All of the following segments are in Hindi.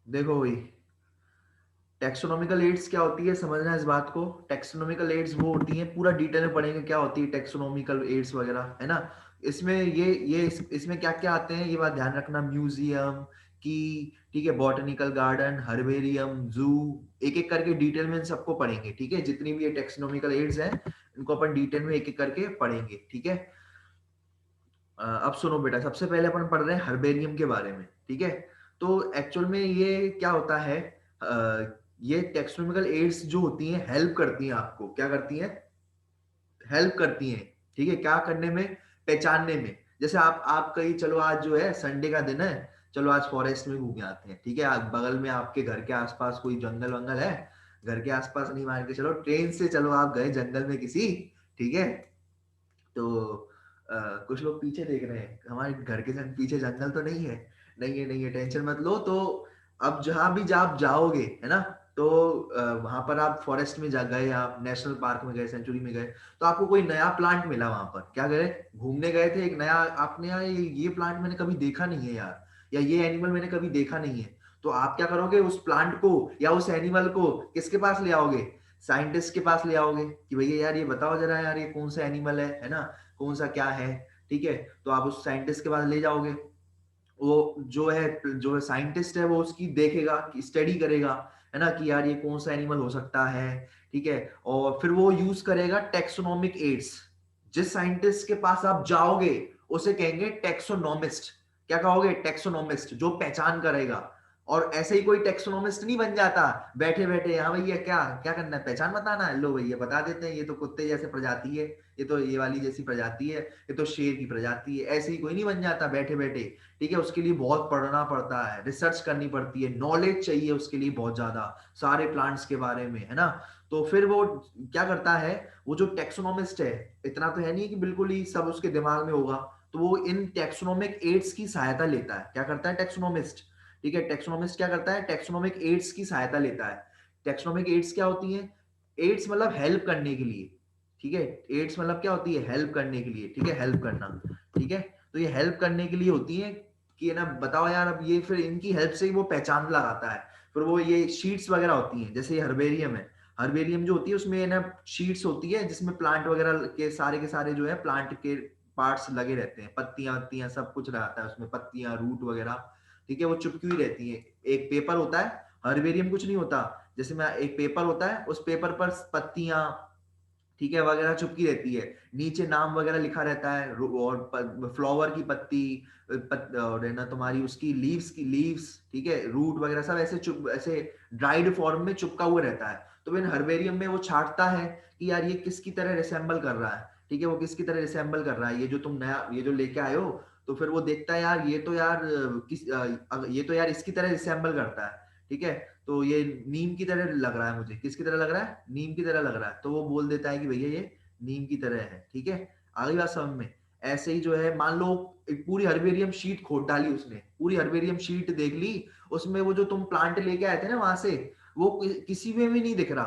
देखो भाई, टेक्सोनॉमिकल एड्स क्या होती है, समझना है इस बात को। टेक्सोनॉमिकल एड्स वो होती हैं, पूरा डिटेल में पढ़ेंगे क्या होती है टेक्सोनॉमिकल एड्स वगैरह, है ना। इसमें इसमें क्या क्या आते हैं ये बात ध्यान रखना। म्यूजियम की, ठीक है, बॉटनिकल गार्डन, हर्बेरियम, जू, एक एक करके डिटेल में इन सबको पढ़ेंगे, ठीक है। जितनी भी ये टेक्सोनॉमिकल एड्स हैं इनको अपन डिटेल में एक एक करके पढ़ेंगे, ठीक है। अब सुनो बेटा, सबसे पहले अपन पढ़ रहे हैं हर्बेरियम के बारे में, ठीक है। तो एक्चुअल में ये क्या होता है, ये टेक्सोनॉमिकल एड्स जो होती हैं हेल्प करती हैं आपको, क्या करती हैं, हेल्प करती हैं, ठीक है। क्या करने में, पहचानने में। जैसे आप कहीं चलो, आज जो है संडे का दिन है, चलो आज फॉरेस्ट में घूम आते हैं, ठीक है। बगल में आपके घर के आसपास कोई जंगल वंगल है, घर के आसपास नहीं, मान के चलो ट्रेन से चलो आप गए जंगल में किसी, ठीक है। तो कुछ लोग पीछे देख रहे हैं, हमारे घर के पीछे जंगल तो नहीं है, नहीं है, नहीं है, टेंशन मत लो। तो अब जहां भी आप जाओगे, है ना, तो वहां पर आप फॉरेस्ट में जा गए, आप नेशनल पार्क में गए, सेंचुरी में गए, तो आपको कोई नया प्लांट मिला वहां पर, क्या गए, घूमने गए थे, एक नया आपने, यार ये प्लांट मैंने कभी देखा नहीं है यार, या ये एनिमल मैंने कभी देखा नहीं है। तो आप क्या करोगे, उस प्लांट को या उस एनिमल को किसके पास ले आओगे, साइंटिस्ट के पास ले आओगे कि भैया यार ये बताओ जरा, यार ये कौन सा एनिमल है ना, कौन सा क्या है, ठीक है। तो आप उस साइंटिस्ट के पास ले जाओगे, वो जो है साइंटिस्ट है, वो उसकी देखेगा कि स्टडी करेगा, है ना, कि यार ये कौन सा एनिमल हो सकता है, ठीक है। और फिर वो यूज करेगा टेक्सोनोमिक एड्स। जिस साइंटिस्ट के पास आप जाओगे उसे कहेंगे टेक्सोनोमिस्ट। क्या कहोगे, टेक्सोनोमिस्ट, जो पहचान करेगा। और ऐसे ही कोई टेक्सोनोमिस्ट नहीं बन जाता बैठे बैठे, हाँ भैया क्या क्या करना है, पहचान बताना है, लो भैया बता देते हैं, ये तो कुत्ते जैसे प्रजाति है, ये तो ये वाली जैसी प्रजाति है, ये तो शेर की प्रजाति है। ऐसे ही कोई नहीं बन जाता बैठे बैठे, ठीक है। उसके लिए बहुत पढ़ना पड़ता है, रिसर्च करनी पड़ती है, नॉलेज चाहिए उसके लिए बहुत ज्यादा, सारे प्लांट्स के बारे में, है ना। तो फिर वो क्या करता है, वो जो टेक्सोनोमिस्ट है, इतना तो है नहीं कि बिल्कुल ही सब उसके दिमाग में होगा, तो वो इन टेक्सोनोमिक एड्स की सहायता लेता है। क्या करता है टेक्सोनोमिस्ट, ठीक है, टेक्सोनोमिस्ट क्या करता है, टेक्सोनोमिक एड्स की सहायता लेता है। टेक्सोनोमिक एड्स क्या होती है, एड्स मतलब हेल्प करने के लिए, ठीक है। एड्स मतलब क्या होती है, हेल्प करने के लिए, ठीक है, हेल्प करना, ठीक है। तो ये हेल्प करने के लिए होती है कि ना, बताओ यार, अब ये फिर इनकी हेल्प से ही वो पहचान लगाता है। फिर वो ये शीट्स वगैरह होती हैं, जैसे ये हर्बेरियम है, हर्बेरियम जो होती है उसमें ना शीट्स होती है, जिसमें प्लांट वगैरह के सारे जो है प्लांट के पार्ट्स लगे रहते हैं, पत्तियां वत्तियां सब कुछ रहता है उसमें, पत्तियां, रूट वगैरह, ठीक है, वो चिपकी हुई रहती है। एक पेपर होता है, हर्बेरियम कुछ नहीं होता, जैसे मैं एक पेपर होता है, उस पेपर पर पत्तियां, ठीक है, वगैरह चुपकी रहती है, नीचे नाम वगैरह लिखा रहता है, और फ्लावर की पत्ती, और है ना तुम्हारी उसकी लीव्स, ठीक है, रूट वगैरह सब ऐसे चुप, ऐसे ड्राइड फॉर्म में चिपका हुआ रहता है। तो फिर हर्बेरियम में वो छांटता है कि यार ये किसकी तरह रिसेंबल कर रहा है, ठीक है, वो किसकी तरह रिसेंबल कर रहा है, ये जो तुम नया ये जो लेके आए हो। तो फिर वो देखता है यार, ये तो यार ये तो यार इसकी तरह रिसेंबल करता है, ठीक है। तो ये नीम की तरह लग रहा है मुझे, किसकी तरह लग रहा है, नीम की तरह लग रहा है, तो वो बोल देता है कि भैया ये नीम की तरह है, ठीक है। आगे बात समझ में। ऐसे ही जो है, मान लो एक पूरी हर्बेरियम शीट खोद डाली उसने, पूरी हर्बेरियम शीट देख ली, उसमें वो जो तुम प्लांट लेके आए थे ना वहां से, वो किसी में भी नहीं दिख रहा,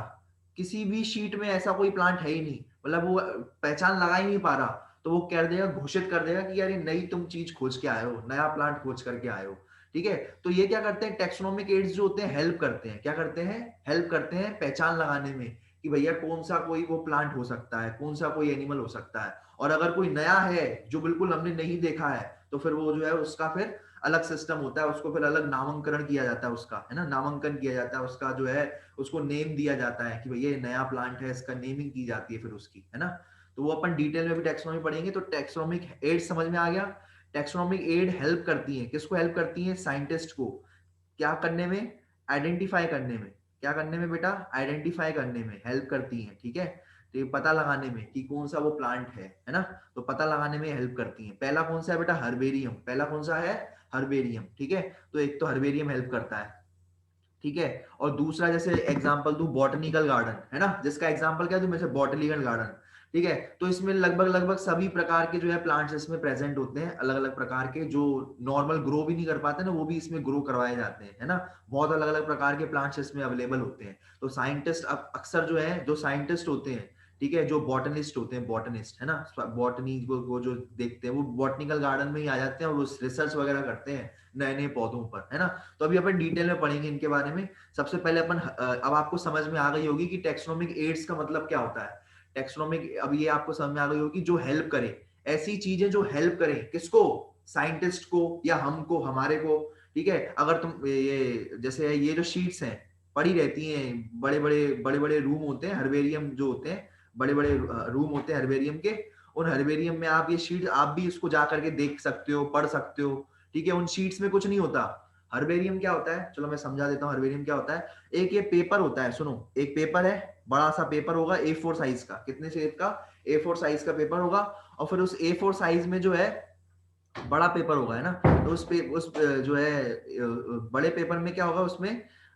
किसी भी शीट में ऐसा कोई प्लांट है ही नहीं, मतलब वो पहचान लगा ही नहीं पा रहा। तो वो कह देगा, घोषित कर देगा कि यार ये नई तुम चीज खोज के आए हो, नया प्लांट खोज करके आए हो, ठीक है। तो ये क्या करते हैं, टेक्सोनोमिक एड्स जो होते हैं हेल्प करते हैं, क्या करते हैं, हेल्प करते हैं पहचान लगाने में, कि भैया कौन सा कोई वो प्लांट हो सकता है, कौन सा कोई एनिमल हो सकता है। और अगर कोई नया है जो बिल्कुल हमने नहीं देखा है, तो फिर वो जो है उसका फिर अलग सिस्टम होता है, उसको फिर अलग नामांकन किया जाता है उसका, है ना, नामांकन किया जाता है उसका, जो है उसको नेम दिया जाता है कि भैया ये नया प्लांट है, इसका नेमिंग की जाती है फिर उसकी, है ना। तो वो अपन डिटेल में भी टैक्सोनॉमी पढ़ेंगे। तो टैक्सोनॉमिक एड समझ में आ गया। टैक्सोनॉमिक एड हेल्प करती है, किसको हेल्प करती है, साइंटिस्ट को, क्या करने में, आइडेंटिफाई करने में, क्या करने में बेटा, आइडेंटिफाई करने में हेल्प करती है, ठीक है। तो ये पता लगाने में कि कौन सा वो प्लांट है ना, तो पता लगाने में हेल्प करती है। पहला कौन सा है बेटा, हर्बेरियम, पहला कौन सा है, हर्बेरियम, ठीक है। तो एक तो हर्बेरियम हेल्प करता है, ठीक है। और दूसरा, जैसे एग्जांपल दूं, बॉटनिकल गार्डन, है ना, जिसका एग्जांपल क्या दूं, जैसे बॉटनिकल गार्डन, ठीक है। तो इसमें लगभग लगभग सभी प्रकार के जो है प्लांट्स इसमें प्रेजेंट होते हैं, अलग अलग प्रकार के, जो नॉर्मल ग्रो भी नहीं कर पाते ना, वो भी इसमें ग्रो करवाए जाते हैं, है ना। बहुत अलग अलग प्रकार के प्लांट्स इसमें अवेलेबल होते हैं। तो साइंटिस्ट अब अक्सर जो है, जो साइंटिस्ट होते हैं, ठीक है, जो बॉटनिस्ट होते हैं, बॉटनिस्ट है ना, बॉटनी वो जो देखते हैं वो बॉटनिकल गार्डन में ही आ जाते हैं और वो रिसर्च वगैरह करते हैं नए नए पौधों पर, है ना। तो अभी अपन डिटेल में पढ़ेंगे इनके बारे में। सबसे पहले अपन अब आपको समझ में आ गई होगी कि टेक्सोनोमिक एड्स का मतलब क्या होता है। टेक्सोनोमिक, अब ये आपको समझ में आ गई होगी, जो हेल्प करे, ऐसी चीजें जो हेल्प करें किसको, साइंटिस्ट को या हमको, हमारे को, ठीक है। अगर तुम ये जैसे ये जो शीट्स हैं पड़ी रहती हैं, बड़े बड़े रूम होते हैं, हर्बेरियम जो होते हैं, बड़े बड़े रूम होते हैं हर्बेरियम के। उन हर्बेरियम में आप ये शीट, आप भी इसको जा करके देख सकते हो, पढ़ सकते हो, ठीक है। उन शीट्स में कुछ नहीं होता। हर्बेरियम क्या होता है, चलो मैं समझा देता हूँ हर्बेरियम क्या होता है। एक ये पेपर होता है, सुनो, एक पेपर है, बड़ा सा पेपर होगा A4 साइज का, कितने साइज का, A4 साइज का पेपर होगा। और फिर उस A4 साइज में जो है बड़ा पेपर होगा, है ना। तो जो है बड़े पेपर में क्या होगा, उसमें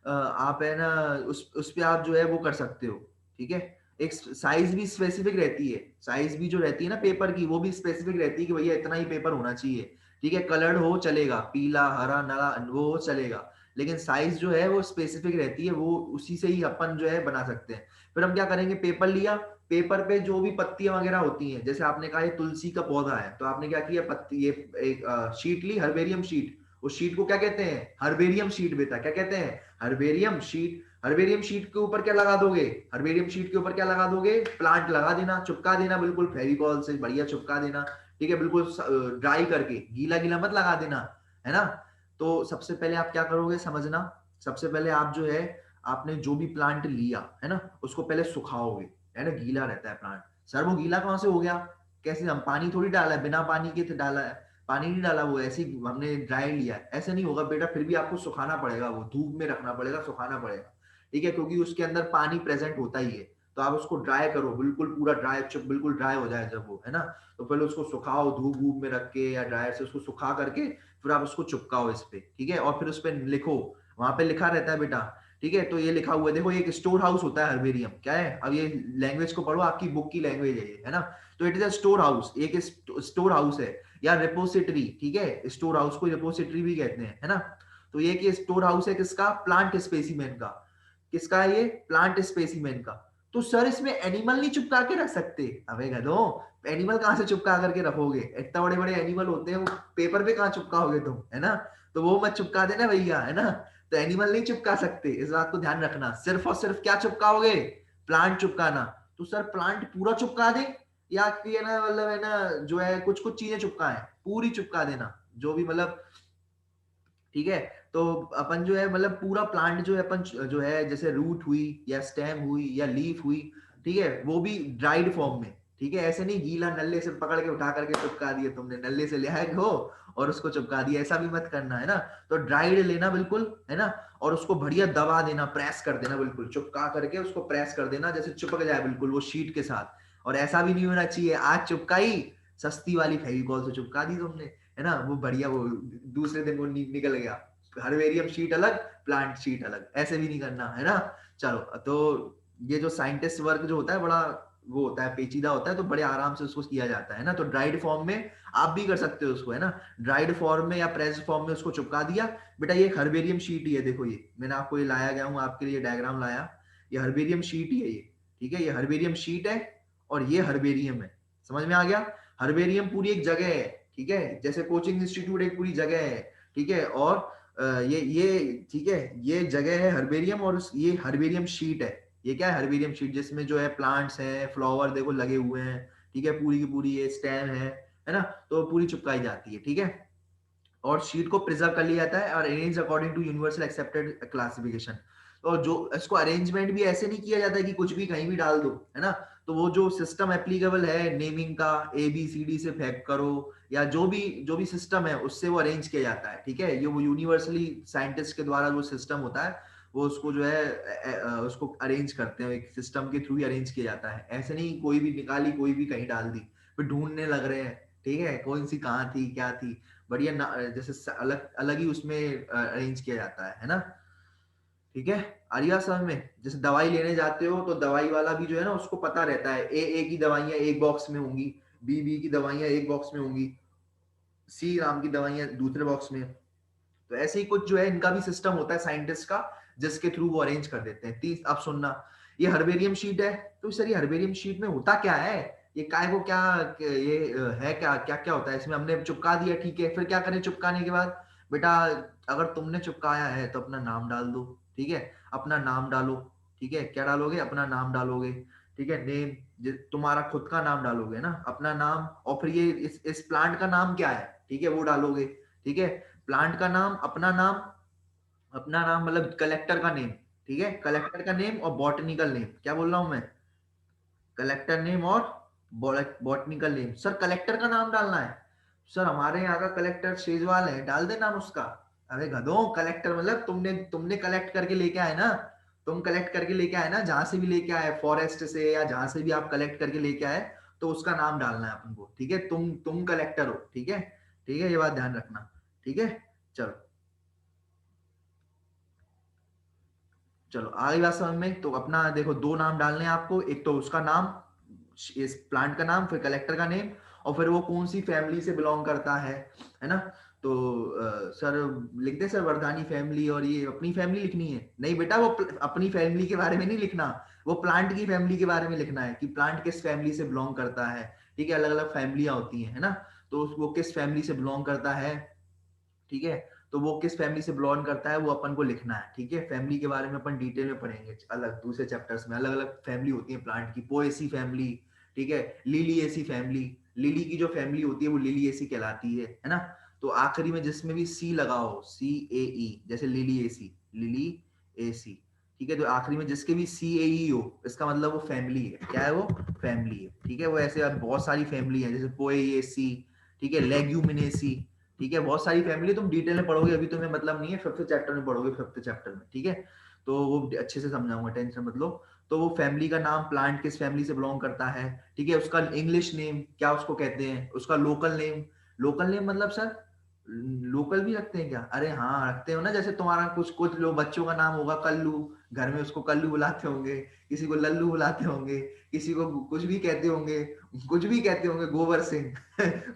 आप है ना, उस पे आप जो है वो कर सकते हो, ठीक है। एक साइज भी स्पेसिफिक रहती है, साइज भी जो रहती है ना पेपर की, वो भी स्पेसिफिक रहती है कि भैया इतना ही पेपर होना चाहिए, ठीक है। कलर्ड हो चलेगा, पीला हरा नाला वो हो चलेगा, लेकिन साइज जो है वो स्पेसिफिक रहती है, वो उसी से ही अपन जो है बना सकते हैं। फिर हम क्या करेंगे, पेपर लिया, पेपर पे जो भी पत्तियां वगैरह होती हैं, जैसे आपने कहा ये तुलसी का पौधा है, तो आपने क्या किया, पत्ती, ये एक शीट ली, हर्बेरियम शीट। उस शीट को क्या कहते हैं, हर्बेरियम शीट, बेटा क्या कहते हैं, हर्बेरियम शीट। हर्बेरियम शीट के ऊपर क्या लगा दोगे, हर्बेरियम शीट के ऊपर क्या लगा दोगे, प्लांट लगा देना, चिपका देना, बिल्कुल फेविकॉल से बढ़िया चिपका देना, ठीक है, बिल्कुल ड्राई करके, गीला गीला मत लगा देना, है ना। तो सबसे पहले आप क्या करोगे समझना, सबसे पहले आप जो है, आपने जो भी प्लांट लिया है ना, उसको पहले सुखाओगे, है ना, गीला रहता है प्लांट। सर वो गीला कहाँ से हो गया, कैसे, हम पानी थोड़ी डाला है, बिना पानी के डाला है, पानी नहीं डाला, वो ऐसे ही हमने ड्राई लिया है, ऐसे नहीं होगा बेटा, फिर भी आपको सुखाना पड़ेगा, वो धूप में रखना पड़ेगा, सुखाना पड़ेगा, ठीक है, क्योंकि उसके अंदर पानी प्रेजेंट होता ही है। तो आप उसको ड्राई करो, बिल्कुल पूरा ड्राई, बिल्कुल ड्राई हो जाए जब वो, है ना, तो पहले उसको सुखाओ धूप वूप में रख के या ड्रायर से उसको सुखा करके, फिर आप उसको चिपकाओ इस पे, ठीक है। और फिर उस पर लिखो, वहां पे लिखा रहता है बेटा, ठीक है। तो ये लिखा हुआ है, देखो ये एक स्टोर हाउस होता है हर्बेरियम, क्या है, अब ये लैंग्वेज को पढ़ो, आपकी बुक की लैंग्वेज है ये, है ना। तो it is a store house, एक स्टोर हाउस है या रिपोजिटरी, ठीक है, स्टोर हाउस को रिपोजिटरी भी कहते हैं, है ना। तो ये कि स्टोर हाउस है किसका, प्लांट स्पेसिमेन का, किसका है ये, प्लांट स्पेसिमेन का। तो सर इसमें एनिमल नहीं चिपका के रख सकते, अबे गधो, एनिमल कहां से चिपका करके रखोगे, इतना बड़े बड़े एनिमल होते हैं, वो पेपर पे कहां चिपकाओगे तुम, है ना। तो वो मत चिपका देना भैया, है ना। तो एनिमल नहीं चिपका सकते, इस बात को ध्यान रखना, सिर्फ और सिर्फ क्या चिपकाओगे, प्लांट चिपकाना। तो सर प्लांट पूरा चिपका दे, या कि है ना, मतलब है ना, जो है कुछ कुछ चीजें चिपकाएं, पूरी चिपका देना, जो भी मतलब, ठीक है। तो अपन जो है मतलब पूरा प्लांट जो है अपन जो है, जैसे रूट हुई या स्टेम हुई या लीफ हुई, ठीक है, वो भी ड्राइड फॉर्म में, ठीक है, ऐसे नहीं गीला नल्ले से पकड़ के उठा करके चिपका दिए तुमने, नल्ले से ले आए हो और उसको चिपका दिया, ऐसा भी मत करना, है ना। तो ड्राइड लेना बिल्कुल, है ना, और उसको बढ़िया दबा देना, प्रेस कर देना, बिल्कुल चिपका करके उसको प्रेस कर देना, जैसे चिपक जाए बिल्कुल वो शीट के साथ। और ऐसा भी नहीं होना चाहिए, आज चिपकाई, सस्ती वाली फेविकॉल से चिपका दी तुमने, है ना, वो बढ़िया, वो दूसरे दिन वो निकल गया, हर्बेरियम शीट अलग, प्लांट शीट अलग, ऐसे भी नहीं करना, है ना। चलो, तो ये जो साइंटिस्ट वर्क जो होता है बड़ा वो होता है, पेचीदा होता है, तो बड़े आराम से उसको किया जाता है ना। तो ड्राइड फॉर्म में आप भी कर सकते हो उसको, है ना, ड्राइड फॉर्म में या प्रेस फॉर्म में उसको चिपका दिया। बेटा ये हर्बेरियम शीट ही है, देखो ये मैंने आपको ये लाया गया हूँ आपके लिए डायग्राम लाया, ये हर्बेरियम शीट ही है ये, ठीक है, ये हर्बेरियम शीट है और ये हर्बेरियम है, समझ में आ गया। हर्बेरियम पूरी एक जगह है, ठीक है, जैसे कोचिंग इंस्टीट्यूट एक पूरी जगह है, ठीक है। और ये ठीक है, ये जगह है हर्बेरियम, और ये हर्बेरियम शीट है, ये क्या है, हर्बेरियम शीट, जिसमें जो है प्लांट्स हैं, फ्लावर देखो लगे हुए हैं, ठीक है, पूरी की पूरी ये स्टेम है ना, तो पूरी चिपकाई जाती है, ठीक है। और शीट को प्रिजर्व कर लिया जाता है और arrange according to universal accepted classification. तो जो इसको अरेंजमेंट भी ऐसे नहीं किया जाता है कि कुछ भी कहीं भी डाल दो, है ना। तो वो जो सिस्टम एप्लीकेबल है नेमिंग का, ABCD से फेंक करो, या जो भी सिस्टम है उससे वो अरेंज किया जाता है, ठीक है। ये वो यूनिवर्सली साइंटिस्ट के द्वारा जो सिस्टम होता है, वो उसको जो है उसको अरेंज करते हैं, एक सिस्टम के थ्रू ही अरेंज किया जाता है, ऐसे नहीं कोई भी निकाली कोई भी कहीं डाल दी, फिर ढूंढने लग रहे हैं, ठीक है, कौन सी कहाँ थी क्या थी, बढ़िया जैसे अलग अलग ही उसमें अरेंज किया जाता है ना, ठीक है। आर्या समझ में, जैसे दवाई लेने जाते हो तो दवाई वाला भी जो है ना उसको पता रहता है, ए की दवाइयां एक बॉक्स में होंगी, बी की दवाइयां एक बॉक्स में होंगी, सी राम की दवाइयां दूसरे बॉक्स में। तो ऐसे ही कुछ जो है इनका भी सिस्टम होता है साइंटिस्ट का, जिसके थ्रू वो अरेंज कर देते हैं। तीस अब सुनना, ये हर्बेरियम शीट है। तो सर ये हर्बेरियम शीट में होता क्या है, ये काय को क्या, ये है क्या, क्या क्या होता है इसमें, हमने चिपका दिया ठीक है, फिर क्या करें चिपकाने के बाद? बेटा अगर तुमने चिपकाया है तो अपना नाम डाल दो, ठीक है, अपना नाम डालो, ठीक है, क्या डालोगे, अपना नाम डालोगे, ठीक है, नेम, तुम्हारा खुद का नाम डालोगे ना, अपना नाम, और फिर ये इस प्लांट का नाम क्या है, ठीक है, वो डालोगे, ठीक है, प्लांट का नाम, अपना नाम, अपना नाम मतलब कलेक्टर का नेम, ठीक है, कलेक्टर का नेम और बॉटनिकल नेम, क्या बोल रहा हूं मैं, कलेक्टर नेम और बॉटनिकल नेम। सर कलेक्टर का नाम डालना है, सर हमारे यहाँ का कलेक्टर शेजवाल है, डाल दे नाम उसका। अरे गधों, कलेक्टर मतलब तुमने तुमने कलेक्ट करके लेके आए ना, तुम कलेक्ट करके लेके आए ना, जहां से भी लेके आए, फॉरेस्ट से या जहां से भी आप कलेक्ट करके लेके आए, तो उसका नाम डालना है अपन को, ठीक है, तुम कलेक्टर हो, ठीक है, ठीक है, ये बात ध्यान रखना, ठीक है। चलो चलो आ गई बात समझ में। तो अपना देखो दो नाम डालने हैं आपको, एक तो उसका नाम, इस प्लांट का नाम, फिर कलेक्टर का नेम, और फिर वो कौन सी फैमिली से बिलोंग करता है ना। तो सर लिख दे सर, वरदानी फैमिली, और ये अपनी फैमिली लिखनी है? नहीं बेटा, वो अपनी फैमिली के बारे में नहीं लिखना, वो प्लांट की फैमिली के बारे में लिखना है कि प्लांट किस फैमिली से बिलोंग करता है, ठीक है, अलग अलग फैमिलियां होती हैं, है ना, तो वो किस फैमिली से बिलोंग करता है, ठीक है, तो वो किस फैमिली से बिलोंग करता है वो अपन को लिखना है, ठीक है, फैमिली के बारे में अपन डिटेल में पढ़ेंगे अलग दूसरे चैप्टर्स में, अलग अलग फैमिली होती है प्लांट की, पोएसी फैमिली, ठीक है, लिलिएसी फैमिली, लिली की जो फैमिली होती है वो लिलिएसी कहलाती है ना। तो आखिरी में जिसमें भी सी लगाओ, सी ए ई, जैसे लिलिएसी, लिली ए सी, ठीक है, तो आखिरी में जिसके भी सी ए ई हो, इसका मतलब वो फैमिली है, क्या है वो, फैमिली है, ठीक है, वो ऐसे अब बहुत सारी फैमिली है, जैसे पोएसी, ठीक है, लेग्यूमिनेसी, ठीक है, बहुत सारी फैमिली, तुम डिटेल में पढ़ोगे, अभी तुम्हें मतलब नहीं है, फिफ्थ चैप्टर में पढ़ोगे, फिफ्थ चैप्टर में, ठीक है, तो वो अच्छे से समझाऊंगा, टेंशन मत लो। तो वो फैमिली का नाम, प्लांट किस फैमिली से बिलोंग करता है, ठीक है, उसका इंग्लिश नेम क्या उसको कहते हैं, उसका लोकल नेम, लोकल नेम मतलब सर लोकल भी रखते हैं क्या? अरे हाँ रखते हो ना, जैसे तुम्हारा कुछ कुछ लोग बच्चों का नाम होगा कल्लू, घर में उसको कल्लू बुलाते होंगे, किसी को लल्लू बुलाते होंगे, किसी को कुछ भी कहते होंगे, कुछ भी कहते होंगे, गोबर सिंह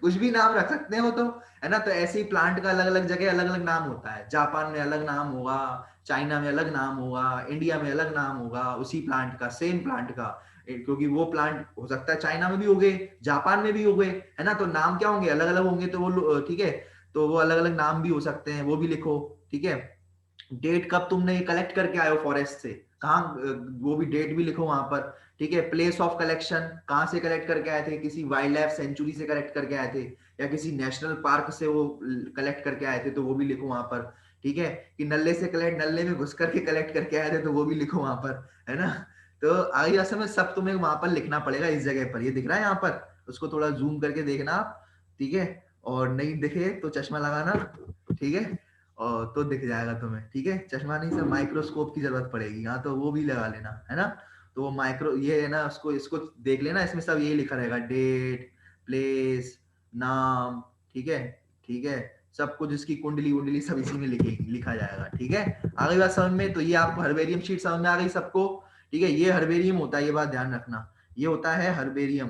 कुछ भी नाम रख सकते हो, तो है ना, तो ऐसे ही प्लांट का अलग अलग जगह अलग अलग नाम होता है, जापान में अलग नाम होगा, चाइना में अलग नाम होगा, इंडिया में अलग नाम होगा उसी प्लांट का, सेम प्लांट का, क्योंकि वो प्लांट हो सकता है चाइना में भी हो गए, जापान में भी हो गए, है ना, तो नाम क्या होंगे, अलग अलग होंगे, तो वो ठीक है, तो वो अलग अलग नाम भी हो सकते हैं, वो भी लिखो, ठीक है, डेट कब तुमने ये कलेक्ट करके आए हो फॉरेस्ट से, कहाँ, वो भी डेट भी लिखो वहां पर, ठीक है, प्लेस ऑफ कलेक्शन, कहाँ से कलेक्ट करके आए थे, किसी वाइल्ड लाइफ सेंचुरी से कलेक्ट करके आए थे या किसी नेशनल पार्क से वो कलेक्ट करके आए थे, तो वो भी लिखो वहां पर, ठीक है, कि नल्ले से कलेक्ट, नल्ले में घुस करके कलेक्ट करके आए थे, तो वो भी लिखो वहां पर, है ना। तो आगे असल में सब तुम्हें वहां पर लिखना पड़ेगा, इस जगह पर ये दिख रहा है यहाँ पर, उसको थोड़ा जूम करके देखना आप, ठीक है, और नहीं दिखे तो चश्मा लगाना, ठीक है, और तो दिख जाएगा तुम्हें, ठीक है, चश्मा नहीं सर, माइक्रोस्कोप की जरूरत पड़ेगी, हाँ तो वो भी लगा लेना, है ना, तो वो माइक्रो ये है ना, उसको इसको देख लेना, इसमें सब यही लिखा रहेगा, डेट, प्लेस, नाम, ठीक है, ठीक है, सब कुछ, इसकी कुंडली वुंडली सब इसी में लिखेगी, लिखा जाएगा, ठीक है, आ गई बात समझ में। तो ये आपको हर्बेरियम शीट समझ में आ गई सबको, ठीक है, ये हर्बेरियम होता है, ये बात ध्यान रखना, ये होता है हर्बेरियम,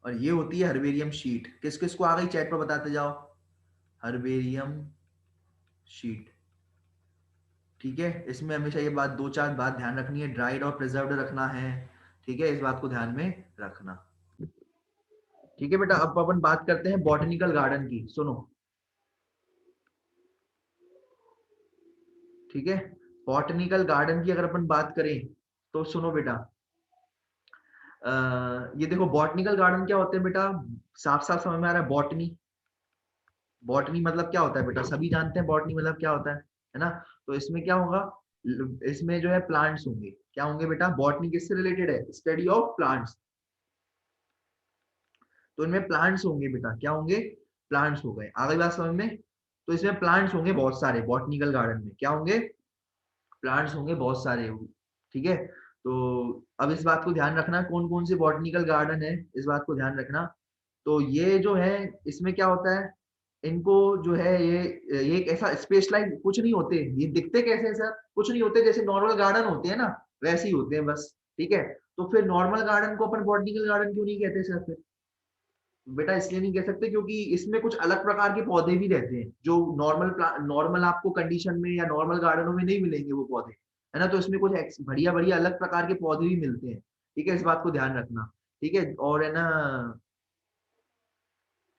और ये होती है हर्बेरियम शीट, किस किस को आ गई चैट पर बताते जाओ, हर्बेरियम शीट, ठीक है, इसमें हमेशा ये बात, दो चार बात ध्यान रखनी है, ड्राइड और प्रिजर्व्ड रखना है, ठीक है, इस बात को ध्यान में रखना, ठीक है बेटा। अब अपन बात करते हैं बॉटनिकल गार्डन की, सुनो, ठीक है, बॉटनिकल गार्डन की अगर अपन बात करें तो सुनो बेटा, ये देखो बॉटनिकल गार्डन क्या होते हैं बेटा, साफ साफ समझ में आ रहा है, बॉटनी, बॉटनी मतलब क्या होता है बेटा, सभी जानते हैं बॉटनी मतलब क्या होता है ना, तो इसमें क्या होगा, इसमें जो है प्लांट्स होंगे, क्या होंगे बेटा, बॉटनी किससे रिलेटेड है, स्टडी ऑफ प्लांट्स, तो इनमें प्लांट्स होंगे बेटा, क्या होंगे, प्लांट्स हो गए, आगे बात समझ में। तो इसमें प्लांट्स होंगे बहुत सारे, बॉटनिकल गार्डन में क्या होंगे, प्लांट्स होंगे बहुत सारे, ठीक है, तो अब इस बात को ध्यान रखना, कौन कौन से बॉटनिकल गार्डन है, इस बात को ध्यान रखना। तो ये जो है, इसमें क्या होता है, इनको जो है ये एक ऐसा स्पेशलाइज कुछ नहीं होते, ये दिखते कैसे हैं सर, कुछ नहीं होते, जैसे नॉर्मल गार्डन होते हैं ना, वैसे ही होते हैं बस, ठीक है, तो फिर नॉर्मल गार्डन को अपन बॉटनिकल गार्डन क्यों नहीं कहते सर फिर? बेटा इसलिए नहीं कह सकते क्योंकि इसमें कुछ अलग प्रकार के पौधे भी रहते हैं, जो नॉर्मल नॉर्मल आपको कंडीशन में या नॉर्मल गार्डनों में नहीं मिलेंगे वो पौधे, है ना, तो इसमें कुछ बढ़िया बढ़िया अलग प्रकार के पौधे भी मिलते हैं, ठीक है, इस बात को ध्यान रखना, ठीक है, और है ना,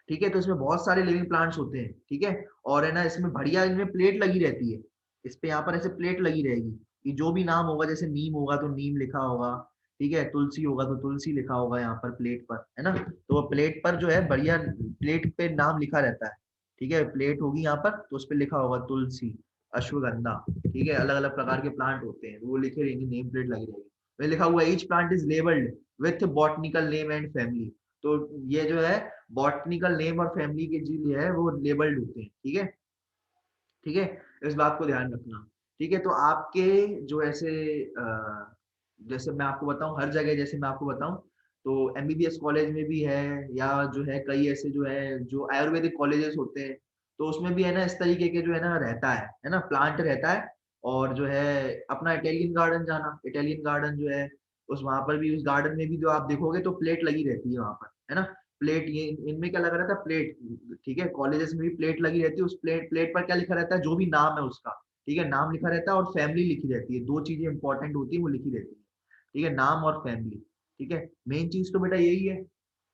ठीक है, तो इसमें बहुत सारे लिविंग प्लांट्स होते हैं, ठीक है, और है ना इसमें बढ़िया इनमें प्लेट लगी रहती है, इस पे यहाँ पर ऐसे प्लेट लगी रहेगी कि जो भी नाम होगा, जैसे नीम होगा तो नीम लिखा होगा, ठीक है, तुलसी होगा तो तुलसी लिखा होगा यहाँ पर प्लेट पर, है ना, तो वो प्लेट पर जो है बढ़िया प्लेट पे नाम लिखा रहता है, ठीक है, प्लेट होगी यहाँ पर तो उस पर लिखा होगा तुलसी, अश्वगंधा, ठीक है, अलग अलग प्रकार के प्लांट होते हैं, वो लिखे रहेंगे, नेम प्लेट लगी रहेगी, में लिखा हुआ each plant is labelled with botanical name and family, तो ये जो है बॉटनिकल नेम और फैमिली के जो है वो लेबल्ड होते हैं, ठीक है, ठीक है, इस बात को ध्यान रखना, ठीक है, तो आपके जो ऐसे जैसे मैं आपको बताऊं हर जगह, जैसे मैं आपको बताऊं तो एमबीबीएस कॉलेज में भी है, या जो है कई ऐसे जो है जो आयुर्वेदिक कॉलेजेस होते हैं, तो उसमें भी है ना इस तरीके के जो है ना प्लांट रहता है, और जो है अपना इटालियन गार्डन जाना, इटालियन गार्डन जो है उस वहां पर भी, उस गार्डन में भी जो आप देखोगे तो प्लेट लगी रहती है वहां पर, है ना, प्लेट, ये इनमें क्या लगा रहता है, प्लेट, ठीक है, कॉलेजेस में भी प्लेट लगी रहती है, उस प्लेट प्लेट पर क्या लिखा रहता है, जो भी नाम है उसका, ठीक है, नाम लिखा रहता है और फैमिली लिखी रहती है, दो चीजें इंपॉर्टेंट होती है वो लिखी रहती है, ठीक है, नाम और फैमिली, ठीक है, मेन चीज तो बेटा यही है,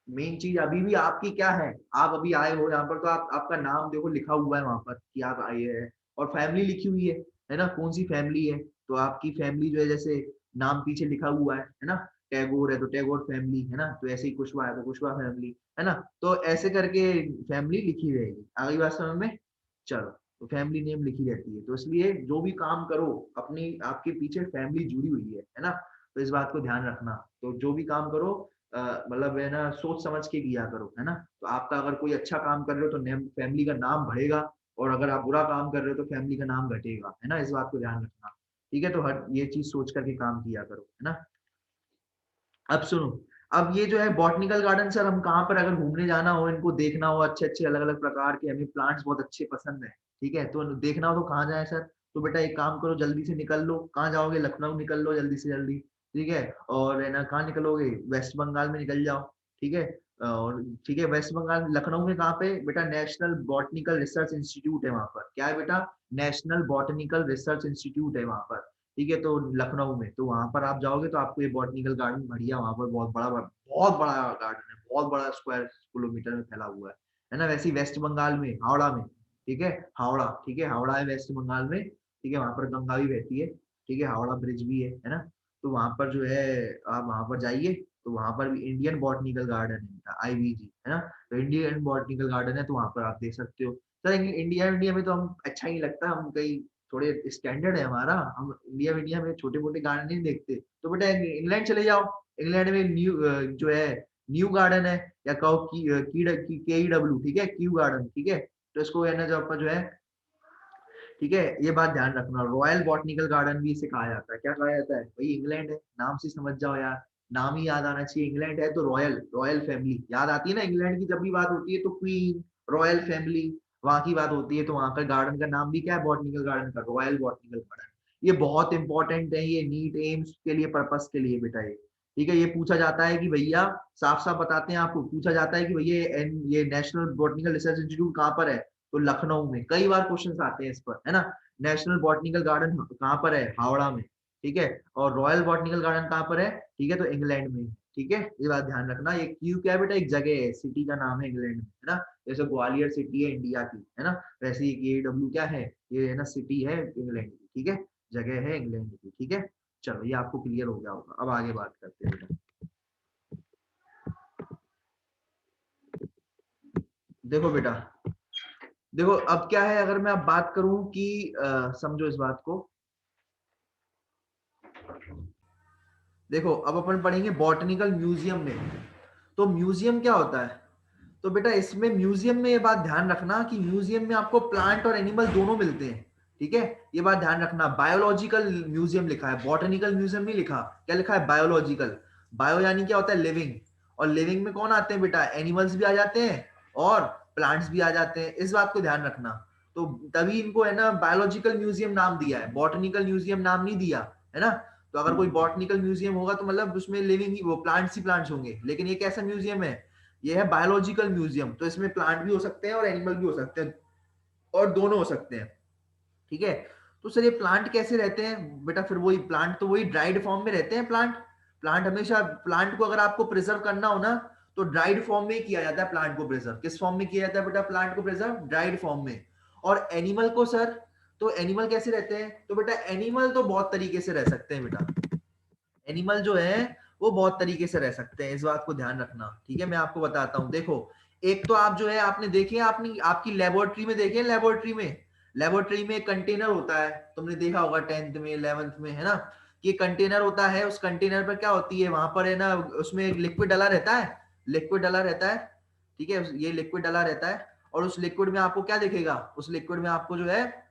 मेन चीज अभी भी आपकी क्या है, आप अभी आए हो यहाँ पर तो आप आपका नाम देखो लिखा हुआ है वहां पर कि आप आए हैं, और फैमिली लिखी हुई है ना, कौन सी फैमिली है, तो आपकी फैमिली जो है जैसे नाम पीछे लिखा हुआ है ना, टैगोर है तो टैगोर फैमिली, है ना, तो ऐसे ही कुशवा है तो कुशवा फैमिली, है ना, तो ऐसे करके फैमिली लिखी रहेगी, आगे बात समझ में, चलो, तो फैमिली नेम लिखी रहती है, तो इसलिए जो भी काम करो अपनी आपके पीछे फैमिली जुड़ी हुई है ना, तो इस बात को ध्यान रखना, तो जो भी काम करो मतलब है ना सोच समझ के किया करो, है ना, तो आपका अगर कोई अच्छा काम कर रहे हो तो नेम फैमिली का नाम बढ़ेगा, और अगर आप बुरा काम कर रहे हो तो फैमिली का नाम घटेगा, है ना, इस बात को ध्यान रखना, ठीक है, तो हर ये चीज सोच करके काम किया करो, है ना, अब सुनो, अब ये जो है बॉटनिकल गार्डन सर, हम कहाँ पर अगर घूमने जाना हो, इनको देखना हो, अच्छे अच्छे अलग अलग प्रकार के हमें प्लांट्स बहुत अच्छे पसंद है, ठीक है, तो देखना हो तो कहाँ जाए सर, तो बेटा एक काम करो, जल्दी से निकल लो, कहाँ जाओगे, लखनऊ निकल लो जल्दी से जल्दी, ठीक है, और है ना कहाँ निकलोगे, वेस्ट बंगाल में निकल जाओ, ठीक है, और ठीक है, वेस्ट बंगाल लखनऊ में कहाँ पे बेटा, नेशनल बॉटनिकल रिसर्च इंस्टीट्यूट है वहां पर, क्या है बेटा, नेशनल बॉटनिकल रिसर्च इंस्टीट्यूट है वहां पर, ठीक है, तो लखनऊ में, तो वहां पर आप जाओगे तो आपको ये बॉटनिकल गार्डन बढ़िया, वहां पर बहुत बड़ा गार्डन है, बहुत बड़ा स्क्वायर किलोमीटर में फैला हुआ है ना, वैसे ही वेस्ट बंगाल में हावड़ा में, ठीक है, हावड़ा, ठीक है, हावड़ा है वेस्ट बंगाल में, ठीक है, वहां पर गंगा भी बहती है, ठीक है, हावड़ा ब्रिज भी है ना, तो वहां पर जो है आप वहां पर जाइए, तो वहां पर भी इंडियन बॉटनिकल गार्डन है, आईबीजी, है ना, तो इंडियन बॉटनिकल गार्डन है, तो वहां पर आप देख सकते हो, सर इंडिया इंडिया में तो हम अच्छा ही लगता है, हम कहीं थोड़े स्टैंडर्ड है हमारा, हम इंडिया इंडिया में छोटे मोटे गार्डन नहीं देखते, तो बेटा इंग्लैंड चले जाओ, इंग्लैंड में न्यू जो है न्यू गार्डन है, या कहो के डब्ल्यू, ठीक है, क्यू गार्डन, ठीक है, तो इसको है ना जो आपका जो है, ठीक है, ये बात ध्यान रखना, रॉयल बॉटनिकल गार्डन भी इसे कहा जाता है, क्या कहा जाता है भाई, इंग्लैंड है, नाम से समझ जाओ यार, नाम ही याद आना चाहिए, इंग्लैंड है तो रॉयल, रॉयल फैमिली याद आती है ना, इंग्लैंड की जब भी बात होती है तो क्वीन, रॉयल फैमिली, वहां की बात होती है, तो वहां का गार्डन का नाम भी क्या है, बॉटनिकल गार्डन का, रॉयल बॉटनिकल गार्डन, ये बहुत इंपॉर्टेंट है, ये नीट एम्स के लिए पर्पस के लिए बेटा ये, ठीक है, ये पूछा जाता है कि भैया, साफ साफ बताते हैं आपको, पूछा जाता है कि भैया ये नेशनल बॉटनिकल रिसर्च इंस्टीट्यूट कहाँ पर है, तो लखनऊ में, कई बार क्वेश्चन आते हैं इस पर, है ना, नेशनल बॉटनिकल गार्डन कहाँ पर है, हावड़ा में, ठीक है, और रॉयल बॉटनिकल गार्डन कहाँ पर है, ठीक है, तो इंग्लैंड में, ठीक है, ये बात ध्यान रखना, ये क्यू क्या है बेटा, एक जगह है, सिटी का नाम है इंग्लैंड में, है ना, जैसे ग्वालियर सिटी है इंडिया की, है ना, वैसे ही ये डब्ल्यू क्या है, ये है ना सिटी है इंग्लैंड की, ठीक है, जगह है इंग्लैंड की, ठीक है, चलो ये आपको क्लियर हो गया होगा, अब आगे बात करते हैं बेटा, देखो बेटा, देखो अब क्या है, अगर मैं अब बात करूं कि समझो इस बात को, देखो अब अपन पढ़ेंगे बॉटनिकल म्यूजियम में, तो म्यूजियम क्या होता है, तो बेटा इसमें म्यूजियम में ये बात ध्यान रखना कि म्यूजियम में आपको प्लांट और एनिमल दोनों मिलते हैं, ठीक है, ये बात ध्यान रखना, बायोलॉजिकल म्यूजियम लिखा है, बॉटनिकल म्यूजियम नहीं लिखा, क्या लिखा है, बायोलॉजिकल, बायो यानी क्या होता है, लिविंग, और लिविंग में कौन आते हैं बेटा, एनिमल्स भी आ जाते हैं और प्लांट्स भी आ जाते हैं, इस बात को ध्यान रखना, तो तभी इनको है ना बायोलॉजिकल म्यूजियम नाम दिया है, बॉटनिकल म्यूजियम नाम नहीं दिया, है ना, तो अगर कोई बॉटनिकल म्यूजियम होगा तो मतलब उसमें लिविंग ही वो प्लांट्स ही प्लांट्स होंगे, लेकिन ये कैसा म्यूजियम है, ये है बायोलॉजिकल म्यूजियम, तो इसमें प्लांट भी हो सकते हैं और एनिमल भी हो सकते हैं, और दोनों हो सकते हैं, ठीक है, तो सर ये प्लांट कैसे रहते हैं बेटा? फिर वही प्लांट तो वही ड्राइड फॉर्म में रहते हैं प्लांट। प्लांट हमेशा, प्लांट को अगर आपको प्रिजर्व करना हो ना तो ड्राइड फॉर्म में ही किया जाता है। प्लांट को प्रिजर्व किस फॉर्म में किया जाता है बेटा? प्लांट को प्रिजर्व ड्राइड फॉर्म में। और एनिमल को सर, तो एनिमल कैसे रहते हैं? तो बेटा एनिमल तो बहुत तरीके से रह सकते हैं बेटा। एनिमल जो है वो बहुत तरीके से रह सकते हैं, इस बात को ध्यान रखना, ठीक है। मैं आपको बताता हूं, देखो एक तो आप जो है आपने देखे, आपने आपकी लेबोरेटरी में देखे, लेबोरेटरी में एक कंटेनर होता है, तुमने देखा होगा 10th में 11th में, है ना? कि कंटेनर होता है, उस कंटेनर पर क्या होती है, वहां पर है ना, उसमें एक लिक्विड डला रहता है, लिक्विड डला रहता है, ठीक है, ये लिक्विड डला रहता है। और उस लिक्विड में आपको क्या दिखेगा? उस लिक्विड में आपको जो है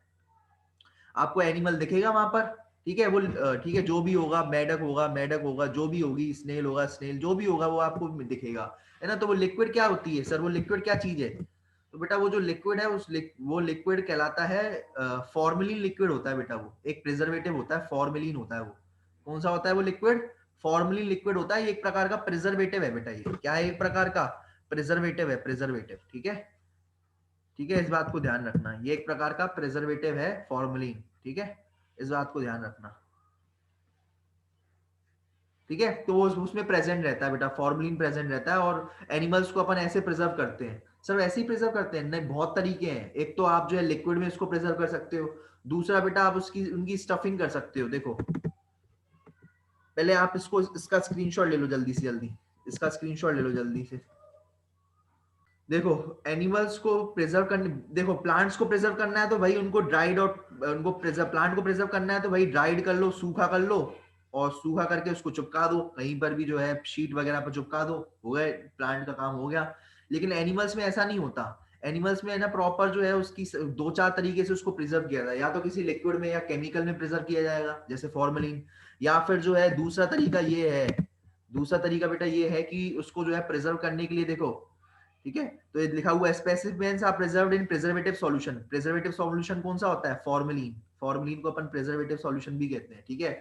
आपको एनिमल दिखेगा वहां पर, ठीक है। वो ठीक है, जो भी होगा, मेढक होगा, मेढक होगा, जो भी होगी, स्नेल होगा, स्नेल, जो भी होगा वो आपको दिखेगा, है ना? तो वो लिक्विड क्या होती है सर? वो लिक्विड क्या चीज है? तो बेटा वो जो लिक्विड है वो लिक्विड कहलाता है फॉर्मेलिन लिक्विड होता है बेटा। वो एक प्रिजर्वेटिव होता है, फॉर्मेलिन होता है वो। कौन सा होता है वो लिक्विड? फॉर्मेलिन लिक्विड होता है। ये एक प्रकार का प्रिजर्वेटिव है बेटा। ये क्या है? एक प्रकार का प्रिजर्वेटिव है, प्रिजर्वेटिव, ठीक है। ठीक है, इस बात को ध्यान रखना, ये एक प्रकार का प्रिजर्वेटिव है, फॉर्मलिन, ठीक है, इस बात को ध्यान रखना, ठीक है। तो वो उसमें प्रेजेंट रहता है बेटा, फॉर्मलिन प्रेजेंट रहता है। और एनिमल्स को अपन ऐसे प्रिजर्व करते हैं सर, ऐसे ही प्रिजर्व करते हैं? नहीं, बहुत तरीके हैं। एक तो आप जो है लिक्विड में इसको प्रिजर्व कर सकते हो, दूसरा बेटा आप उसकी उनकी स्टफिंग कर सकते हो। देखो पहले आप इसको, इसका स्क्रीनशॉट ले लो जल्दी से जल्दी, इसका स्क्रीनशॉट ले लो जल्दी से। देखो एनिमल्स को प्रिजर्व करने, देखो प्लांट्स को प्रिजर्व करना है तो भाई उनको ड्राइड, और उनको प्रिजर्व, प्लांट को प्रिजर्व करना है तो भाई ड्राइड कर लो, सूखा कर लो, और सूखा करके उसको चिपका दो कहीं पर भी, जो है शीट वगैरह पर चिपका दो, हो गए, प्लांट का काम हो गया। लेकिन एनिमल्स में ऐसा नहीं होता। एनिमल्स में है ना प्रॉपर जो है उसकी दो चार तरीके से उसको प्रिजर्व किया जाए, या तो किसी लिक्विड में या केमिकल में प्रिजर्व किया जाएगा जैसे फॉर्मेलिन, या फिर जो है दूसरा तरीका ये है, दूसरा तरीका बेटा ये है कि उसको जो है प्रिजर्व करने के लिए, देखो ठीक है, तो ये लिखा हुआ है specimens are preserved in preservative solution. Preservative solution कौन सा होता है? फॉर्मेलिन। फॉर्मेलिन को अपन प्रिजर्वेटिव सॉल्यूशन भी कहते हैं, ठीक है।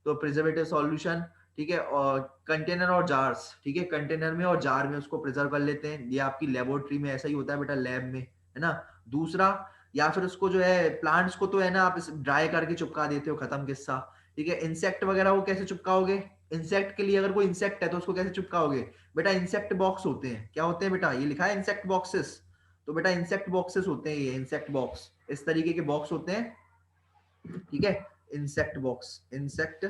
तो प्रिजर्वेटिव सॉल्यूशन, ठीक है, और कंटेनर और जार्स, ठीक है, कंटेनर में और जार में उसको प्रिजर्व कर लेते हैं। ये आपकी लेबोरेटरी में ऐसा ही होता है बेटा, लैब में, है ना। दूसरा, या फिर उसको जो है प्लांट्स को तो है ना आप ड्राई करके चिपका देते हो, खत्म किस्सा, ठीक है। इंसेक्ट वगैरह को कैसे चिपकाओगे? इंसेक्ट के लिए अगर कोई इंसेक्ट है तो उसको कैसे चिपकाओगे बेटा? इंसेक्ट बॉक्स होते हैं, क्या होते हैं बेटा? ये लिखा है इंसेक्ट बॉक्सेस, तो बेटा इंसेक्ट बॉक्सेस होते हैं, ये इंसेक्ट बॉक्स, इस तरीके के बॉक्स होते हैं, ठीक है। Insect box, insect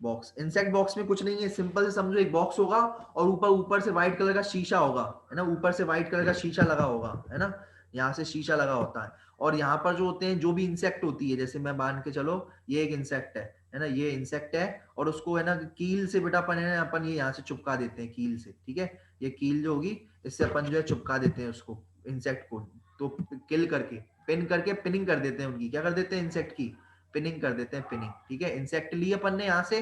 box, insect box में कुछ नहीं है, सिंपल से समझो, एक बॉक्स होगा और ऊपर ऊपर से व्हाइट कलर का शीशा होगा, है ना, ऊपर से व्हाइट कलर का शीशा लगा होगा, है ना, यहाँ से शीशा लगा होता है। और यहाँ पर जो होते हैं, जो भी इंसेक्ट होती है, जैसे मैं मान के चलो ये एक इंसेक्ट है ना, ये इंसेक्ट है, और उसको है ना कील से बेटा अपन है ना, अपन ये यहाँ से चिपका देते हैं कील से, ठीक है। ये कील जो होगी इससे अपन जो है चिपका देते हैं उसको, इंसेक्ट को, तो किल करके, पिन करके पिनिंग कर देते हैं उनकी, क्या कर देते हैं इंसेक्ट की, पिनिंग कर देते हैं, पिनिंग, ठीक है। इंसेक्ट ली अपन ने यहाँ से,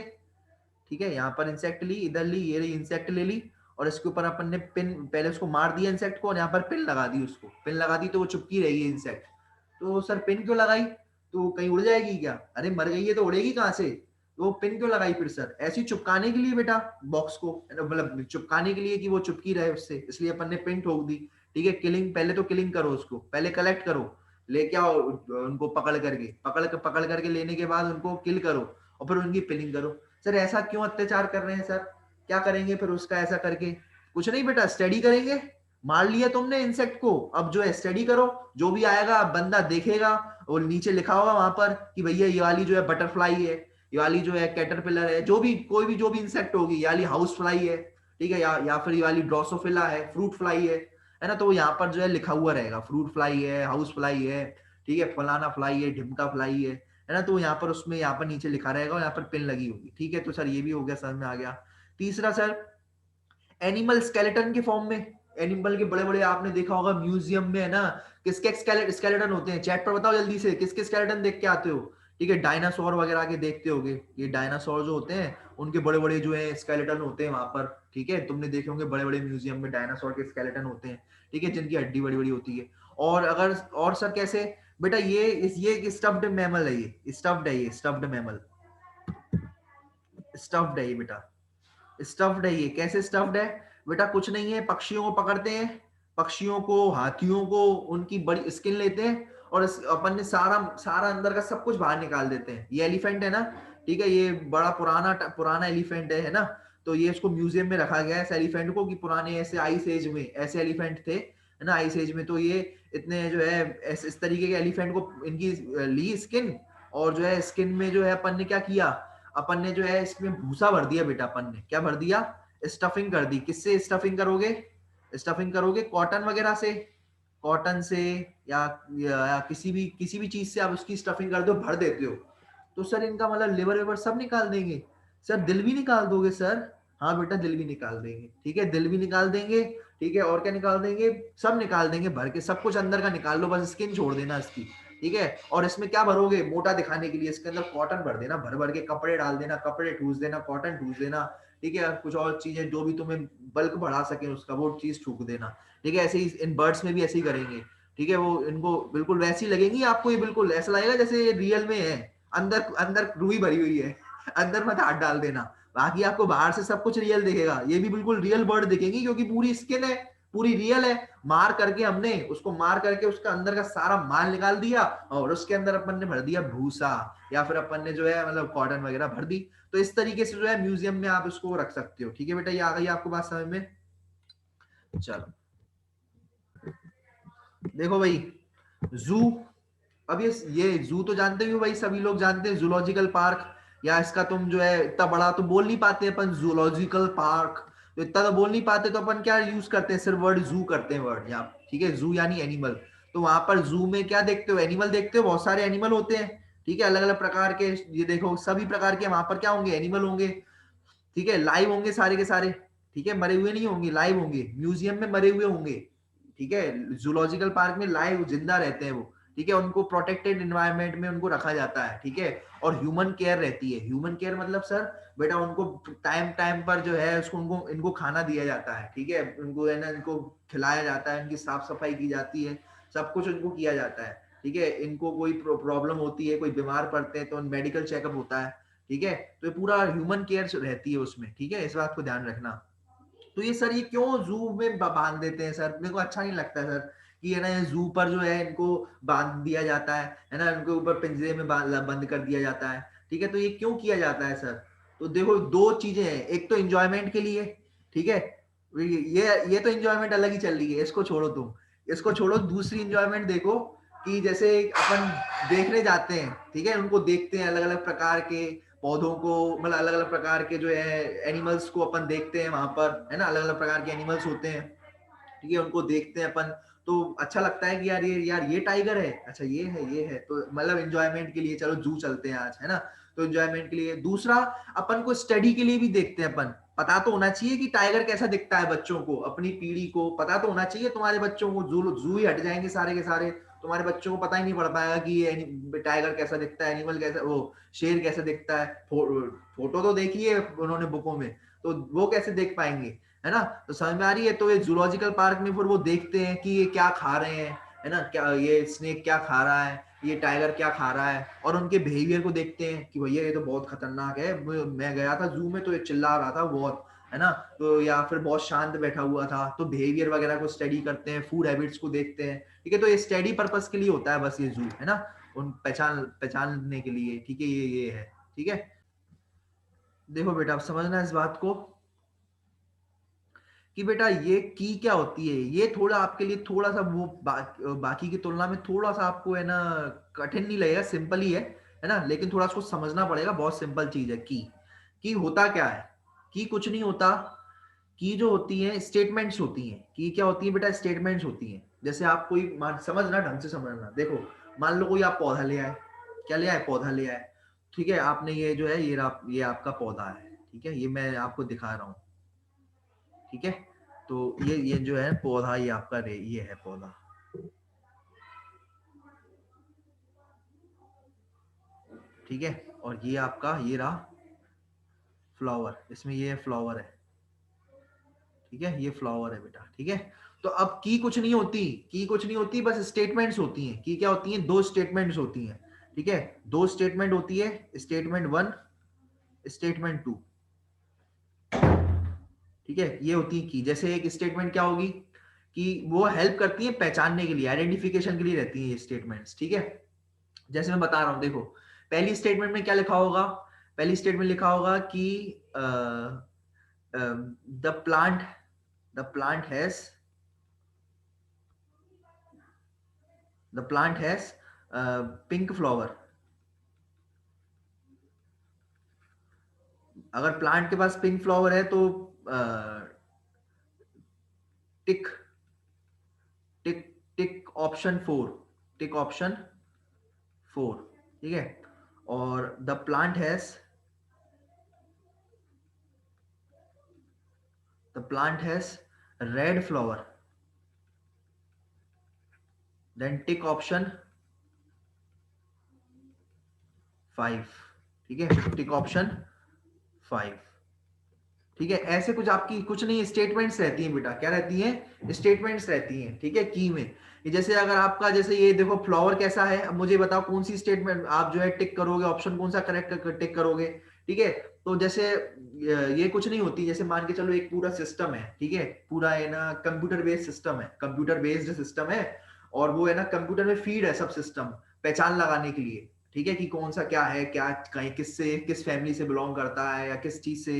ठीक है, यहाँ पर इंसेक्ट ली, इधर ली, ये रही इंसेक्ट ले ली, और इसके ऊपर अपन ने पिन, पहले उसको मार दिया इंसेक्ट को, और यहाँ पर पिन लगा दी, उसको पिन लगा दी तो वो चुपकी रही है इंसेक्ट। तो सर पिन क्यों लगाई? तो कहीं उड़ जाएगी क्या? अरे मर गई है तो उड़ेगी कहाँ से? तो वो पिन क्यों लगाई फिर सर? ऐसी चिपकाने के लिए बेटा, बॉक्स को मतलब चिपकाने के लिए कि वो चुपकी रहे उससे, इसलिए अपन ने पिन ठोक दी, ठीक है। किलिंग, पहले तो किलिंग करो उसको, पहले कलेक्ट करो, लेके आओ उनको पकड़ करके लेने के बाद उनको किल करो, और फिर उनकी पिलिंग करो। सर ऐसा क्यों अत्याचार कर रहे हैं सर? क्या करेंगे फिर उसका ऐसा करके? कुछ नहीं बेटा, स्टडी करेंगे। मार लिया तुमने इंसेक्ट को, अब जो है स्टडी करो, जो भी आएगा बंदा देखेगा, और नीचे लिखा होगा वहां पर कि भैया ये वाली जो है बटरफ्लाई है, ये वाली जो है कैटरपिलर है, जो भी कोई भी जो भी इंसेक्ट होगी, ये वाली हाउस फ्लाई है, ठीक है, या फिर ये वाली ड्रोसोफिला है, फ्रूट फ्लाई है ना। तो यहाँ पर जो है लिखा हुआ रहेगा, फ्रूट फ्लाई है, हाउस फ्लाई है, ठीक है, फलाना फ्लाई है, ढिमका फ्लाई है ना। तो यहाँ पर उसमें यहाँ पर नीचे लिखा रहेगा, और यहाँ पर पिन लगी होगी, ठीक है। तो सर ये भी हो गया, समझ में आ गया। तीसरा सर, एनिमल स्केलेटन के फॉर्म में, एनिमल के बड़े बड़े आपने देखा होगा म्यूजियम में, है ना, किसके स्केलेटन होते हैं? चैट पर बताओ जल्दी से, किसके स्केलेटन देख के आते हो? ठीक है, डायनासोर वगैरह के देखते होगे, ये डायनासोर जो होते हैं उनके बड़े बड़े जो है स्केलेटन होते हैं वहां पर, ठीक है, तुमने देखे होंगे बड़े बड़े म्यूजियम में डायनासोर के स्केलेटन होते हैं, ठीक है, जिनकी हड्डी बड़ी बड़ी होती है। और अगर, और सर कैसे बेटा, ये स्टफ्ड मैमल है, ये स्टफ्ड है, ये स्टफ्ड मैमल, स्टफ्ड है ये बेटा, स्टफ्ड है ये। कैसे स्टफ्ड है बेटा? कुछ नहीं है, पक्षियों को पकड़ते हैं, पक्षियों को, हाथियों को, उनकी बड़ी स्किन लेते हैं, और अपन ने सारा सारा अंदर का सब कुछ बाहर निकाल देते हैं। ये एलिफेंट है ना, ठीक है, ये बड़ा पुराना पुराना एलिफेंट है ना, तो ये इसको म्यूजियम में रखा गया है इस एलिफेंट को, कि पुराने ऐसे आइस एज में ऐसे एलिफेंट थे, है ना, आइस एज में। तो ये इतने जो है इस तरीके के एलिफेंट को इनकी ली स्किन, और जो है स्किन में जो है अपन ने क्या किया, अपन ने जो है इसमें भूसा भर दिया बेटा, अपन ने क्या भर दिया, स्टफिंग कर दी। किससे स्टफिंग करोगे, स्टफिंग करोगे कॉटन वगैरह से, कॉटन से या किसी भी चीज से आप उसकी स्टफिंग कर दो, भर देते हो। तो सर इनका मतलब लिवर वेवर सब निकाल देंगे। सर दिल भी निकाल दोगे सर? हाँ बेटा दिल भी निकाल देंगे, ठीक है, दिल भी निकाल देंगे, ठीक है, और क्या निकाल देंगे, सब निकाल देंगे, भर के सब कुछ अंदर का निकाल लो, बस स्किन छोड़ देना इसकी, ठीक है। और इसमें क्या भरोगे, मोटा दिखाने के लिए इसके अंदर कॉटन भर देना, भर भर के कपड़े डाल देना, कपड़े ठूस देना, कॉटन ठूस देना, ठीक है, कुछ और चीजें जो भी तुम्हें बल्क बढ़ा सके उसका, वो चीज ठूक देना, ठीक है। ऐसे ही इन बर्ड्स में भी ऐसे ही करेंगे, ठीक है, वो इनको बिल्कुल वैसी लगेंगी आपको, ये बिल्कुल ऐसा लगेगा जैसे ये रियल में है, अंदर अंदर रूही भरी हुई है, अंदर मत हाथ डाल देना। बाकी आपको बाहर से सब कुछ रियल दिखेगा, ये भी बिल्कुल रियल बर्ड दिखेंगी, क्योंकि पूरी स्किन है, पूरी रियल है। मार करके हमने उसको, मार करके उसका अंदर का सारा माल निकाल दिया, और उसके अंदर अपन ने भर दिया भूसा, या फिर अपन ने जो है मतलब कॉटन वगैरह भर दी। तो इस तरीके से जो है म्यूजियम में आप इसको रख सकते हो, ठीक है बेटा, ये आ गई आपको बात समझ में। चलो देखो भाई, जू, अब ये जू तो जानते हो भाई, सभी लोग जानते हैं, जूलॉजिकल पार्क, या इसका तुम जो है इतना बड़ा तो बोल नहीं पाते अपन, जूलॉजिकल पार्क, तो इतना तो बोल नहीं पाते, तो अपन क्या यूज करते हैं, सिर्फ वर्ड जू करते हैं, वर्ड यहाँ, ठीक है, जू यानी एनिमल। तो वहां पर जू में क्या देखते हो, एनिमल देखते हो, बहुत सारे एनिमल होते हैं, ठीक है, अलग अलग प्रकार के, ये देखो सभी प्रकार के वहां पर क्या होंगे, एनिमल होंगे, ठीक है, लाइव होंगे सारे के सारे, ठीक है, मरे हुए नहीं होंगे, लाइव होंगे, म्यूजियम में मरे हुए होंगे, ठीक है, जूलॉजिकल पार्क में लाइव जिंदा रहते हैं वो, ठीक है, उनको प्रोटेक्टेड एनवायरनमेंट में उनको रखा जाता है, ठीक है। और ह्यूमन केयर रहती है, ह्यूमन केयर मतलब सर बेटा उनको टाइम टाइम पर जो है उसको उनको इनको खाना दिया जाता है, ठीक है, उनको है ना, इनको खिलाया जाता है, इनकी साफ सफाई की जाती है, सब कुछ उनको किया जाता है, ठीक है। इनको कोई प्रॉब्लम होती है, कोई बीमार पड़ते हैं तो मेडिकल चेकअप होता है, ठीक है। तो ये पूरा ह्यूमन केयर रहती है उसमें, ठीक है, इस बात को ध्यान रखना। तो ये सर ये क्यों जू में बांध देते हैं सर, मेरे को अच्छा नहीं लगता है सर, कि है ना ये जू पर जो है इनको बांध दिया जाता है ना, इनको ऊपर पिंजरे में बंद कर दिया जाता है, ठीक है। तो ये क्यों किया जाता है सर? तो देखो दो चीजें हैं, एक तो इंजॉयमेंट के लिए, ठीक है, ये तो इंजॉयमेंट अलग ही चल रही है, इसको छोड़ो तुम, इसको छोड़ो, दूसरी इंजॉयमेंट देखो, कि जैसे अपन देखने जाते हैं, ठीक है, उनको देखते हैं अलग अलग प्रकार के पौधों को, मतलब अलग अलग प्रकार के जो है एनिमल्स को अपन देखते हैं वहां पर, है ना, अलग अलग प्रकार के एनिमल्स होते हैं, ठीक है, उनको देखते हैं अपन, तो अच्छा लगता है कि यार ये टाइगर है, अच्छा ये है, तो मतलब एंजॉयमेंट के लिए चलो जू चलते हैं आज, है ना, तो एंजॉयमेंट के लिए। दूसरा, अपन को स्टडी के लिए भी देखते हैं अपन, पता तो होना चाहिए कि टाइगर कैसा दिखता है, बच्चों को, अपनी पीढ़ी को पता तो होना चाहिए, तुम्हारे बच्चों को जू जू ही हट जाएंगे सारे के सारे, तुम्हारे बच्चों को पता ही नहीं पड़ पाएगा कि ये टाइगर कैसा दिखता है, एनिमल कैसा, वो शेर कैसे दिखता है, फोटो तो देखिए उन्होंने बुकों में, तो वो कैसे देख पाएंगे, है ना। तो समझ में आ रही है। तो ये जूलॉजिकल पार्क में फिर वो देखते हैं कि ये क्या खा रहे हैं, है ना, क्या ये स्नेक क्या खा रहा है, ये टाइगर क्या खा रहा है, और उनके बिहेवियर को देखते हैं कि भैया ये तो बहुत खतरनाक है, मैं गया था जू में तो ये चिल्ला रहा था बहुत, है ना, तो या फिर बहुत शांत बैठा हुआ था, तो बिहेवियर वगैरह को स्टडी करते हैं, फूड हैबिट्स को देखते हैं, ठीक है। तो ये स्टडी पर्पस के लिए होता है बस ये जू, है ना, उन पहचानने के लिए, ठीक है, ये है, ठीक है। देखो बेटा अब समझना इस बात को, कि बेटा ये की क्या होती है, ये थोड़ा आपके लिए थोड़ा सा वो बाकी की तुलना में थोड़ा सा आपको है ना कठिन नहीं लगेगा, सिंपल ही है ना, लेकिन थोड़ा उसको समझना पड़ेगा, बहुत सिंपल चीज है की होता क्या है, की कुछ नहीं होता, की जो होती है स्टेटमेंट्स होती हैं, की क्या होती है बेटा, स्टेटमेंट्स होती हैं। जैसे आप कोई समझना, ढंग से समझना, देखो मान लो कोई आप पौधा ले आए, क्या ले आए, पौधा ले आए, ठीक है, आपने ये जो है ये आपका पौधा है, ठीक है, ये मैं आपको दिखा रहा हूँ, ठीक है। तो ये जो है पौधा, ये आपका ये है पौधा, ठीक है, और ये आपका ये रहा फ्लावर, इसमें ये फ्लावर है, ठीक है, ये फ्लावर है बेटा, ठीक है। तो अब की कुछ नहीं होती, की कुछ नहीं होती, बस स्टेटमेंट्स होती हैं। की क्या होती हैं, दो स्टेटमेंट्स होती हैं, ठीक है, दो स्टेटमेंट होती है, स्टेटमेंट वन, स्टेटमेंट टू, ठीक है, ये होती है की। जैसे एक स्टेटमेंट क्या होगी, कि वो हेल्प करती है पहचानने के लिए, आइडेंटिफिकेशन के लिए रहती है ये स्टेटमेंट्स, ठीक है। जैसे मैं बता रहा हूं, देखो पहली स्टेटमेंट में क्या लिखा होगा, पहली स्टेटमेंट लिखा होगा कि the plant has pink flower. अगर प्लांट के पास पिंक फ्लावर है तो टिक टिक टिक ऑप्शन 4, टिक ऑप्शन 4, ठीक है। और the plant has red flower, then tick option 5, ठीक है, टिक ऑप्शन 5, ठीक है। ऐसे कुछ आपकी कुछ नहीं, स्टेटमेंट्स रहती हैं बेटा, क्या रहती हैं, स्टेटमेंट्स रहती हैं, ठीक है, की में। ये जैसे अगर आपका जैसे ये देखो फ्लावर कैसा है, अब मुझे बताओ कौन सी स्टेटमेंट आप जो है टिक करोगे, ऑप्शन कौन सा करेक्ट टिक करोगे, ठीक है। तो जैसे ये कुछ नहीं होती, जैसे मान के चलो एक पूरा सिस्टम है, ठीक है, पूरा है ना कंप्यूटर बेस्ड सिस्टम है, कंप्यूटर बेस्ड सिस्टम है, और वो है ना कंप्यूटर में फीड है सब सिस्टम पहचान लगाने के लिए, ठीक है, कि कौन सा क्या है, क्या कहीं किससे किस फैमिली से बिलोंग करता है या किस चीज से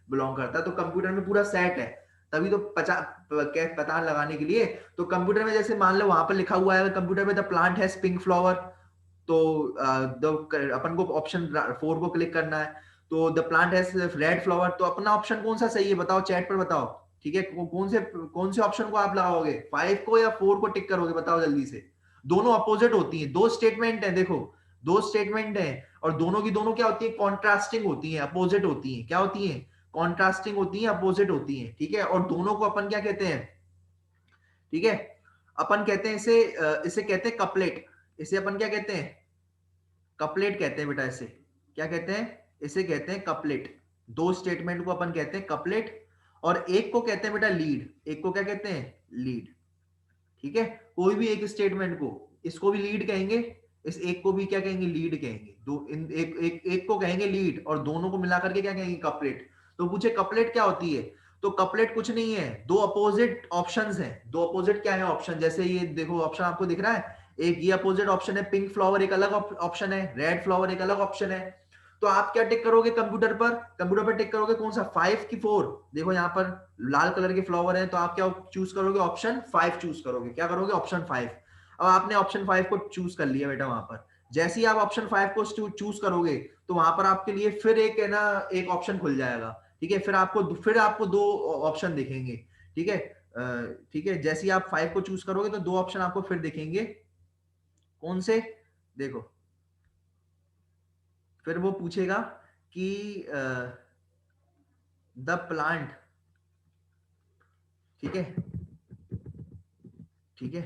बिलोंग करता है। तो कंप्यूटर में पूरा सेट है, तभी तो पता लगाने के लिए। तो कंप्यूटर में जैसे मान लो वहां पर लिखा हुआ है कंप्यूटर में the plant has pink flower, तो अपन को ऑप्शन 4 को क्लिक करना है। तो the plant has red flower, तो अपना ऑप्शन कौन सा सही है बताओ, चैट पर बताओ, ठीक है। कौन से ऑप्शन को आप लगाओगे, 5 को या 4 को टिक करोगे, बताओ जल्दी से। दोनों अपोजिट होती हैं, दो स्टेटमेंट है, देखो दो स्टेटमेंट है, और दोनों की दोनों क्या होती है, कॉन्ट्रास्टिंग होती है, अपोजिट होती है, क्या होती है, कॉन्ट्रास्टिंग होती है, अपोजिट होती है, ठीक है। और दोनों को अपन क्या कहते हैं, ठीक है, अपन कहते हैं इसे इसे कहते हैं कपलेट, इसे अपन क्या कहते हैं, कपलेट कहते हैं बेटा, इसे क्या कहते हैं, इसे कहते हैं कपलेट। दो स्टेटमेंट को अपन कहते हैं कपलेट, और एक को कहते हैं बेटा लीड, एक को क्या कहते हैं, लीड, ठीक है। कोई भी एक स्टेटमेंट को, इसको भी लीड कहेंगे, इस एक को भी क्या कहेंगे, लीड कहेंगे, दो इन एक को कहेंगे लीड, और दोनों को मिलाकर के क्या कहेंगे, कपलेट। तो पूछे कपलेट क्या होती है, तो कपलेट कुछ नहीं है, दो अपोजिट ऑप्शंस हैं, दो अपोजिट क्या है ऑप्शन, जैसे ये देखो ऑप्शन आपको दिख रहा है, एक ये अपोजिट ऑप्शन है पिंक फ्लावर, एक अलग ऑप्शन है रेड फ्लावर, एक अलग ऑप्शन है। तो आप क्या टिक करोगे कंप्यूटर पर टिक करोगे कौन सा, 5 की 4, देखो यहाँ पर लाल कलर के फ्लावर है, तो आप क्या चूज करोगे, ऑप्शन 5 चूज करोगे, क्या करोगे, ऑप्शन 5। अब आपने ऑप्शन 5 को चूज कर लिया बेटा, वहां पर जैसे ही आप ऑप्शन 5 को चूज करोगे, तो वहां पर आपके लिए फिर एक है ना एक ऑप्शन खुल जाएगा, ठीक है, फिर आपको दो ऑप्शन दिखेंगे, ठीक है। ठीक है, जैसे ही आप 5 को चूज करोगे तो दो ऑप्शन आपको फिर दिखेंगे, कौन से, देखो फिर वो पूछेगा कि द प्लांट, ठीक है, ठीक है,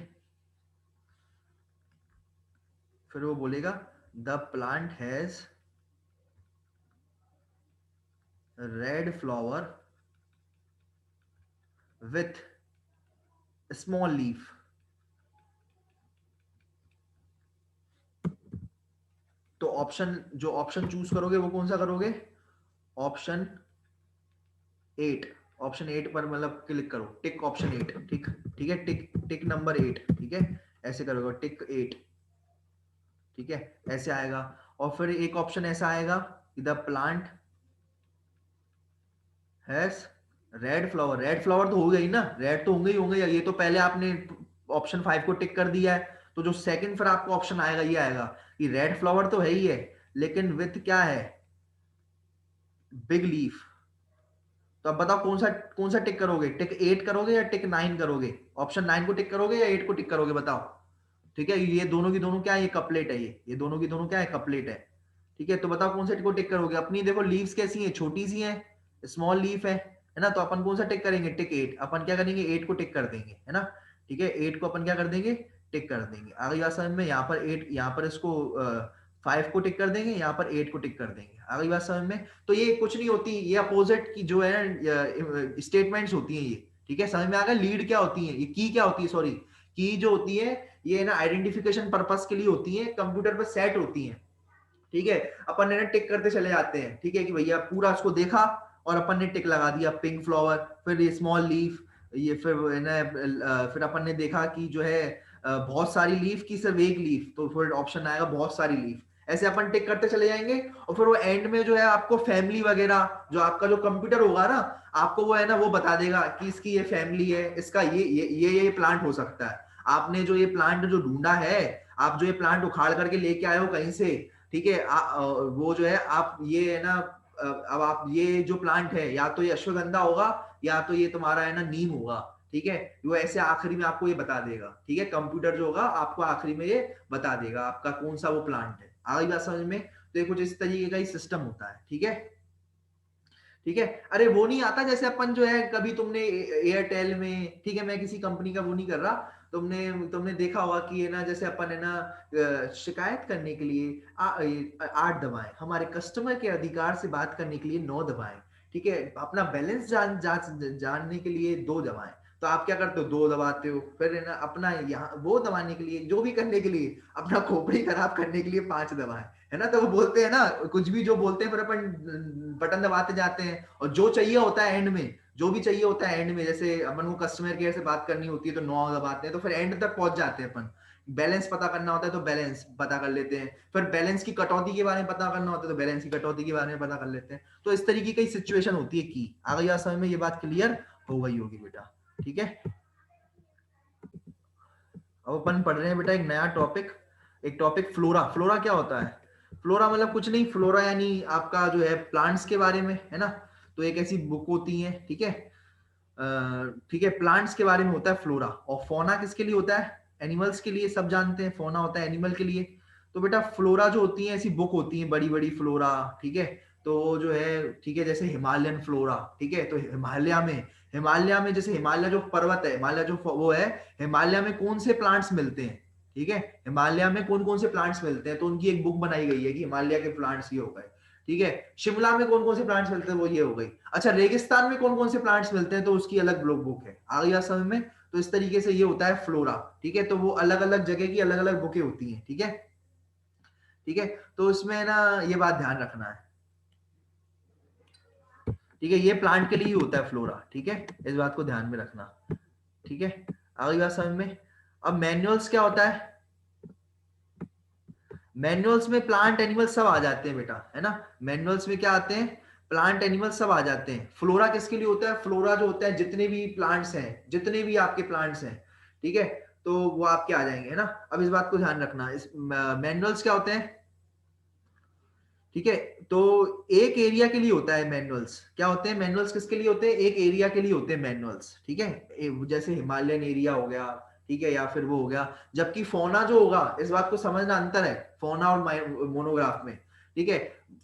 फिर वो बोलेगा the plant has red flower with small leaf. तो ऑप्शन चूज करोगे वो कौन सा करोगे, ऑप्शन 8, ऑप्शन 8 पर मतलब क्लिक करो, टिक ऑप्शन 8, ठीक, ठीक है, टिक टिक नंबर 8, ठीक है, ऐसे करोगे टिक 8, ठीक है, ऐसे आएगा। और फिर एक ऑप्शन ऐसा आएगा कि the plant has red flower तो हो गई ना, रेड तो होंगे ये तो पहले आपने ऑप्शन 5 को टिक कर दिया है, तो जो सेकंड फिर आपको ऑप्शन आएगा ये आएगा कि रेड फ्लावर तो है ही है, लेकिन विथ क्या है, बिग लीफ। तो अब बताओ कौन सा टिक करोगे, टिक 8 करोगे या टिक 9 करोगे, ऑप्शन 9 को टिक करोगे या 8 को टिक करोगे, बताओ, ठीक है। ये दोनों की दोनों क्या है, ये कपलेट है, ये दोनों की दोनों क्या है, कपलेट है, ठीक है। तो बताओ कौन से को टिक करोगे, अपनी देखो लीव्स कैसी है, छोटी सी है, स्मॉल लीफ है ना, तो अपन कौन सा टिक करेंगे, टिक 8, अपन क्या करेंगे 8 को टिक कर देंगे, है ना, ठीक है, 8 को अपन क्या कर देंगे, टिक कर देंगे। आगे बात समझ में, यहाँ पर 8, यहाँ पर इसको 5 को टिक कर देंगे, यहाँ पर 8 को टिक कर देंगे, आगे बात समझ में। तो ये कुछ नहीं होती, ये अपोजिट की जो है स्टेटमेंट्स होती हैं ये, ठीक है, समझ में आ गया। लीड क्या होती है, ये की क्या होती है, सॉरी, की जो होती है ये ना आइडेंटिफिकेशन पर्पस के लिए होती है, कंप्यूटर पर सेट होती है, ठीक है। अपन ने टिक करते चले जाते हैं, ठीक है, कि भैया पूरा उसको देखा और अपन ने टिक लगा दिया, पिंक फ्लावर, फिर ये स्मॉल लीफ, ये फिर है ना फिर अपन ने देखा कि जो है बहुत सारी लीफ की सिर्फ एक लीफ, तो फिर ऑप्शन आएगा बहुत सारी लीफ। ऐसे अपन टिक करते चले जाएंगे और फिर वो एंड में जो है आपको फैमिली वगैरह, जो आपका जो कंप्यूटर होगा ना, आपको वो है ना वो बता देगा कि इसकी ये फैमिली है, इसका ये प्लांट हो सकता है। आपने जो ये प्लांट जो ढूंढा है, आप जो ये प्लांट उखाड़ करके लेके आए हो कहीं से, ठीक है, वो जो है आप ये है ना अब आप ये जो प्लांट है या तो ये अश्वगंधा होगा या तो ये तुम्हारा है ना नीम होगा, ठीक है। वो ऐसे आखिरी में आपको ये बता देगा, ठीक है, कंप्यूटर जो होगा आपको आखिरी में ये बता देगा आपका कौन सा वो प्लांट है। आ गई बात समझ में? तो ये कुछ इस तरीके का ही सिस्टम होता है, ठीक है। ठीक है। अरे वो नहीं आता जैसे अपन जो है कभी तुमने एयरटेल में, ठीक है, मैं किसी कंपनी का वो नहीं कर रहा, तुमने तुमने देखा होगा कि है ना जैसे अपन है ना शिकायत करने के लिए 8 दबाएं, हमारे कस्टमर के अधिकार से बात करने के लिए 9 दबाएं, ठीक है, अपना बैलेंस जानने के लिए 2 दबाएं। तो आप क्या करते हो, 2 दबाते हो, फिर है ना अपना यहाँ वो दबाने के लिए, जो भी करने के लिए, अपना खोपड़ी खराब करने के लिए 5 दबाएं, है ना। तो वो बोलते हैं ना कुछ भी जो बोलते हैं, फिर अपन बटन दबाते जाते हैं, और जो चाहिए होता है एंड में, जो भी चाहिए होता है एंड में, जैसे अपन को कस्टमर केयर से बात करनी होती है तो 9 दबाते हैं, तो फिर एंड तक पहुंच जाते हैं अपन। बैलेंस पता करना होता है तो बैलेंस पता कर लेते हैं, फिर बैलेंस की कटौती के बारे में पता करना होता है तो बैलेंस की कटौती के बारे में पता कर लेते हैं। तो इस तरीके की सिचुएशन होती है की। आ गई आज समझ में? ये बात क्लियर हो गई होगी बेटा, ठीक है। अब अपन पढ़ रहे हैं बेटा एक नया टॉपिक, एक टॉपिक फ्लोरा। फ्लोरा क्या होता है? फ्लोरा मतलब कुछ नहीं, फ्लोरा यानी आपका जो है प्लांट्स के बारे में, है ना। तो एक ऐसी बुक होती है, ठीक है, ठीक है, प्लांट्स के बारे में होता है फ्लोरा। और फोना किसके लिए होता है? एनिमल्स के लिए, सब जानते हैं फोना होता है एनिमल के लिए। तो बेटा फ्लोरा जो होती है ऐसी बुक होती है बड़ी बड़ी फ्लोरा, ठीक है। तो जो है, ठीक है, जैसे हिमालयन फ्लोरा, ठीक है, तो हिमालय में जैसे हिमालय जो पर्वत है, हिमालय जो वो है, हिमालय में कौन से प्लांट्स मिलते हैं, ठीक है, हिमालय में कौन कौन से प्लांट्स मिलते हैं, तो उनकी एक बुक बनाई गई है कि हिमालय के प्लांट्स ये हो गए, ठीक है। शिमला में कौन कौन से प्लांट्स मिलते हैं, वो ये हो गई। अच्छा, रेगिस्तान में कौन कौन से प्लांट्स मिलते हैं, तो उसकी अलग ब्लॉक बुक है। आ गई बात समझ में? तो इस तरीके से ये होता है फ्लोरा, ठीक है। तो वो अलग अलग जगह की अलग अलग बुकें होती हैं, ठीक है, ठीक है। तो इसमें ना ये बात ध्यान रखना है, ठीक है, ये प्लांट के लिए ही होता है फ्लोरा, ठीक है, इस बात को ध्यान में रखना, ठीक है। आ गई बात समझ में? अब मैनुअल्स क्या होता है? मैनुअल्स में प्लांट एनिमल सब आ जाते हैं बेटा, है ना। मैनुअल्स में क्या आते हैं? प्लांट एनिमल सब आ जाते हैं। फ्लोरा किसके लिए होता है? फ्लोरा जो होता है जितने भी प्लांट्स हैं, जितने भी आपके प्लांट्स हैं, ठीक है, तो वो आपके आ जाएंगे, है ना। अब इस बात को ध्यान रखना, इस मैनुअल्स क्या होते हैं, ठीक है। तो एक एरिया के लिए होता है मैनुअल्स। क्या होते हैं मैनुअल्स? किसके लिए होते हैं? एक एरिया के लिए होते हैं मैनुअल्स, ठीक है। जैसे हिमालयन एरिया हो गया, ठीक है, या फिर वो हो गया। जबकि फोना जो होगा, इस बात को समझना, अंतर है फोना और मोनोग्राफ में, ठीक है।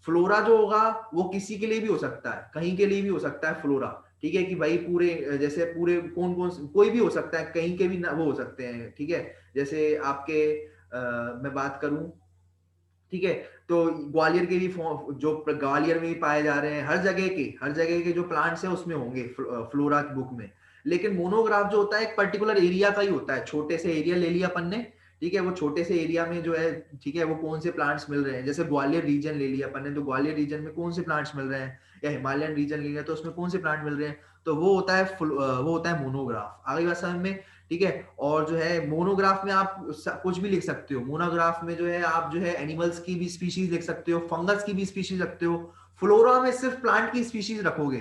फ्लोरा जो होगा वो किसी के लिए भी हो सकता है, कहीं के लिए भी हो सकता है फ्लोरा, ठीक है, कि भाई पूरे, जैसे पूरे कौन कौन कोई भी हो सकता है, कहीं के भी वो हो सकते हैं, ठीक है। जैसे आपके मैं बात करूं, ठीक है, तो ग्वालियर के भी जो ग्वालियर में भी पाए जा रहे हैं, हर जगह के जो प्लांट्स हैं उसमें होंगे फ्लोरा की बुक में। लेकिन मोनोग्राफ जो होता है एक पर्टिकुलर एरिया का ही होता है, छोटे से एरिया ले लिया अपन ने, ठीक है, वो छोटे से एरिया में जो है, ठीक है, वो कौन से प्लांट्स मिल रहे हैं, जैसे ग्वालियर रीजन ले लिया अपन ने, तो ग्वालियर रीजन में कौन से प्लांट्स मिल रहे हैं, या हिमालयन रीजन ले लिया तो उसमें कौन से प्लांट मिल रहे हैं, तो वो होता है वो होता है मोनोग्राफ। आगे बात समझ में? ठीक है। और जो है मोनोग्राफ में आप कुछ भी लिख सकते हो, मोनोग्राफ में जो है आप जो है एनिमल्स की भी स्पीशीज लिख सकते हो, फंगस की भी स्पीशीज रखते हो। फ्लोरा में सिर्फ प्लांट की स्पीशीज रखोगे,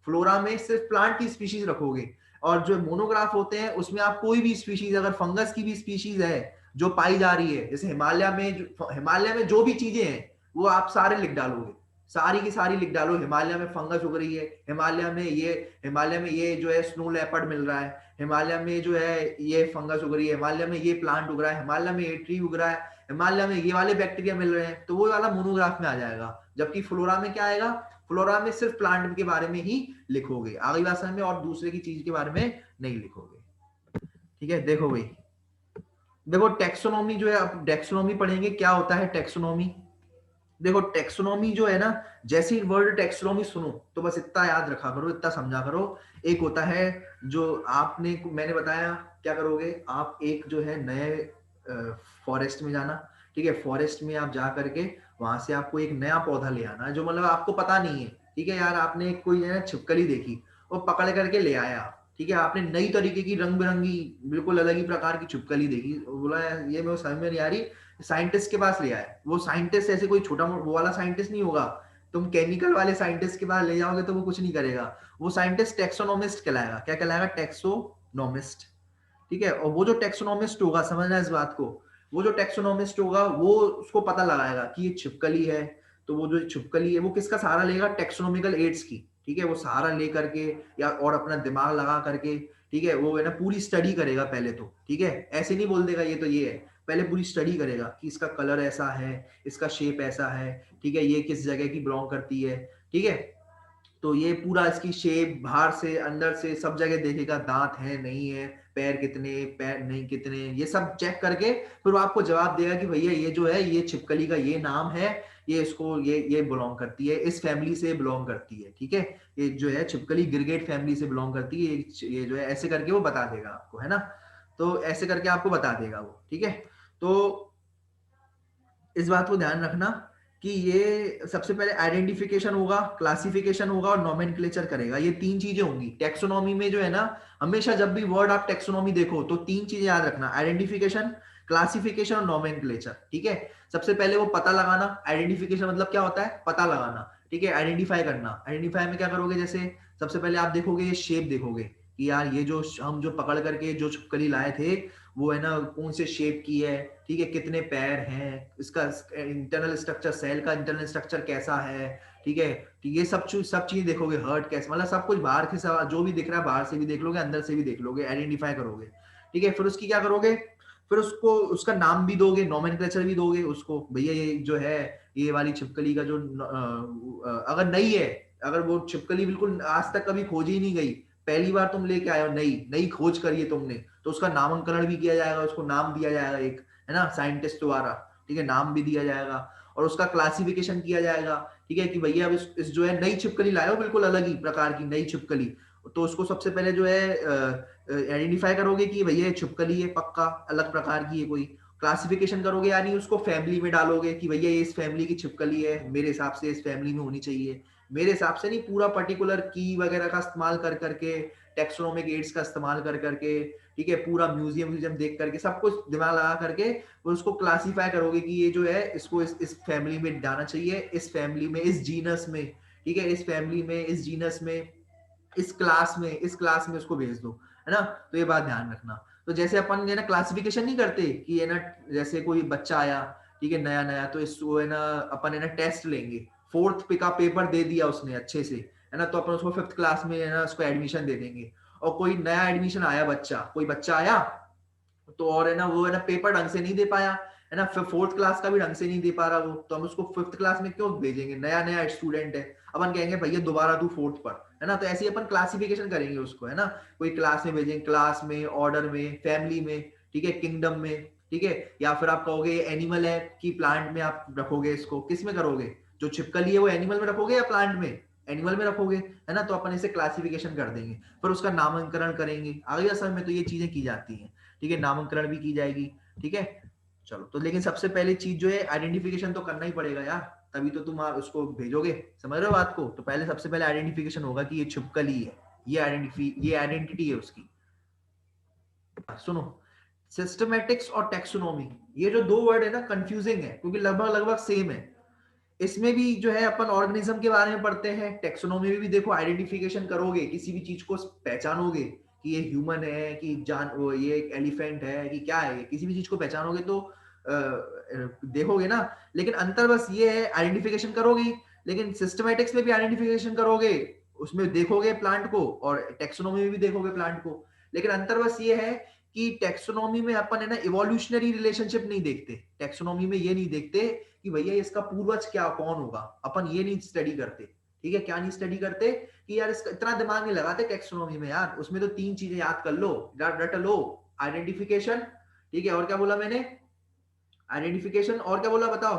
फ्लोरा में सिर्फ प्लांट की स्पीशीज रखोगे। और जो मोनोग्राफ होते हैं उसमें आप कोई भी स्पीशीज, अगर फंगस की भी स्पीशीज है जो पाई जा रही है, जैसे हिमालय में जो भी चीजें हैं वो आप सारे लिख डालोगे, सारी की सारी लिख डालो। हिमालय में फंगस उग रही है, हिमालय में ये जो है स्नो लेपर्ड मिल रहा है, हिमालय में जो है ये फंगस उग रही है, हिमालय में ये प्लांट उग रहा है, हिमालय में ये ट्री उग रहा है, हिमालय में ये वाले बैक्टीरिया मिल रहे हैं, तो वो वाला मोनोग्राफ में आ जाएगा। जबकि फ्लोरा में क्या आएगा? फ्लोरा में सिर्फ प्लांट के बारे में ही लिखोगे, आगे बात समझ में, और दूसरे की चीज के बारे में नहीं लिखोगे, ठीक है। देखो भाई, देखो टेक्सोनॉमी जो है, अब टेक्सोनॉमी पढ़ेंगे, क्या होता है टेक्सोनॉमी। देखो टेक्सोनॉमी जो है ना, जैसे ही वर्ड टेक्सोनॉमी सुनो तो बस इतना याद रखा करो, इतना समझा करो। एक होता है जो आपने, मैंने बताया क्या करोगे आप, एक जो है नए फॉरेस्ट में जाना, ठीक है, फॉरेस्ट में आप जा करके वहां से आपको एक नया पौधा ले आना है जो मतलब आपको पता नहीं है, ठीक है यार, आपने कोई है ना छिपकली देखी, वो पकड़ करके ले आया, ठीक है, आपने नई तरीके की रंग बिरंगी बिल्कुल अलग ही प्रकार की छिपकली देखी, बोला ये मेरे को समझ में नहीं आ रही, साइंटिस्ट के पास ले आए। वो साइंटिस्ट ऐसे कोई छोटा वो वाला साइंटिस्ट नहीं होगा, तुम केमिकल वाले साइंटिस्ट के पास ले जाओगे तो वो कुछ नहीं करेगा। वो साइंटिस्ट टेक्सोनोमिस्ट कहलाएगा। क्या कहलाएगा? टेक्सोनोमिस्ट। ठीक है, और वो जो टेक्सोनोमिस्ट होगा, समझना इस बात को, वो जो टेक्सोनोमिस्ट होगा वो उसको पता लगाएगा कि ये छिपकली है, तो वो जो छिपकली है वो किसका सहारा लेगा? टेक्सोनोमिकल एड्स की। ठीक है, वो सहारा ले करके या और अपना दिमाग लगा करके, ठीक है, वो है ना पूरी स्टडी करेगा पहले तो। ठीक है, ऐसे नहीं बोल देगा ये तो ये है, पहले पूरी स्टडी करेगा कि इसका कलर ऐसा है, इसका शेप ऐसा है, ठीक है, ये किस जगह की बिलोंग करती है। ठीक है, तो ये पूरा इसकी शेप बाहर से अंदर से सब जगह देखेगा, दांत है नहीं है, पैर कितने, पैर नहीं कितने, ये सब चेक करके फिर वो आपको जवाब देगा कि भैया ये जो है ये छिपकली का ये नाम है, ये इसको ये बिलोंग करती है, इस फैमिली से बिलोंग करती है। ठीक है, ये जो है छिपकली गिरगेट फैमिली से बिलोंग करती है, ये जो है ऐसे करके वो बता देगा आपको, है ना। तो ऐसे करके आपको बता देगा वो। ठीक है, तो इस बात को ध्यान रखना कि ये सबसे पहले आइडेंटिफिकेशन होगा, क्लासिफिकेशन होगा और नोमेनक्लेचर करेगा। ये तीन चीजें होंगी टेक्सोनॉमी में जो है ना। हमेशा जब भी वर्ड आप टेक्सोनॉमी देखो तो तीन चीजें याद रखना, आइडेंटिफिकेशन, क्लासिफिकेशन और नोमेनक्लेचर। ठीक है, सबसे पहले वो पता लगाना। आइडेंटिफिकेशन मतलब क्या होता है? पता लगाना। ठीक है, आइडेंटिफाई करना। आइडेंटिफाई में क्या करोगे? जैसे सबसे पहले आप देखोगे ये शेप देखोगे कि यार ये जो हम जो पकड़ करके जो छिपकली लाए थे वो है ना कौन से शेप की है, ठीक है, कितने पैर हैं, इसका इंटरनल स्ट्रक्चर, सेल का इंटरनल स्ट्रक्चर कैसा है। ठीक है, तो ये सब चीज देखोगे, हर्ट कैसे, मतलब सब कुछ बाहर के सवाल जो भी दिख रहा है बाहर से भी देख लोगे, अंदर से भी देख लोगे, आइडेंटिफाई करोगे। ठीक है, फिर उसकी क्या करोगे? फिर उसको उसका नाम भी दोगे, नोमेनक्लेचर भी दोगे उसको, भैया ये जो है ये वाली छिपकली का जो अगर नई है, अगर वो छिपकली बिल्कुल आज तक कभी खोजी ही नहीं गई, पहली बार तुम लेके आए हो, नई नई खोज करी है तुमने, तो उसका नामकरण भी किया जाएगा, उसको नाम दिया जाएगा एक, है ना, साइंटिस्ट द्वारा। ठीक है, नाम भी दिया जाएगा और उसका क्लासिफिकेशन किया जाएगा। ठीक है, कि भैया अब इस जो है नई छिपकली लाए हो, बिल्कुल अलग ही प्रकार की नई छिपकली, तो उसको सबसे पहले जो है आइडेंटिफाई करोगे कि भैया ये छिपकली है, पक्का अलग प्रकार की है कोई। क्लासिफिकेशन करोगे यानी उसको फैमिली में डालोगे कि भैया ये इस फैमिली की छिपकली है, मेरे हिसाब से इस फैमिली में होनी चाहिए। मेरे हिसाब से नहीं, पूरा पर्टिकुलर की वगैरह का इस्तेमाल कर करके, टेक्सोनोमिक एड्स का इस्तेमाल कर करके, ठीक है, पूरा म्यूजियम देख करके, सब कुछ दिमाग लगा करके उसको क्लासीफाई करोगे कि ये जो है इसको इस फैमिली में जाना चाहिए, इस फैमिली में, इस जीनस में। ठीक है, इस फैमिली में, इस जीनस में, इस क्लास में उसको भेज दो, है ना। तो ये बात ध्यान रखना। तो जैसे अपन है ना क्लासिफिकेशन नहीं करते कि है ना, जैसे कोई बच्चा आया, ठीक है, नया नया, तो इसको है ना अपन है ना टेस्ट लेंगे, फोर्थ पे का पेपर दे दिया उसने अच्छे से, है ना, तो अपन उसको फिफ्थ क्लास में है ना उसको एडमिशन दे देंगे। और कोई नया एडमिशन आया बच्चा, कोई बच्चा आया तो, और है ना वो है ना पेपर ढंग से नहीं दे पाया, है ना, फोर्थ क्लास का भी ढंग से नहीं दे पा रहा वो, तो हम उसको फिफ्थ क्लास में क्यों भेजेंगे? नया नया स्टूडेंट है, अपन कहेंगे भैया दोबारा तू फोर्थ पर, है ना। तो ऐसे ही अपन क्लासिफिकेशन करेंगे उसको, है ना, कोई क्लास में भेजेंगे, क्लास में, ऑर्डर में, फैमिली में, ठीक है, किंगडम में। ठीक है, या फिर आप कहोगे एनिमल है कि प्लांट में आप रखोगे इसको, किस में करोगे? जो छिपकली है वो एनिमल में रखोगे या प्लांट में? एनिमल में रखोगे, है ना। तो अपन इसे क्लासिफिकेशन कर देंगे, फिर उसका नामकरण करेंगे। आगे असल में तो ये चीजें की जाती हैं। ठीक है, नामकरण भी की जाएगी। ठीक है, चलो, तो लेकिन सबसे पहले चीज जो है आइडेंटिफिकेशन तो करना ही पड़ेगा यार, तभी तो तुम उसको भेजोगे। समझ रहे हो बात को? तो पहले सबसे पहले आइडेंटिफिकेशन होगा कि ये छिपकली है, ये आइडेंटिटी है उसकी। सुनो, सिस्टमेटिक्स और टेक्सोनोमी, ये जो दो वर्ड है ना कंफ्यूजिंग है क्योंकि लगभग लगभग सेम है। इसमें भी जो है अपन ऑर्गेनिज्म के बारे में पढ़ते हैं, टेक्सोनोमी में भी देखो आइडेंटिफिकेशन करोगे, किसी भी चीज को पहचानोगे कि ये ह्यूमन है कि ये एक एलिफेंट है कि क्या है, किसी भी चीज को पहचानोगे तो देखोगे ना। लेकिन अंतर बस ये है, आइडेंटिफिकेशन करोगे, लेकिन सिस्टमेटिक्स में भी आइडेंटिफिकेशन करोगे, उसमें देखोगे प्लांट को, और टेक्सोनोमी में भी देखोगे प्लांट को। लेकिन अंतर बस ये है कि टेक्सोनोमी में अपन है ना इवोल्यूशनरी रिलेशनशिप नहीं देखते, टेक्सोनोमी में ये नहीं देखते कि भैया इसका पूर्वज क्या कौन होगा, अपन ये नहीं स्टडी करते। ठीक है, क्या नहीं स्टडी करते कि यार इसका इतना दिमाग नहीं लगाते टेक्सोनोमी में यार, उसमें तो तीन चीजें याद कर लो, रट लो, आइडेंटिफिकेशन, ठीक है, और क्या बोला मैंने? आइडेंटिफिकेशन और क्या बोला बताओ?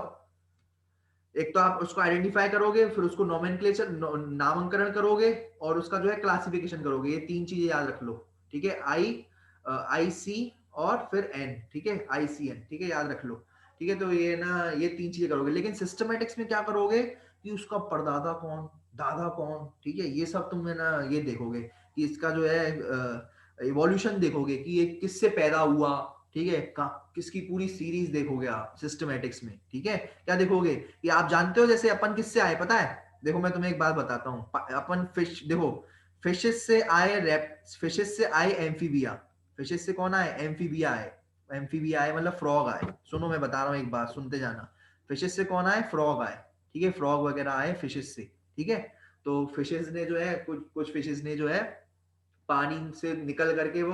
एक तो आप उसको आइडेंटिफाई करोगे, फिर उसको नोमेनक्लेचर, नामकरण करोगे, और उसका जो है क्लासिफिकेशन करोगे। ये तीन चीजें याद रख लो। ठीक है, आई सी और फिर एन, ठीक है, ICN, ठीक है, याद रख लो। ठीक है, तो ये ना ये तीन चीजें करोगे। लेकिन सिस्टमेटिक्स में क्या करोगे कि उसका परदादा कौन, दादा कौन, ठीक है, ये सब तुम है ना ये देखोगे कि इसका जो है इवोल्यूशन देखोगे कि ये किससे पैदा हुआ, ठीक है, किसकी पूरी सीरीज देखोगे आप सिस्टमेटिक्स में, ठीक है। क्या देखोगे कि आप जानते हो जैसे अपन किससे आए पता है, देखो मैं तुम्हें एक बात बताता हूँ, अपन फिश देखो, फिशेस से आए फिशेस से आए एम्फीबिया, फिशेस से कौन आए, एम्फीबिया आए, एम्फीबिया आए मतलब फ्रॉग आए, सुनो मैं बता रहा हूँ एक बात सुनते जाना, फिशेस से कौन आए, फ्रॉग आए, ठीक है, फ्रॉग वगैरह आए फिशेस से, ठीक है। तो फिशेस ने जो है कुछ कुछ फिशेस ने जो है पानी से निकल करके वो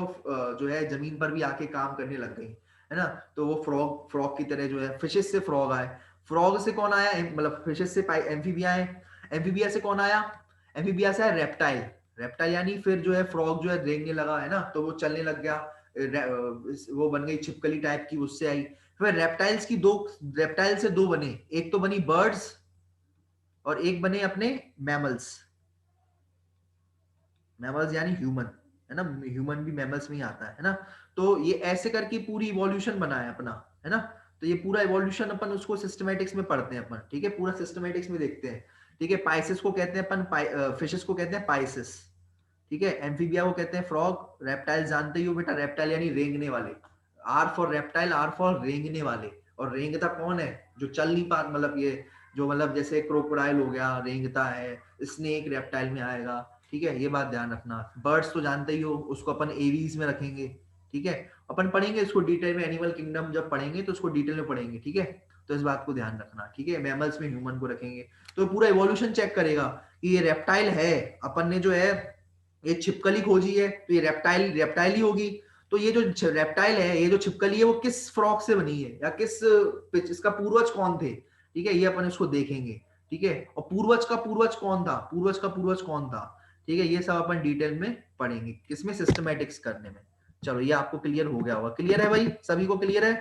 जो है जमीन पर भी आके काम करने लग गई, है ना। तो वो फ्रॉग फ्रॉग की तरह जो है फिशेस से फ्रॉग आए, फ्रॉग से कौन आया, मतलब फिशेस से एम्फीबिया आए, एम्फीबिया से कौन आया, एम्फीबिया से आया रेप्टाइल, रेप्टाइल यानी फिर जो है फ्रॉग जो है रेंगने लगा, है ना, तो वो चलने लग गया, वो बन गई छिपकली टाइप की, उससे आई। फिर रेप्टाइल्स की दो, रेप्टाइल से दो बने, एक तो बनी बर्ड्स और एक बने अपने मैमल्स, मैमल्स यानी ह्यूमन, है ना, ह्यूमन भी मैमल्स में ही आता है ना। तो ये ऐसे करके पूरी इवोल्यूशन बना है अपना, है ना। तो ये पूरा इवोल्यूशन अपन उसको सिस्टमेटिक्स में पढ़ते हैं अपन, ठीक है, पूरा सिस्टमेटिक्स में देखते हैं, ठीक है। पाइसेस को कहते हैं अपन, फिशेस को कहते हैं पाइसेस, ठीक है। एम्फीबिया को कहते हैं फ्रॉग, रेप्टाइल जानते ही हो बेटा, रेप्टाइल यानी रेंगने वाले, R for reptile, R for रेंगने वाले। और रेंगता कौन है, जो चल नहीं पा, मतलब ये जो मतलब जैसे क्रोकोडाइल हो गया रेंगता है, स्नेक रेप्टाइल में आएगा, ठीक है, ये बात ध्यान रखना। बर्ड्स तो जानते ही हो, उसको अपन एवीज में रखेंगे, ठीक है। अपन पढ़ेंगे इसको डिटेल में, एनिमल किंगडम जब पढ़ेंगे तो उसको डिटेल में पढ़ेंगे, ठीक है। तो इस बात को ध्यान रखना, ठीक है, मैमल्स में ह्यूमन को रखेंगे। तो पूरा इवोल्यूशन चेक करेगा कि ये रेप्टाइल है, अपन ने जो है ये छिपकली खोजी है, तो ये रेप्टाइल रेप्टाइल ही होगी। तो ये जो रेप्टाइल है, ये जो छिपकली है, वो किस फ्रॉग से बनी है, या किस इसका पूर्वज कौन थे, ठीक है, ये अपन इसको देखेंगे, ठीक है। और पूर्वज का पूर्वज कौन था, पूर्वज का पूर्वज कौन था, ठीक है, ये सब अपन डिटेल में पढ़ेंगे किसमें, सिस्टमेटिक्स करने में। चलो ये आपको क्लियर हो गया होगा, क्लियर है भाई, सभी को क्लियर है,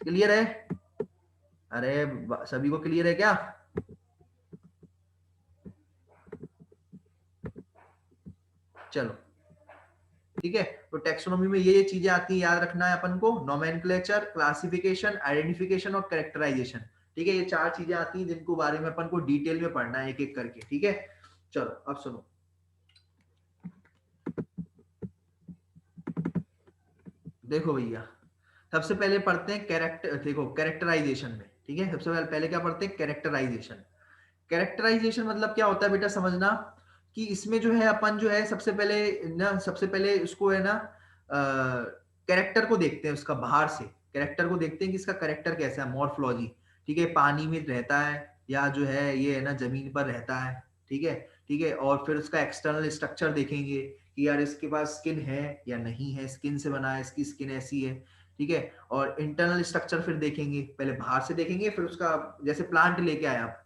क्लियर है, अरे सभी को क्लियर है क्या, चलो ठीक है। तो टेक्सोनॉमी में ये चीजें आती है, याद रखना है अपन को, नोमेनक्लेचर, क्लासिफिकेशन, आइडेंटिफिकेशन और कैरेक्टराइजेशन, ठीक है, ये चार चीजें आती हैं जिनको बारे में अपन को डिटेल में पढ़ना है एक एक करके, ठीक है। चलो अब सुनो, देखो भैया, सबसे पहले पढ़ते हैं कैरेक्टर, देखो कैरेक्टराइजेशन में, ठीक है, सबसे पहले पहले क्या पढ़ते हैं, कैरेक्टराइजेशन। कैरेक्टराइजेशन मतलब क्या होता है बेटा, समझना कि इसमें जो है अपन जो है सबसे पहले ना, सबसे पहले उसको है ना कैरेक्टर को देखते हैं उसका, बाहर से कैरेक्टर को देखते हैं कि इसका कैरेक्टर कैसा है, मॉर्फोलॉजी, ठीक है, पानी में रहता है या जो है ये है ना जमीन पर रहता है, ठीक है, ठीक है। और फिर उसका एक्सटर्नल स्ट्रक्चर देखेंगे कि यार इसके पास स्किन है या नहीं है, स्किन से बना है, इसकी स्किन ऐसी है, ठीक है। और इंटरनल स्ट्रक्चर फिर देखेंगे, पहले बाहर से देखेंगे, फिर उसका जैसे प्लांट लेके आए आप,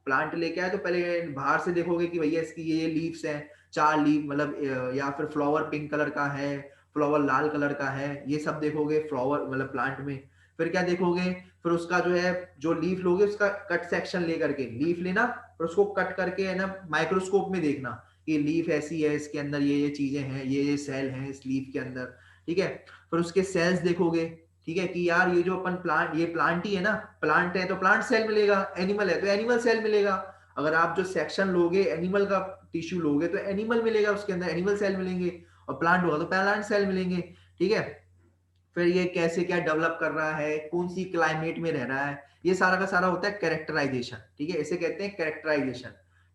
प्लांट लेके आए तो पहले बाहर से देखोगे कि भैया इसकी ये लीव्स हैं, चार लीव मतलब, या फिर फ्लावर पिंक कलर का है, फ्लावर लाल कलर का है, ये सब देखोगे फ्लावर मतलब प्लांट में। फिर क्या देखोगे, फिर उसका जो है जो लीफ लोगे उसका कट सेक्शन लेकर के, लीफ लेना फिर उसको कट करके है ना माइक्रोस्कोप में देखना कि लीफ ऐसी है, इसके अंदर ये चीजें हैं, ये सेल हैं इस लीफ के अंदर, ठीक है। फिर उसके सेल्स देखोगे, ठीक है, कि यार ये जो अपन प्लांट, ये प्लांट ही है ना, प्लांट है तो प्लांट सेल मिलेगा, एनिमल है तो एनिमल सेल मिलेगा। अगर आप जो सेक्शन लोगे एनिमल का टिश्यू लोगे तो एनिमल मिलेगा, उसके अंदर एनिमल सेल मिलेंगे, और प्लांट होगा तो प्लांट सेल मिलेंगे, ठीक है। फिर ये कैसे क्या डेवलप कर रहा है, कौन सी क्लाइमेट में रह रहा है, ये सारा का सारा होता है कैरेक्टराइजेशन, ठीक है, इसे कहते हैं कैरेक्टराइजेशन,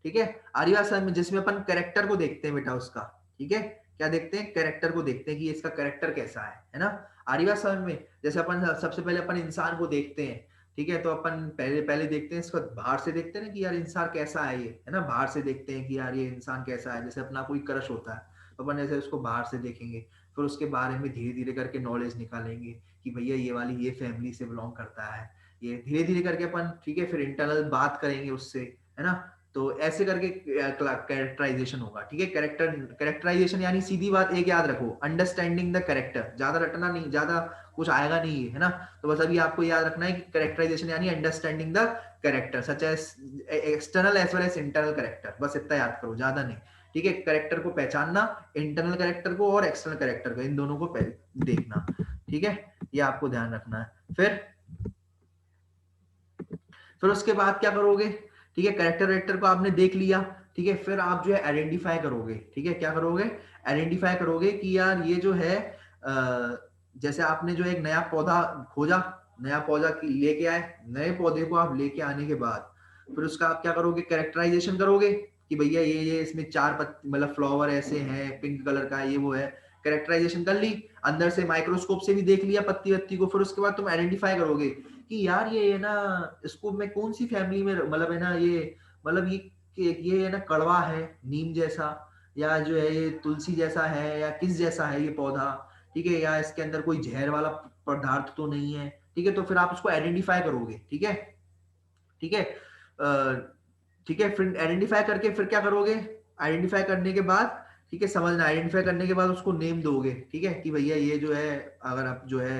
ठीक है। आर्या सर में जिसमें अपन कैरेक्टर को देखते हैं बेटा उसका, ठीक है, क्या देखते हैं, कैरेक्टर को देखते हैं कि इसका कैरेक्टर कैसा है ना। आर्या सर में जैसे अपन सबसे पहले अपन इंसान को देखते हैं, ठीक है, तो अपन पहले पहले देखते हैं इसको बाहर से देखते हैं ना कि यार इंसान कैसा है ये, है ना, बाहर से देखते हैं कि यार ये इंसान कैसा है, जैसे अपना कोई क्रश होता है तो अपन ऐसे उसको बाहर से देखेंगे, फिर उसके बारे में धीरे धीरे करके नॉलेज निकालेंगे कि भैया ये वाली ये फैमिली से बिलोंग करता है, ये धीरे धीरे करके अपन, ठीक है, फिर इंटरनल बात करेंगे उससे, है ना। तो ऐसे करके कैरेक्टराइजेशन होगा, ठीक है। कैरेक्टराइजेशन यानी सीधी बात एक याद रखो, अंडरस्टैंडिंग द कैरेक्टर, ज्यादा रटना नहीं, ज्यादा कुछ आएगा नहीं है ना। तो बस अभी आपको याद रखना है कि कैरेक्टराइजेशन यानी understanding the character such as external as well as internal character, बस इतना याद करो, ज्यादा नहीं, ठीक है। कैरेक्टर को पहचानना, इंटरनल कैरेक्टर को और एक्सटर्नल कैरेक्टर को, इन दोनों को देखना, ठीक है, ये आपको ध्यान रखना है। फिर उसके बाद क्या करोगे, ठीक है, कैरेक्टर को आपने देख लिया, ठीक है, फिर आप जो है आइडेंटिफाई करोगे, ठीक है, क्या करोगे, आइडेंटिफाई करोगे कि यार ये जो है जैसे आपने जो एक नया पौधा खोजा, नया पौधा लेके आए, नए पौधे को आप लेके आने के बाद फिर उसका आप क्या करोगे, कैरेक्टराइजेशन करोगे कि भैया ये इसमें चार पत्ती मतलब फ्लावर ऐसे हैं, पिंक कलर का ये वो है, कैरेक्टराइजेशन कर ली, अंदर से माइक्रोस्कोप से भी देख लिया पत्ती वत्ती को, फिर उसके बाद तुम आइडेंटिफाई करोगे कि यार ये है ना, इसको मैं कौन सी फैमिली में मतलब है ना ये, मतलब ये है ना कड़वा है नीम जैसा, या जो है ये तुलसी जैसा है, या किस जैसा है ये पौधा, ठीक है, या इसके अंदर कोई जहर वाला पदार्थ तो नहीं है, ठीक है, तो फिर आप उसको आइडेंटिफाई करोगे, ठीक है, ठीक है, ठीक है, फिर आइडेंटिफाई करके फिर क्या करोगे, आइडेंटिफाई करने के बाद, ठीक है, समझना, आइडेंटिफाई करने के बाद उसको नेम दोगे, ठीक है, कि भैया ये जो है, अगर आप जो है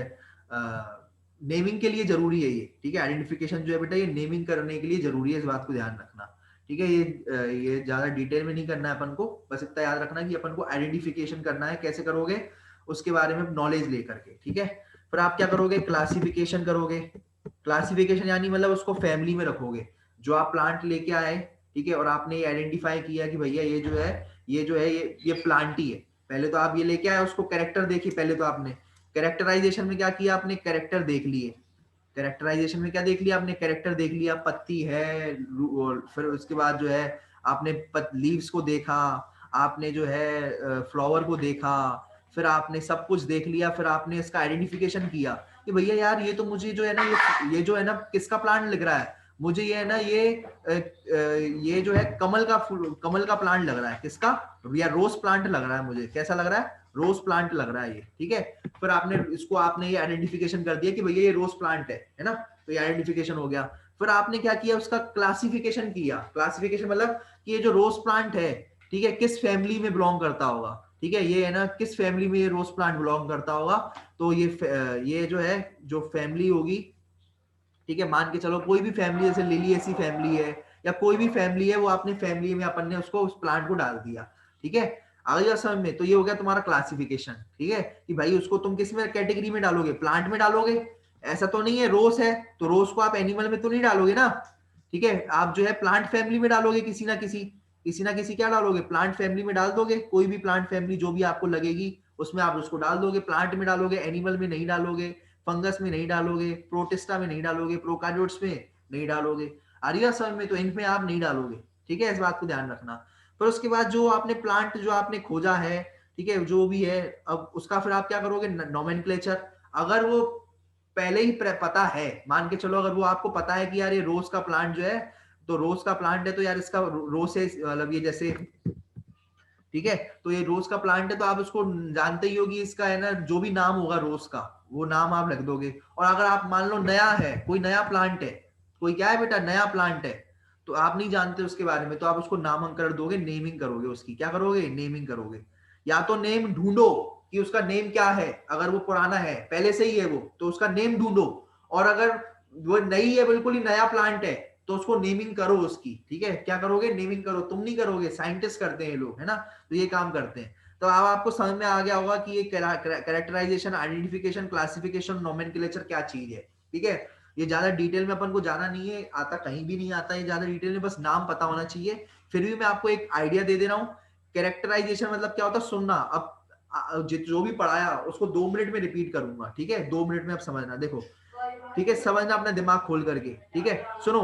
नेमिंग के लिए जरूरी है ये, ठीक है, आइडेंटिफिकेशन जो है बेटा ये नेमिंग करने के लिए जरूरी है, इस बात को ध्यान रखना, ठीक है, ये ज्यादा डिटेल में नहीं करना है अपन को, बस इतना याद रखना कि अपन को आइडेंटिफिकेशन करना है, कैसे करोगे उसके बारे में नॉलेज लेकर के, ठीक है, फिर आप क्या करोगे, क्लासिफिकेशन करोगे, क्लासिफिकेशन यानी मतलब उसको फैमिली में रखोगे, जो आप प्लांट लेके आए, ठीक है, और आपने ये आइडेंटिफाई किया कि भैया ये प्लांट ही है, पहले तो आप ये लेके आए, उसको कैरेक्टर देखी, पहले तो आपने कैरेक्टराइजेशन में क्या किया, आपने कैरेक्टर देख लिए, कैरेक्टराइजेशन में क्या देख लिया आपने, कैरेक्टर देख लिया, पत्ती है, और फिर उसके बाद जो है आपने लीव्स को देखा, आपने जो है फ्लावर को देखा, फिर आपने सब कुछ देख लिया, फिर आपने इसका आइडेंटिफिकेशन किया कि भैया यार ये तो मुझे जो है ना ये जो है ना किसका प्लांट लग रहा है, मुझे ये है ना ये जो है कमल का प्लांट लग रहा है, किसका, या रोज प्लांट लग रहा है, मुझे कैसा लग रहा है, रोज प्लांट लग रहा है ये, ठीक है, फिर आपने ये आइडेंटिफिकेशन कर दिया कि भैया ये रोज प्लांट है ना, तो ये आइडेंटिफिकेशन हो गया, फिर आपने क्या किया, उसका क्लासिफिकेशन किया, क्लासिफिकेशन मतलब कि ये जो रोज प्लांट है, ठीक है, किस फैमिली में बिलोंग करता होगा, ठीक है, ये है ना किस फैमिली में ये रोज प्लांट बिलोंग करता होगा, तो ये जो है जो फैमिली होगी, ठीक है, मान के चलो कोई भी फैमिली, जैसे लिली ऐसी फैमिली है, या कोई भी फैमिली है, वो अपनी फैमिली में अपन ने उसको उस प्लांट को डाल दिया, ठीक है, आ गया समझ में, तो ये हो गया तुम्हारा क्लासिफिकेशन, ठीक है, कि भाई उसको तुम किस में कैटेगरी में डालोगे, प्लांट में डालोगे, ऐसा तो नहीं है रोज है तो रोज को आप एनिमल में तो नहीं डालोगे ना, ठीक है, आप जो है प्लांट फैमिली में डालोगे, किसी ना किसी क्या डालोगे, प्लांट फैमिली में डाल दोगे, कोई भी प्लांट फैमिली जो भी आपको लगेगी उसमें आप उसको डाल दोगे, प्लांट में डालोगे, एनिमल में नहीं डालोगे, फंगस में नहीं डालोगे, प्रोटिस्टा में नहीं डालोगे, प्रोकार्योट्स में नहीं डालोगे, आरिया सब में तो इनमें आप नहीं डालोगे, ठीक है, इस बात को ध्यान रखना, फिर उसके बाद जो आपने प्लांट जो आपने खोजा है, ठीक है, जो भी है, अब उसका फिर आप क्या करोगे, नोमेनक्लेचर, अगर वो पहले ही पता है, मान के चलो अगर वो आपको पता है कि यार ये रोज का प्लांट जो है, तो रोज का प्लांट है तो यार इसका रोज से मतलब ये जैसे, ठीक है, तो ये रोज का प्लांट है तो आप उसको जानते ही होगी, इसका है ना जो भी नाम होगा रोज का वो नाम आप रख दोगे, और अगर आप मान लो नया है, कोई नया प्लांट है, कोई क्या है बेटा नया प्लांट है, तो आप नहीं जानते उसके बारे में, तो आप उसको नामकरण दोगे, नेमिंग करोगे, उसकी क्या करोगे, नेमिंग करोगे, या तो नेम ढूंढो कि उसका नेम क्या है, अगर वो पुराना है पहले से ही है वो तो उसका नेम ढूंढो, और अगर वो नई है, बिल्कुल ही नया प्लांट है, तो उसको नेमिंग करो उसकी, ठीक है, क्या करोगे, नेमिंग करो, तुम नहीं करोगे, साइंटिस्ट करते हैं ये लोग, है ना, तो ये काम करते हैं, तो अब आपको समझ में आ गया होगा कि ये कैरेक्टराइजेशन, आइडेंटिफिकेशन, क्लासिफिकेशन, नोमेनक्लेचर क्या चीज है, ठीक है, ये ज्यादा डिटेल में अपन को जाना नहीं है, आता कहीं भी नहीं आता है ज्यादा डिटेल में, बस नाम पता होना चाहिए, फिर भी मैं आपको एक आइडिया दे दे रहा हूँ, कैरेक्टराइजेशन मतलब क्या होता है, सुनना, अब जो भी पढ़ाया उसको 2 मिनट में रिपीट करूंगा, ठीक है, 2 मिनट में आप समझना, देखो, ठीक है, समझना अपना दिमाग खोल करके, ठीक है, सुनो,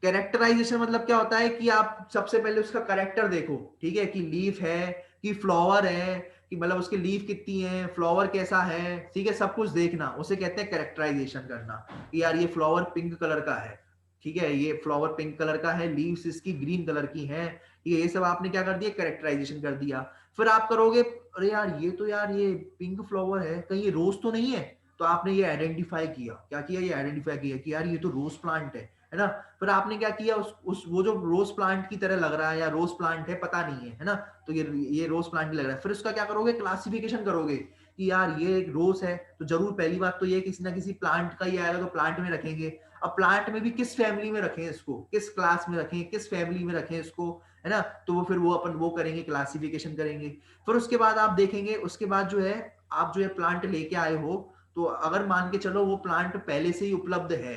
कैरेक्टराइजेशन मतलब क्या होता है कि आप सबसे पहले उसका कैरेक्टर देखो, ठीक है, कि लीफ है, कि फ्लावर है, कि मतलब उसकी लीफ कितनी है, फ्लावर कैसा है, ठीक है, सब कुछ देखना, उसे कहते हैं कैरेक्टराइजेशन करना, कि यार ये फ्लावर पिंक कलर का है, ठीक है, ये फ्लावर पिंक कलर का है, लीव्स इसकी ग्रीन कलर की है, ठीक है, ये सब आपने क्या कर दिया, कैरेक्टराइजेशन कर दिया, फिर आप करोगे, अरे यार ये तो यार ये पिंक फ्लावर है, कहीं ये रोज तो नहीं है, तो आपने ये आइडेंटिफाई किया, क्या किया, ये आइडेंटिफाई किया कि यार ये तो रोज प्लांट है ना, फिर आपने क्या किया, उस वो जो रोज प्लांट की तरह लग रहा है या रोज प्लांट है पता नहीं है ना, तो ये रोज प्लांट लग रहा है, फिर उसका क्या करोगे, क्लासिफिकेशन करोगे कि यार ये एक रोज है, तो जरूर पहली बात तो ये किसी ना किसी प्लांट का ही आएगा, तो प्लांट में रखेंगे, अब प्लांट में भी किस फैमिली में रखें इसको, किस क्लास में रखें, किस फैमिली में रखें इसको, है ना, तो वो फिर वो अपन वो करेंगे, क्लासिफिकेशन करेंगे, फिर उसके बाद आप देखेंगे, उसके बाद जो है आप जो है प्लांट लेके आए हो, तो अगर मान के चलो वो प्लांट पहले से ही उपलब्ध है,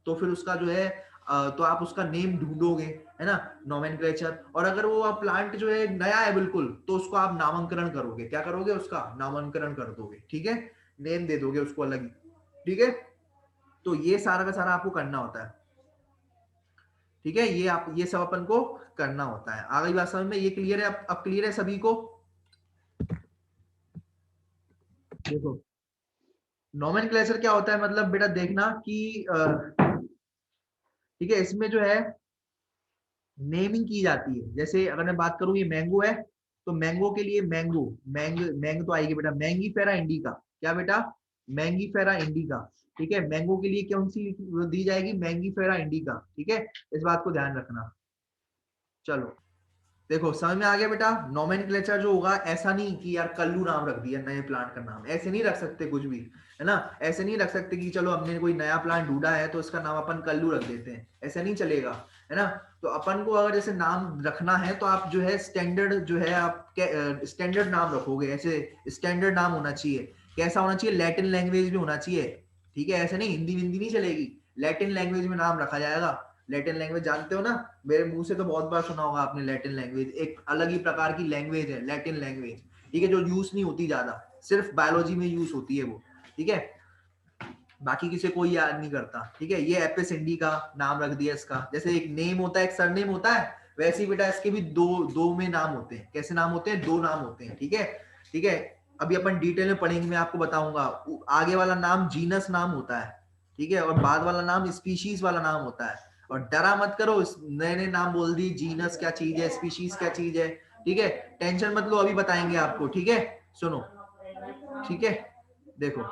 तो फिर उसका जो है तो आप उसका नेम ढूंढोगे, है ना, नोमेनक्लेचर। और अगर वो प्लांट जो है नया है बिल्कुल, तो उसको आप नामांकरण करोगे, क्या करोगे, उसका नामांकरण कर दोगे, ठीक है, नेम दे दोगे उसको अलग ही, ठीक है। तो ये सारा का सारा आपको करना होता है, ठीक है, ये आप ये सब अपन को करना होता है। आ गई बात समझ में, ये क्लियर है, अब क्लियर है सभी को। देखो नोमेनक्लेचर क्या होता है, मतलब बेटा देखना कि ठीक है, इसमें जो है नेमिंग की जाती है। जैसे अगर मैं बात करूं, ये मैंगो है, तो मैंगो के लिए मैंगो, मैंग तो आएगी बेटा, मैंगी फेरा इंडिका, क्या बेटा, मैंगी फेरा इंडिका, ठीक है। मैंगो के लिए कौन सी दी जाएगी, मैंगी फेरा इंडिका, ठीक है, इस बात को ध्यान रखना। चलो देखो समझ में आ गया बेटा। नोमेनक्लेचर जो होगा, ऐसा नहीं कि यार कल्लू नाम रख दिया, नए प्लांट का नाम, ऐसे नहीं रख सकते कुछ भी, है ना। ऐसे नहीं रख सकते कि चलो हमने कोई नया प्लांट ढूंढा है तो इसका नाम अपन कल्लू रख देते हैं, ऐसा नहीं चलेगा, है ना। तो अपन को अगर जैसे नाम रखना है तो आप जो है स्टैंडर्ड जो है आप स्टैंडर्ड नाम रखोगे, ऐसे स्टैंडर्ड नाम होना चाहिए। कैसा होना चाहिए, लैटिन लैंग्वेज में होना चाहिए, ठीक है, ऐसे नहीं हिंदी हिंदी नहीं चलेगी, लैटिन लैंग्वेज में नाम रखा जाएगा। लैटिन लैंग्वेज जानते हो ना, मेरे मुंह से तो बहुत बार सुना होगा आपने लैटिन लैंग्वेज, एक अलग ही प्रकार की लैंग्वेज है लैटिन लैंग्वेज, ठीक है, जो यूज नहीं होती ज्यादा, सिर्फ बायोलॉजी में यूज होती है वो, ठीक है, बाकी किसी कोई याद नहीं करता, ठीक है। ये एपिस इंडी का नाम रख दिया इसका, जैसे एक नेम होता है एक सरनेम होता है, वैसे ही बेटा इसके भी दो दो में नाम होते हैं। कैसे नाम होते हैं, दो नाम होते हैं, ठीक है, ठीक है। अभी अपन डिटेल में पढ़ेंगे, मैं आपको बताऊंगा। आगे वाला नाम जीनस नाम होता है, ठीक है, और बाद वाला नाम स्पीशीज वाला नाम होता है। और डरा मत करो, नए नए नाम बोल दी, जीनस क्या चीज है, स्पीशीज क्या चीज है, ठीक है, टेंशन मत लो, अभी बताएंगे आपको, ठीक है, सुनो, ठीक है। देखो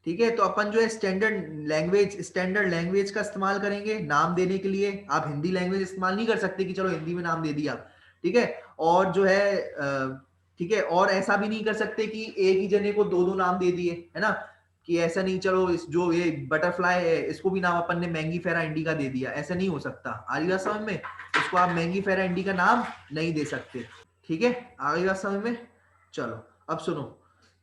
ठीक है, तो अपन जो है स्टैंडर्ड लैंग्वेज का इस्तेमाल करेंगे नाम देने के लिए। आप हिंदी लैंग्वेज इस्तेमाल नहीं कर सकते कि चलो हिंदी में नाम दे दिया, ठीक है। और जो है ठीक है, और ऐसा भी नहीं कर सकते कि एक ही जने को दो दो नाम दे दिए, है ना, कि ऐसा नहीं, चलो इस जो ये बटरफ्लाई है इसको भी नाम अपन ने मैंगी फेरा इंडिका दे दिया, ऐसा नहीं हो सकता। आ गई बात समझ में, इसको आप मैंगी फेरा इंडिका नाम नहीं दे सकते, ठीक है, आ गई बात समझ में। चलो अब सुनो,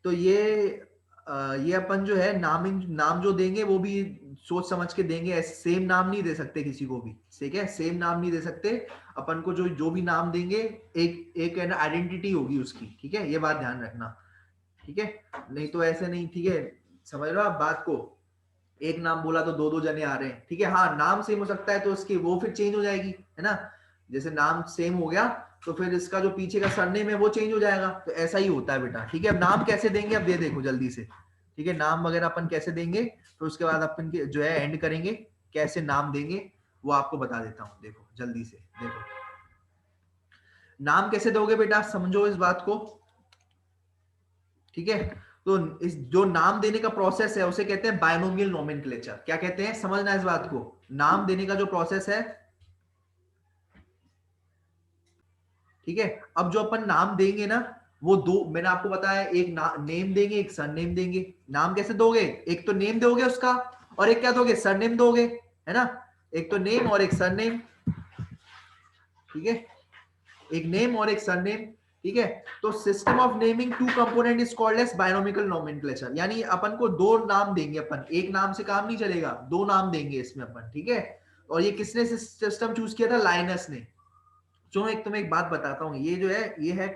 तो ये अपन जो है नाम जो देंगे वो भी सोच समझ के देंगे, ऐसे सेम नाम नहीं दे सकते किसी को भी, ठीक है, सेम नाम नहीं दे सकते। अपन को जो जो भी नाम देंगे, एक एक है ना आइडेंटिटी होगी उसकी, ठीक है, ये बात ध्यान रखना, ठीक है, नहीं तो ऐसे नहीं, ठीक है, समझ लो आप बात को। एक नाम बोला तो दो दो जने आ रहे हैं, ठीक है, हाँ नाम सेम हो सकता है तो उसकी वो फिर चेंज हो जाएगी, है ना, जैसे नाम सेम हो गया तो फिर इसका जो पीछे का सरनेम है वो चेंज हो जाएगा, तो ऐसा ही होता है बेटा, ठीक है। अब नाम कैसे देंगे, अब ये देखो जल्दी से, ठीक है, नाम वगैरह अपन कैसे देंगे, तो उसके बाद अपन के जो है एंड करेंगे, कैसे नाम देंगे वो आपको बता देता हूँ। देखो जल्दी से देखो, नाम कैसे दोगे बेटा, समझो इस बात को, ठीक है। तो इस जो नाम देने का प्रोसेस है उसे कहते हैं बायनोमियल नोमेनक्लेचर। क्या कहते हैं, समझना इस बात को, नाम देने का जो प्रोसेस है, ठीक है। अब जो अपन नाम देंगे ना, वो दो मैंने आपको बताया, एक नेम देंगे, एक सरनेम देंगे। नाम कैसे दोगे, एक तो नेम दोगे उसका, और एक क्या दोगे, सरनेम दोगे, है ना, एक तो नेम और एक सरनेम, ठीक है, एक नेम और एक सरनेम, ठीक है। तो system of naming two component is called as binomial nomenclature, यानी अपन को दो नाम देंगे, अपन एक नाम से काम नहीं चलेगा, दो नाम देंगे इसमें अपन, ठीक है। और ये किसने सिस्टम चूज किया था, लाइनस ने। जो एक तुम्हें एक बात बताता हूँ, ये जो है ये है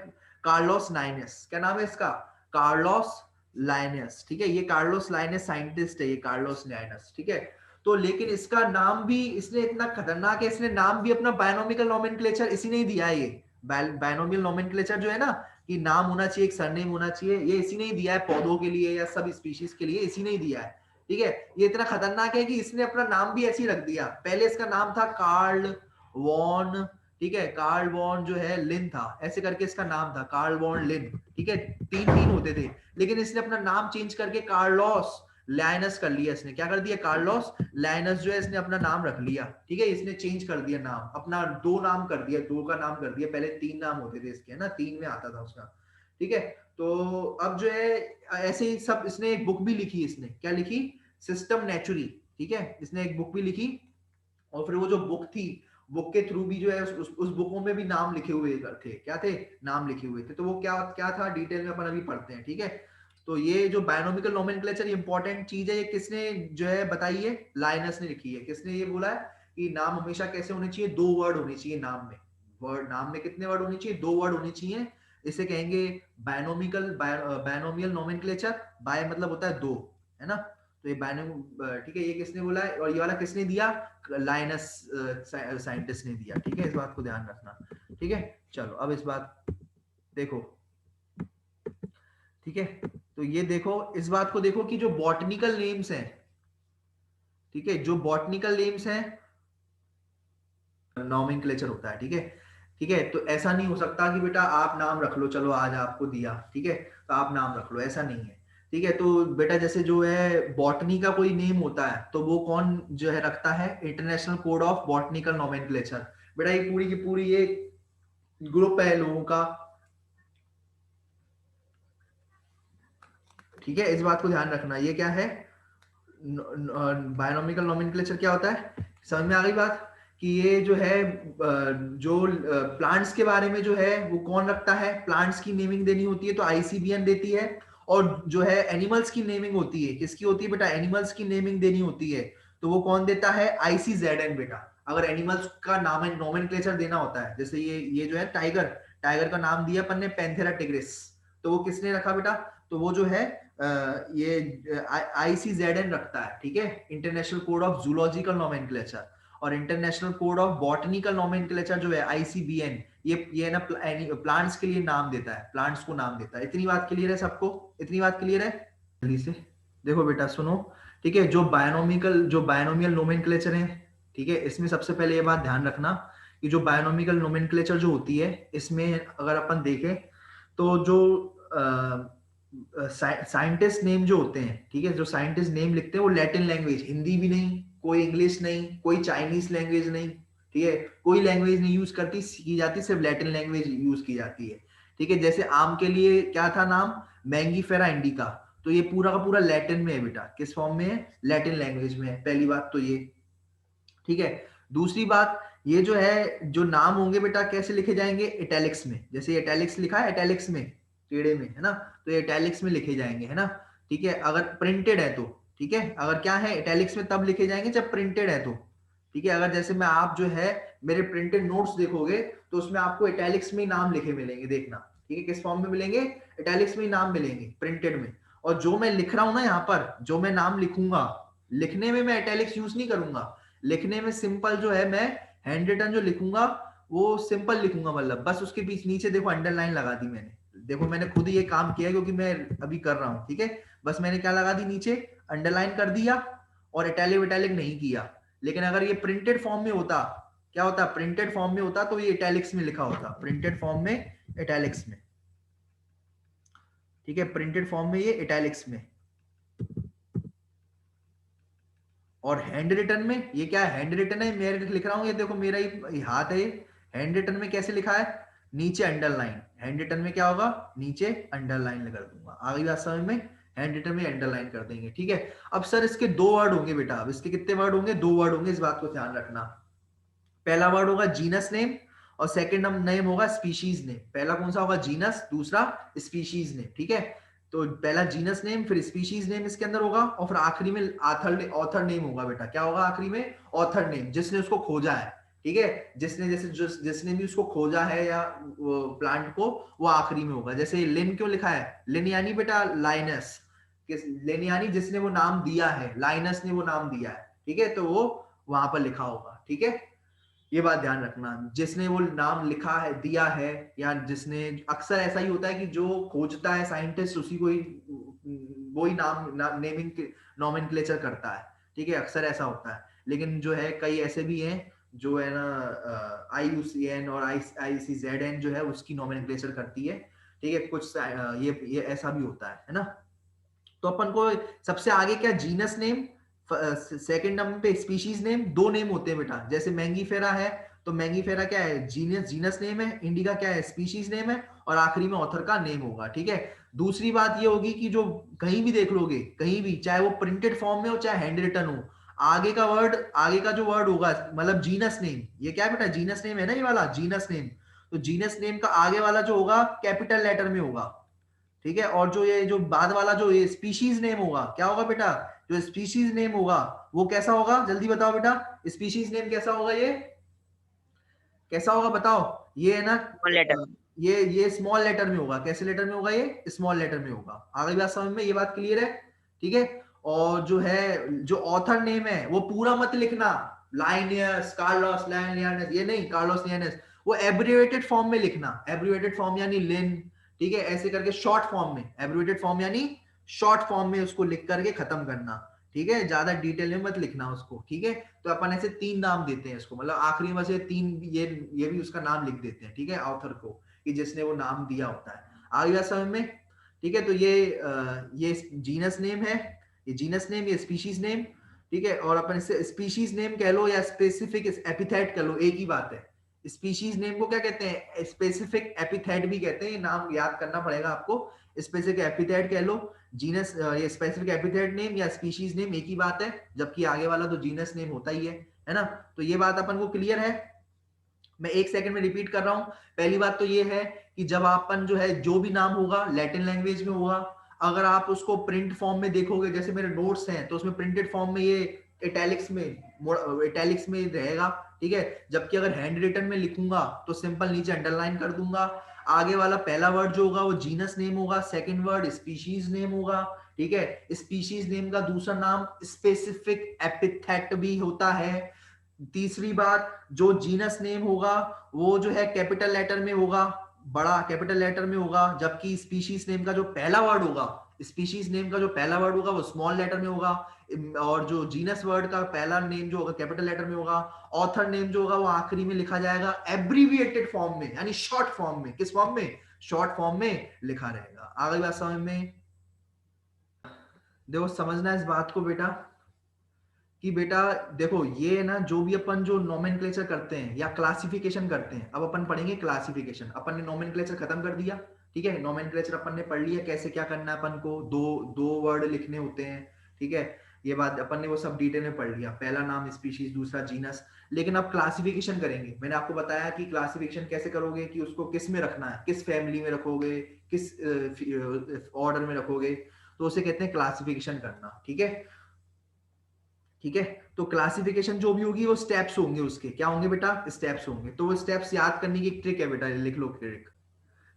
कार्लोस लाइनस, क्या नाम है इसका, कार्लोस लाइनस, ठीक है, ये कार्लोस लाइनस साइंटिस्ट है, ये कार्लोस लाइनस, ठीक है। तो लेकिन इसका नाम भी इसने इतना खतरनाक है, इसने नाम भी अपना बायनोमिकल नोमेनक्लेचर इसी ने ही दिया है। ये बायनोमियल नोमेनक्लेचर जो है ना, कि नाम होना चाहिए एक सरनेम होना चाहिए, ये इसी ने ही दिया है पौधों के लिए या सब स्पीशीज के लिए, इसी ने ही दिया है, ठीक है। ये इतना खतरनाक है कि इसने अपना नाम भी ऐसे ही रख दिया। पहले इसका नाम था कार्ल वॉन, ठीक है, कार्ल वॉन जो है लिन था, ऐसे करके इसका नाम था, कार्ल वॉन लिन, ठीक है, तीन तीन होते थे। लेकिन इसने अपना नाम चेंज करके कार्लोस लाइनस कर लिया, इसने क्या कर दिया, कार्लोस लाइनस जो है इसने अपना नाम रख लिया, ठीक है, इसने चेंज कर दिया नाम अपना, दो नाम कर दिया, दो का नाम कर दिया, पहले तीन नाम होते थे इसके, है ना, तीन में आता था उसका, ठीक है। तो अब जो है ऐसे ही सब, इसने एक बुक भी लिखी, इसने क्या लिखी, सिस्टम नेचुरी, ठीक है, इसने एक बुक भी लिखी। और फिर वो जो बुक थी, बुक के थ्रू भी जो है उस बुकों में भी नाम लिखे हुए थे, क्या थे, नाम लिखे हुए थे। तो वो क्या क्या था, डिटेल में अपन अभी पढ़ते हैं, ठीक है। तो ये जो बायनोमिकल नोमेनक्लेचर इंपॉर्टेंट चीज है, ये किसने जो है बताई है? लाइनस ने लिखी है। किसने ये बोला है कि नाम हमेशा कैसे होने चाहिए? 2 वर्ड होने चाहिए नाम में। वर्ड नाम में कितने वर्ड होने चाहिए? 2 वर्ड होने चाहिए। इसे कहेंगे बायनोमिकल बायनोमियल नोमेनक्लेचर। बाय मतलब होता है 2, है ना? तो ये बायनो ठीक है, ये किसने बोला है और ये वाला किसने दिया? लाइनस साइंटिस्ट ने दिया। ठीक है, इस बात को ध्यान रखना। ठीक है, चलो अब इस बात देखो। ठीक है, तो ये देखो, इस बात को देखो कि जो बॉटनिकल नेम्स हैं, ठीक है, जो बॉटनिकल नेम्स हैं नॉमेनक्लेचर होता है। ठीक है, ठीक है, तो ऐसा नहीं हो सकता कि बेटा आप नाम रख लो, चलो आज आपको दिया, ठीक है, तो आप नाम रख लो, ऐसा नहीं है। ठीक है, तो बेटा जैसे जो है बॉटनी का कोई नेम होता है तो वो कौन जो है रखता है? International code of botanical nomenclature. बेटा ये पूरी की पूरी ये ग्रुप है लोगों का। ठीक है, इस बात को ध्यान रखना। ये क्या है? बायोनॉमिकल नोमेनक्लेचर क्या होता है? समझ में आ गई बात? कि ये जो है जो प्लांट्स के बारे में जो है वो कौन रखता है? प्लांट्स की नेमिंग देनी होती है तो आईसीबीएन देती है। और जो है एनिमल्स की नेमिंग होती है, किसकी होती है बेटा? एनिमल्स की नेमिंग देनी होती है तो वो कौन देता है? आईसीजेडएन बेटा। अगर एनिमल्स का नाम नोमेनक्लेचर देना होता है, जैसे ये जो है टाइगर, टाइगर का नाम दिया अपन ने पैंथेरा टिग्रिस, तो वो किसने रखा बेटा? तो वो जो है ये आईसीजेडएन रखता है। ठीक है, international code of zoological nomenclature. और international code of botanical nomenclature जो है आईसीबीएन, ये ना प्लांट्स के लिए नाम देता है, प्लांट्स को नाम देता है। इतनी बात क्लियर है सबको? इतनी बात क्लियर है? जल्दी से देखो बेटा, सुनो। ठीक है, जो बायनोमियल नोमेनक्लेचर है, ठीक है, इसमें सबसे पहले ये बात ध्यान रखना कि जो बायनोमिकल नोमेनक्लेचर जो होती है, इसमें अगर अपन देखें तो जो साइंटिस्ट नेम जो होते हैं, ठीक है, जो साइंटिस्ट नेम लिखते हैं वो लैटिन लैंग्वेज, हिंदी भी नहीं, कोई इंग्लिश नहीं, कोई चाइनीज लैंग्वेज नहीं, ठीक है, कोई लैंग्वेज नहीं यूज करती की जाती, सिर्फ लैटिन लैंग्वेज यूज की जाती है। ठीक है, जैसे आम के लिए क्या था नाम? Mangifera indica. तो ये पूरा का पूरा लैटिन में है बेटा। किस फॉर्म में है? लैटिन लैंग्वेज में है। पहली बात तो ये। ठीक है, दूसरी बात, ये जो है जो नाम होंगे बेटा कैसे लिखे जाएंगे? इटैलिक्स में। जैसे इटैलिक्स लिखा है, इटैलिक्स में टेढ़े में, है ना? तो ये इटैलिक्स में लिखे जाएंगे, है ना? ठीक है, अगर प्रिंटेड है तो, ठीक है, अगर क्या है इटैलिक्स में तब लिखे जाएंगे जब प्रिंटेड है तो। ठीक है, अगर जैसे मैं आप जो है मेरे प्रिंटेड नोट्स देखोगे तो उसमें आपको इटैलिक्स में ही नाम लिखे मिलेंगे, देखना। ठीक है, किस फॉर्म में मिलेंगे? इटैलिक्स में ही नाम मिलेंगे, प्रिंटेड में। और जो मैं लिख रहा हूं ना यहाँ पर, जो मैं नाम लिखूंगा, लिखने में मैं इटैलिक्स यूज नहीं करूंगा। लिखने में सिंपल जो है मैं हैंड रिटन जो लिखूंगा वो सिंपल लिखूंगा, मतलब बस उसके बीच नीचे देखो अंडरलाइन लगा दी मैंने। देखो मैंने खुद ही ये काम किया क्योंकि मैं अभी कर रहा हूँ। ठीक है, बस मैंने क्या लगा दी? नीचे अंडरलाइन कर दिया और इटैलिक इटैलिक नहीं किया। लेकिन अगर ये प्रिंटेड फॉर्म में होता, क्या होता? प्रिंटेड फॉर्म में होता तो ये इटैलिक्स में लिखा होता, प्रिंटेड फॉर्म में, इटैलिक्स में। ठीक है, प्रिंटेड फॉर्म में ये इटैलिक्स में। और हैंड रिटन में ये क्या है? हैंड रिटन है, मैं लिख रहा हूं, ये देखो मेरा ही हाथ है ये। हैंड रिटन में कैसे लिखा है? नीचे अंडरलाइन। हैंड रिटन में क्या होगा? नीचे अंडरलाइन कर दूंगा। आ गई बात समझ में? हैंड रिटन में अंडरलाइन कर देंगे। ठीक है, अब सर इसके 2 वर्ड होंगे बेटा। अब इसके कितने वर्ड होंगे? 2 वर्ड होंगे, इस बात को ध्यान रखना। पहला वर्ड होगा जीनस नेम और सेकंड नेम होगा स्पीशीज नेम। पहला कौन सा होगा? जीनस, दूसरा स्पीशीज नेम। ठीक है, तो पहला जीनस नेम, फिर स्पीशीज नेम इसके अंदर होगा और फिर आखिरी में ऑथर नेम होगा बेटा। क्या होगा आखिरी में? ऑथर नेम, जिसने उसको खोजा है। ठीक है, जिसने भी उसको खोजा है या प्लांट को, वो आखिरी में होगा। जैसे लिन क्यों लिखा है? लिन यानी बेटा लाइनस, लिन यानी जिसने वो नाम दिया है, लाइनस ने वो नाम दिया है। ठीक है, तो वो वहां पर लिखा होगा। ठीक है, ये बात ध्यान रखना, जिसने वो नाम लिखा है, दिया है, या जिसने, अक्सर ऐसा ही होता है कि जो खोजता है साइंटिस्ट उसी को ही वो ही नेमिंग नॉमेनक्लेचर करता है। ठीक है, अक्सर ऐसा होता है। लेकिन जो है कई ऐसे भी हैं जो है ना IUCN और ICZN जो है उसकी नॉमेनक्लेचर करती है। ठीक है, कुछ ये ऐसा भी होता है ना? तो अपन को सबसे आगे क्या? जीनस नेम, सेकंड नंबर पे स्पीशीज नेम। 2 नेम होते हैं बेटा। जैसे मैंगीफेरा है तो मैंगीफेरा क्या है? जीनस नेम है। इंडिका क्या है? स्पीशीज नेम है। और आखिरी में ऑथर का नेम होगा। ठीक है, दूसरी बात ये होगी कि जो कहीं भी देख लोगे, कहीं भी, चाहे वो प्रिंटेड फॉर्म में हो चाहे हैंड रिटन हो, आगे का जो वर्ड होगा, मतलब जीनस नेम, ये क्या है बेटा? जीनस नेम है ना, ये वाला जीनस नेम। तो जीनस नेम का आगे वाला जो होगा कैपिटल लेटर में होगा। ठीक है। और जो ये जो बाद वाला जो ये स्पीशीज नेम होगा, क्या होगा बेटा, जो स्पीशीज नेम होगा वो कैसा होगा, जल्दी बताओ बेटा, स्पीशीज नेम कैसा होगा, ये कैसा होगा बताओ। ये है ना, स्मॉल लेटर। ये स्मॉल लेटर में होगा। कैसे लेटर में होगा, ये स्मॉल लेटर में होगा। आगे बात समझ में, ये बात क्लियर है, ठीक है। और जो है जो ऑथर नेम है वो पूरा मत लिखना, लाइनियस, कार्लोस लाइनियस, ये नहीं, कार्लोस लाइनियस, वो एब्रिवेटेड फॉर्म में लिखना। एब्रिवेटेड फॉर्म यानी लिन, ठीक है, ऐसे करके शॉर्ट फॉर्म में, एब्रिवेटेड फॉर्म यानी शॉर्ट फॉर्म में उसको लिख करके खत्म करना, ठीक है, ज्यादा डिटेल में मत लिखना उसको, ठीक है। तो अपन ऐसे 3 नाम देते हैं इसको, मतलब आखिरी में से 3, ये भी उसका नाम लिख देते हैं, ठीक है, ऑथर को, कि जिसने वो नाम दिया होता है। आ गया समझ में, ठीक है। तो ये जीनस नेम है, ये जीनस नेम, ये स्पीशीज नेम, ठीक है। और अपन इसे स्पीशीज नेम कह लो या स्पेसिफिक एपिथेट कह लो, एक ही बात है। स्पीशीज नेम को क्या कहते हैं, स्पेसिफिक एपिथेट भी कहते हैं, नाम याद करना पड़ेगा आपको। स्पेसिफिक एपिथेट कह लो, जीनस, ये स्पेसिफिक एपिथेट नेम या स्पीशीज नेम एक ही बात है, जबकि आगे वाला तो जीनस नेम होता ही है ना। तो ये बात अपन को क्लियर है। मैं 1 सेकंड में रिपीट कर रहा हूं। पहली बात तो ये है कि जब अपन जो है जो भी नाम होगा लैटिन लैंग्वेज में होगा, अगर आप उसको प्रिंट फॉर्म में देखोगे, जैसे मेरे नोट्स हैं तो उसमें प्रिंटेड फॉर्म में ये इटैलिक्स में रहेगा, ठीक है। जबकि अगर हैंड रिटन में लिखूंगा तो सिंपल नीचे अंडरलाइन कर दूंगा। आगे वाला पहला वर्ड जो होगा वो जीनस नेम होगा, सेकंड वर्ड स्पीशीज नेम होगा, ठीक है। स्पीशीज नेम का दूसरा नाम स्पेसिफिक एपिथेट भी होता है। तीसरी बात, जो जीनस नेम होगा वो जो है कैपिटल लेटर में होगा, बड़ा कैपिटल लेटर में होगा, जबकि स्पीशीज नेम का जो पहला वर्ड होगा, स्पीशीज नेम का जो पहला वर्ड होगा वो स्मॉल लेटर में होगा। और जो जीनस वर्ड का पहला नेम जो होगा कैपिटल लेटर में होगा। ऑथर नेम जो होगा वो आखिरी में लिखा जाएगा एब्रीविएटेड फॉर्म में, यानी शॉर्ट फॉर्म में। किस फॉर्म में, शॉर्ट फॉर्म में लिखा रहेगा। आ गई बात समझ में। देखो समझना इस बात को बेटा, कि बेटा देखो ये ना, जो भी अपन जो नोमेनक्लेचर करते हैं या क्लासिफिकेशन करते हैं, अब अपन पढ़ेंगे क्लासिफिकेशन। अपन ने नोमेनक्लेचर खत्म कर दिया, ठीक है, नोमेनक्लेचर अपन ने पढ़ लिया, कैसे क्या करना है अपन को, दो दो वर्ड लिखने होते हैं, ठीक है। ये बात अपन ने वो सब डिटेल में पढ़ लिया, पहला नाम स्पीशीज, दूसरा जीनस। लेकिन अब क्लासिफिकेशन करेंगे। मैंने आपको बताया कि क्लासिफिकेशन कैसे करोगे, कि उसको किस में रखना है, किस फैमिली में रखोगे, किस ऑर्डर में रखोगे, तो उसे कहते हैं क्लासिफिकेशन करना, ठीक है। ठीक है, तो क्लासिफिकेशन जो भी होगी वो स्टेप्स होंगे, उसके क्या होंगे बेटा, स्टेप्स होंगे। तो वो स्टेप्स याद करने की एक ट्रिक है बेटा, लिख लो ट्रिक,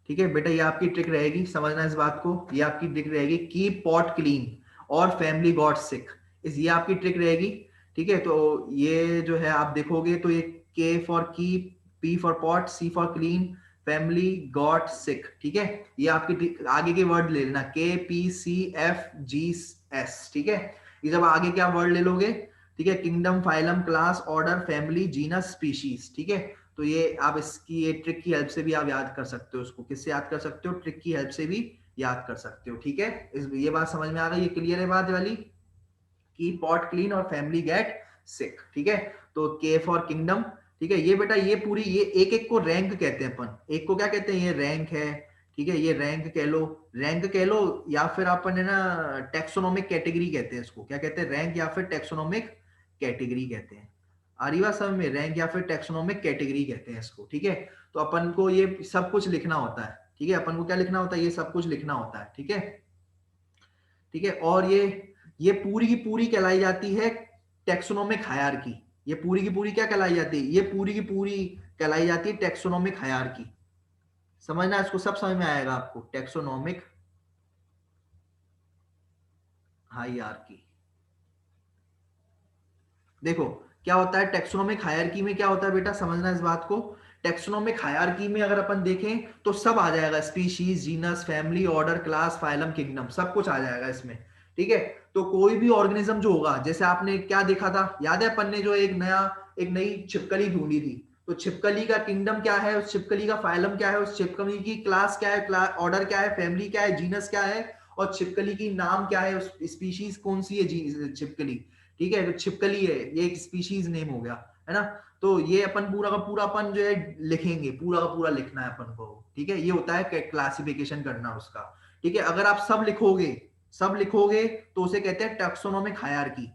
ठीक है बेटा, ये आपकी ट्रिक रहेगी, समझना इस बात को। ये आपकी ट्रिक रहेगी, कीप पॉट क्लीन और फैमिली गॉट सिक, इस ये आपकी ट्रिक रहेगी, ठीक है। तो ये जो है आप देखोगे तो ये K for keep, P for pot, C for clean, family got sick, ठीक है। ये आपकी आगे के वर्ड ले लेना, K P C F G S, ठीक है। ये जब आगे क्या वर्ड ले लोगे, ठीक है, kingdom, phylum, class, order, family, genus, species, ठीक है। तो ये आप इसकी ये ट्रिक की हेल्प से भी आप याद कर सकते हो उसको। किससे याद कर सकते हो, ट्रिक की हेल्प से भी याद कर सकते हो, ठीक है। ये बात समझ में आ गई, ये क्लियर है बात वाली, की पॉट क्लीन और फैमिली गेट सिक, ठीक है। तो के फॉर किंगडम, ठीक है। ये बेटा ये पूरी, ये एक एक को रैंक कहते हैं अपन, एक को क्या कहते हैं, ये रैंक है, ठीक है, ये रैंक कह लो, रैंक कह लो, या फिर अपन है ना टेक्सोनोमिक कैटेगरी कहते हैं इसको। क्या कहते हैं, रैंक या फिर टेक्सोनोमिक कैटेगरी कहते हैं। आरिवा सब में रैंक या फिर टेक्सोनोमिक कैटेगरी कहते हैं इसको, ठीक है। तो अपन को ये सब कुछ लिखना होता है, ठीक है, अपन को क्या लिखना होता है, ये सब कुछ लिखना होता है, ठीक है, ठीक है। और ये पूरी की पूरी कहलाई जाती है टेक्सोनोमिक हायरार्की। ये पूरी की पूरी क्या कहलाई जाती है, ये पूरी की पूरी कहलाई जाती है टेक्सोनोमिक हायरार्की। समझना इसको, सब समझ में आएगा आपको, टेक्सोनोमिक हायरार्की। देखो क्या होता है टेक्सोनोमिक हायरार्की में, क्या होता है बेटा, समझना इस बात को। टेक्सोनोमिक हायरार्की में अगर अपन देखें तो सब आ जाएगा, species, genus, family, order, class, phylum, kingdom, सब कुछ आ जाएगा इसमें, ठीक है। तो कोई भी ऑर्गेनिज्म जो होगा, जैसे आपने क्या देखा था, याद है अपन ने जो एक नई छिपकली ढूंढी थी, तो छिपकली का किंगडम क्या है, उस छिपकली का फाइलम क्या है, उस छिपकली की क्लास क्या है, ऑर्डर क्या है, फैमिली क्या है, जीनस क्या है, और छिपकली की नाम क्या है, उस स्पीशीज कौन सी है छिपकली, ठीक है। तो छिपकली है, ये एक स्पीशीज नेम हो गया, है ना। तो ये अपन पूरा का पूरा अपन जो है लिखेंगे, पूरा का पूरा लिखना है अपन को, ठीक है। ये होता है क्लासिफिकेशन करना उसका, ठीक है। अगर आप सब लिखोगे तो उसे कहते हैं टैक्सोनॉमिक हायरार्की,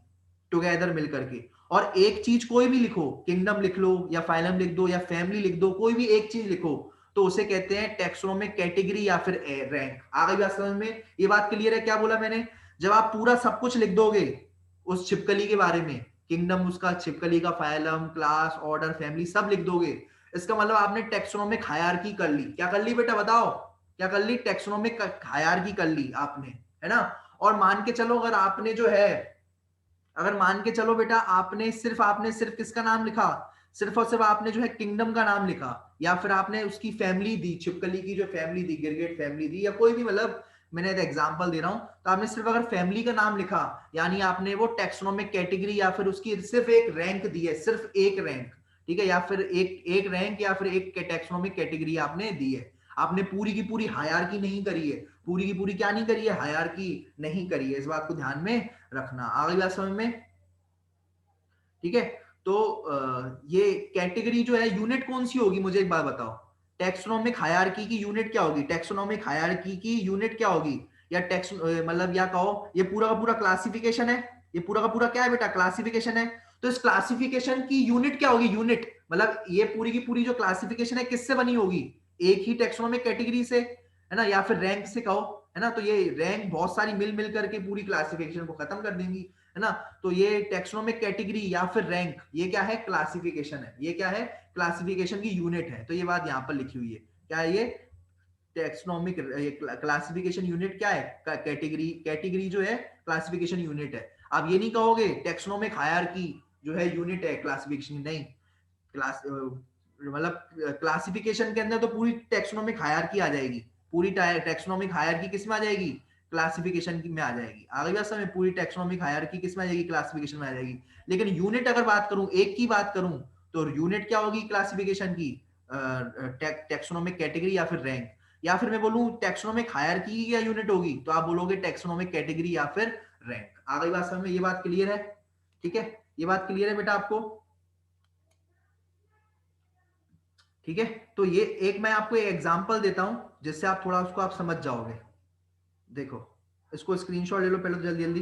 टुगेदर मिल करके। और एक चीज कोई भी लिखो, किंगडम लिख लो या फाइलम लिख दो या फैमिली लिख दो, कोई भी एक चीज लिखो, तो उसे कहते हैं टेक्सोनोमिक कैटेगरी या फिर रैंक। आ गई बात समझ में? ये बात क्लियर है? क्या बोला मैंने? जब आप पूरा सब कुछ लिख दोगे उस छिपकली के बारे में, किंगडम, उसका छिपकली का फाइलम, क्लास, ऑर्डर, फैमिली सब लिख दोगे, इसका मतलब आपने टेक्सोनोमिक हायरार्की कर ली। क्या कर ली बेटा बताओ? क्या कर ली? टेक्सोनोमिक हायरार्की कर ली आपने, है ना? और मान के चलो अगर आपने जो है, अगर मान के चलो बेटा आपने सिर्फ किसका नाम लिखा, सिर्फ और सिर्फ आपने जो है किंगडम का नाम लिखा, या फिर आपने उसकी फैमिली दी, छिपकली की जो फैमिली दी, गिरगिट फैमिली दी, या कोई भी, मतलब मैंने एग्जांपल दे रहा हूं, तो आपने सिर्फ अगर फैमिली का नाम लिखा, यानी आपने वो टेक्सोनोमिक कैटेगरी या फिर उसकी सिर्फ एक रैंक दी है, सिर्फ एक रैंक, ठीक है, या फिर एक रैंक या फिर एक टेक्सोनोमिक कैटेगरी आपने दी है। आपने पूरी की पूरी हायरार्की नहीं करी है, पूरी की पूरी क्या नहीं करी है? हायरार्की नहीं करी है। इस बात को ध्यान में रखना। आ गई बात समझ में? ठीक है। तो ये कैटेगरी जो है, यूनिट कौन सी होगी मुझे एक बात बताओ? टेक्सोनोमिक हायरार्की की यूनिट क्या होगी? टेक्सोनोमिक हायरार्की की यूनिट क्या होगी? या मतलब या कहो ये पूरा का पूरा क्लासिफिकेशन है, ये पूरा का पूरा क्या है बेटा? क्लासिफिकेशन है। तो इस क्लासिफिकेशन की यूनिट क्या होगी? यूनिट मतलब ये पूरी की पूरी जो क्लासिफिकेशन है किससे बनी होगी? एक ही टेक्सोनोमिक कैटेगरी से, है ना, या फिर रैंक से कहो, है ना? तो ये रैंक बहुत सारी मिल मिल करके पूरी क्लासिफिकेशन को खत्म कर देंगी, है ना? तो ये टेक्सोनोमिक कैटेगरी या फिर रैंक, ये क्या है? क्लासिफिकेशन है। ये क्या है? क्लासिफिकेशन की यूनिट है। तो ये बात यहां पर लिखी हुई है। क्या है ये? टेक्सोनोमिक क्लासिफिकेशन यूनिट क्या है? कैटेगरी। कैटेगरी जो है क्लासिफिकेशन यूनिट है। आप ये नहीं कहोगे टेक्सोनोमिक हायरार्की जो है यूनिट है क्लासिफिकेशन, नहीं। क्लास मतलब क्लासिफिकेशन के अंदर तो पूरी टेक्सोनोमिक हायरार्की आ जाएगी। पूरी टेक्सोनोमिक हायरार्की किस में आ जाएगी? क्लासिफिकेशन में आ जाएगी। आगे बात समझ में? पूरी टेक्सोनोमिक हायरार्की किस में आ जाएगी? क्लासिफिकेशन में आ जाएगी। लेकिन यूनिट अगर बात करूं, एक की बात करूं, तो यूनिट क्या होगी क्लासिफिकेशन की? टेक्सोनोमिक कैटेगरी या फिर रैंक। या फिर मैं बोलूं टेक्सोनोमिक हायरार्की की क्या यूनिट होगी, तो आप बोलोगे टेक्सोनोमिक कैटेगरी या फिर रैंक। आ गई बात समझ में? ये बात क्लियर है? ठीक है, ये बात क्लियर है बेटा आपको? ठीक है। तो ये एक मैं आपको एक एग्जांपल देता हूं जिससे आप थोड़ा उसको आप समझ जाओगे। देखो, इसको स्क्रीनशॉट ले लो पहले तो जल्दी जल्दी।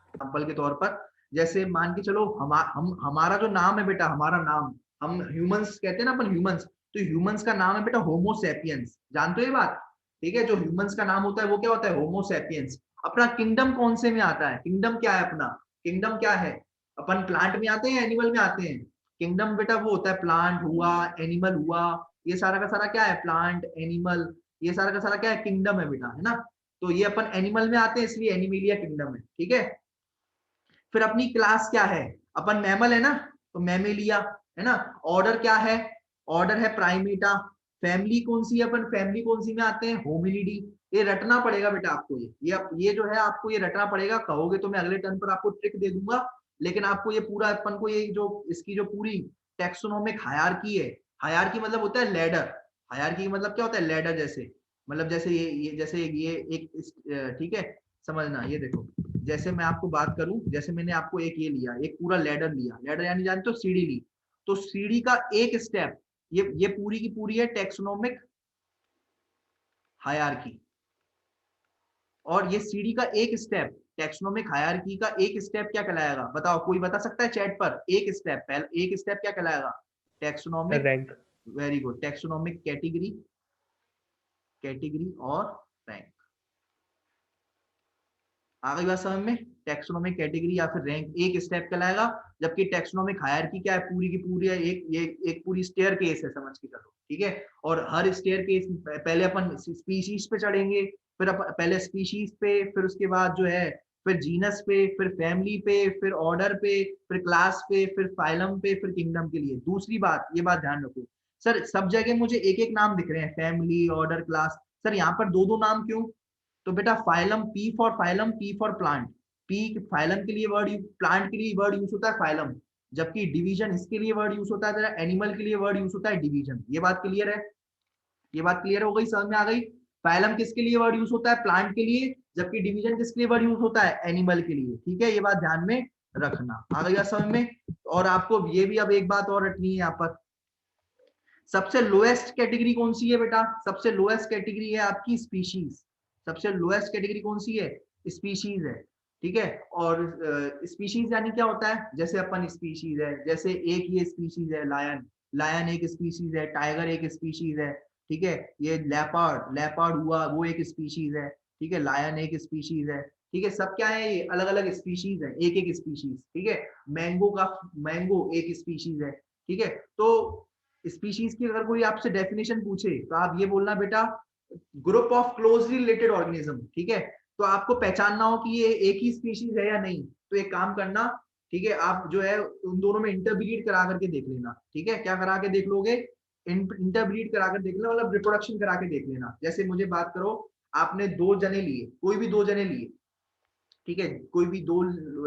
एग्जांपल के तौर पर, जैसे मान के चलो हमारा जो नाम है बेटा, हमारा नाम, हम ह्यूमंस कहते हैं ना अपन, ह्यूमंस, तो ह्यूमंस का नाम है बेटा होमो सैपियंस। जानते हो ये बात? ठीक है, जो ह्यूमंस का नाम होता है वो क्या होता है? Homo sapiens. अपना किंगडम कौन से में आता है? किंगडम क्या है अपना? किंगडम क्या है? अपन प्लांट में आते हैं, एनिमल में आते हैं? किंगडम बेटा वो होता है, प्लांट हुआ, एनिमल हुआ, ये सारा का सारा क्या है? प्लांट, एनिमल, ये सारा का सारा क्या है? किंगडम है बेटा, है ना? तो ये अपन एनिमल में आते हैं, इसलिए एनिमेलिया किंगडम है। ठीक है। फिर अपनी क्लास क्या है? अपन मैमल है ना, तो मैमेलिया, है ना? ऑर्डर क्या है? ऑर्डर है प्राइमेटा। फैमिली कौन सी है? अपन फैमिली कौन सी में आते हैं? होमिनिडी। ये रटना पड़ेगा बेटा आपको, ये जो है आपको ये रटना पड़ेगा। कहोगे तो मैं अगले टर्न पर आपको ट्रिक दे दूंगा, लेकिन आपको ये पूरा अपन को ये जो इसकी जो पूरी टेक्सोनोमिक हायरार्की है, हायरार्की मतलब होता है लैडर। हायरार्की मतलब क्या होता है? लैडर जैसे, मतलब जैसे ये जैसे ये एक, ठीक है, समझना। ये देखो, जैसे मैं आपको बात करूं, जैसे मैंने आपको एक ये लिया, एक पूरा लैडर लिया, लैडर यानी जानते हो सीढ़ी ली, तो सीढ़ी का एक स्टेप, ये पूरी की पूरी है टेक्सोनोमिक हायरार्की। और ये सीढ़ी का एक स्टेप, टेक्सोनोमिक हायरार्की का एक स्टेप क्या कहलाएगा? बताओ, कोई बता सकता है चैट पर? एक स्टेप, पहले एक स्टेप क्या कहलाएगा? Taxonomic. Rank. Very good, taxonomic category, category और रैंक। आ गई बात समझ में? टेक्सोनोमिक कैटेगरी या फिर रैंक एक स्टेप कहलाएगा, जबकि टेक्सोनोमिक हायरार्की क्या है? पूरी की पूरी है एक, ये एक पूरी स्टेयर केस है, समझ के चलो। ठीक है। और हर स्टेयर केस पहले अपन स्पीशीज पे चढ़ेंगे, फिर पहले स्पीशीज पे, फिर उसके बाद जो है फिर जीनस पे, फिर फैमिली पे, फिर ऑर्डर पे, फिर क्लास पे, फिर फाइलम पे, फिर किंगडम के लिए। दूसरी बात, ये बात ध्यान रखो सर, सब जगह मुझे एक एक नाम दिख रहे हैं, फैमिली, ऑर्डर, क्लास, सर यहाँ पर दो दो नाम क्यों? तो बेटा phylum, P for phylum, P for plant. P phylum के लिए वर्ड, प्लांट के लिए वर्ड यूज होता है फाइलम, जबकि डिवीजन इसके लिए वर्ड यूज होता है तेरा, एनिमल के लिए वर्ड यूज होता है डिवीजन। ये बात क्लियर है? ये बात क्लियर हो गई? समझ में आ गई? फाइलम किसके लिए वर्ड यूज होता है? प्लांट के लिए, जबकि डिवीजन किसके लिए वर्ड यूज होता है? एनिमल के लिए। ठीक है, ये बात ध्यान में रखना। आ गई बात समझ में? और आपको ये भी अब एक बात और रखनी है यहाँ पर, सबसे लोएस्ट कैटेगरी कौन सी है बेटा? सबसे लोएस्ट कैटेगरी है आपकी स्पीशीज। सबसे लोएस्ट कैटेगरी कौन सी है? स्पीशीज है। ठीक है। और स्पीशीज यानी क्या होता है, जैसे अपन स्पीशीज है, जैसे एक ये स्पीशीज है लायन, लायन एक स्पीशीज है, टाइगर एक स्पीशीज है, ठीक है। ये लेपर्ड, लेपर्ड हुआ वो एक स्पीशीज है, ठीक है। लायन एक स्पीशीज है, ठीक है। सब क्या है, ये अलग अलग स्पीशीज है, एक एक स्पीशीज, ठीक है। मैंगो का, मैंगो एक स्पीशीज है, ठीक है। तो स्पीशीज की अगर कोई आपसे डेफिनेशन पूछे तो आप ये बोलना बेटा, group of closely related organism, ठीक है। तो आपको पहचानना हो कि ये एक ही स्पीशीज है या नहीं, तो एक काम करना, ठीक है, आप जो है उन दोनों में इंटरब्रीड करा करके देख लेना, ठीक है। क्या करा के देख लोगे, इंटरब्रीड करा कर देख लेना, मतलब रिप्रोडक्शन करा के देख लेना। जैसे मुझे बात करो, आपने दो जने लिए, कोई भी दो जने लिए, ठीक है, कोई भी दो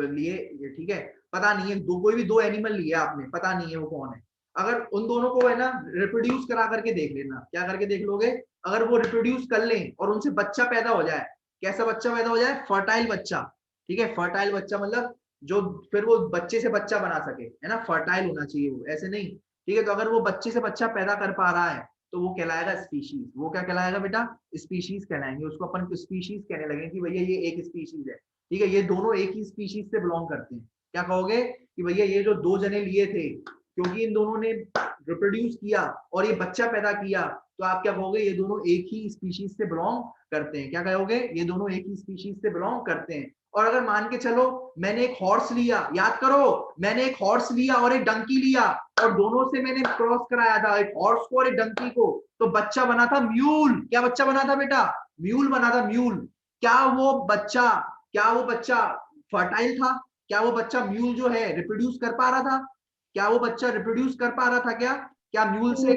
लिए, ठीक है, पता नहीं है, दो कोई भी दो एनिमल लिए आपने, पता नहीं है वो कौन है। अगर उन दोनों को है ना रिप्रोड्यूस करा करके देख लेना, क्या करके देख लोगे, अगर वो रिप्रोड्यूस कर लें और उनसे बच्चा पैदा हो जाए, कैसा बच्चा पैदा हो जाए, फर्टाइल बच्चा, ठीक है। फर्टाइल बच्चा मतलब जो फिर वो बच्चे से बच्चा बना सके, है ना, फर्टाइल होना चाहिए वो, ऐसे नहीं, ठीक है। तो अगर वो बच्चे से बच्चा पैदा कर पा रहा है तो वो कहलाएगा स्पीशीज। वो क्या कहलाएगा बेटा, स्पीशीज कहलाएंगे उसको, अपन स्पीशीज कहने लगे कि भैया ये एक स्पीशीज है, ठीक है, ये दोनों एक ही स्पीशीज से बिलोंग करते हैं। क्या कहोगे कि भैया ये जो दो जने लिए थे, क्योंकि इन दोनों ने रिप्रोड्यूस किया और ये बच्चा पैदा किया, तो आप क्या कहोगे, ये दोनों एक ही स्पीशीज से बिलोंग करते हैं। क्या कहोगे, ये दोनों एक ही स्पीशीज से बिलोंग करते हैं। और अगर मान के चलो मैंने एक हॉर्स लिया, याद करो, मैंने एक हॉर्स लिया और एक डंकी लिया, और दोनों से मैंने क्रॉस कराया था, एक हॉर्स को और एक डंकी को, तो बच्चा बना था म्यूल। क्या बच्चा बना था बेटा, म्यूल बना था, म्यूल। क्या वो बच्चा, क्या वो बच्चा फर्टाइल था, क्या वो बच्चा म्यूल जो है रिप्रोड्यूस कर पा रहा था, क्या वो बच्चा रिप्रोड्यूस कर पा रहा था, क्या म्यूल से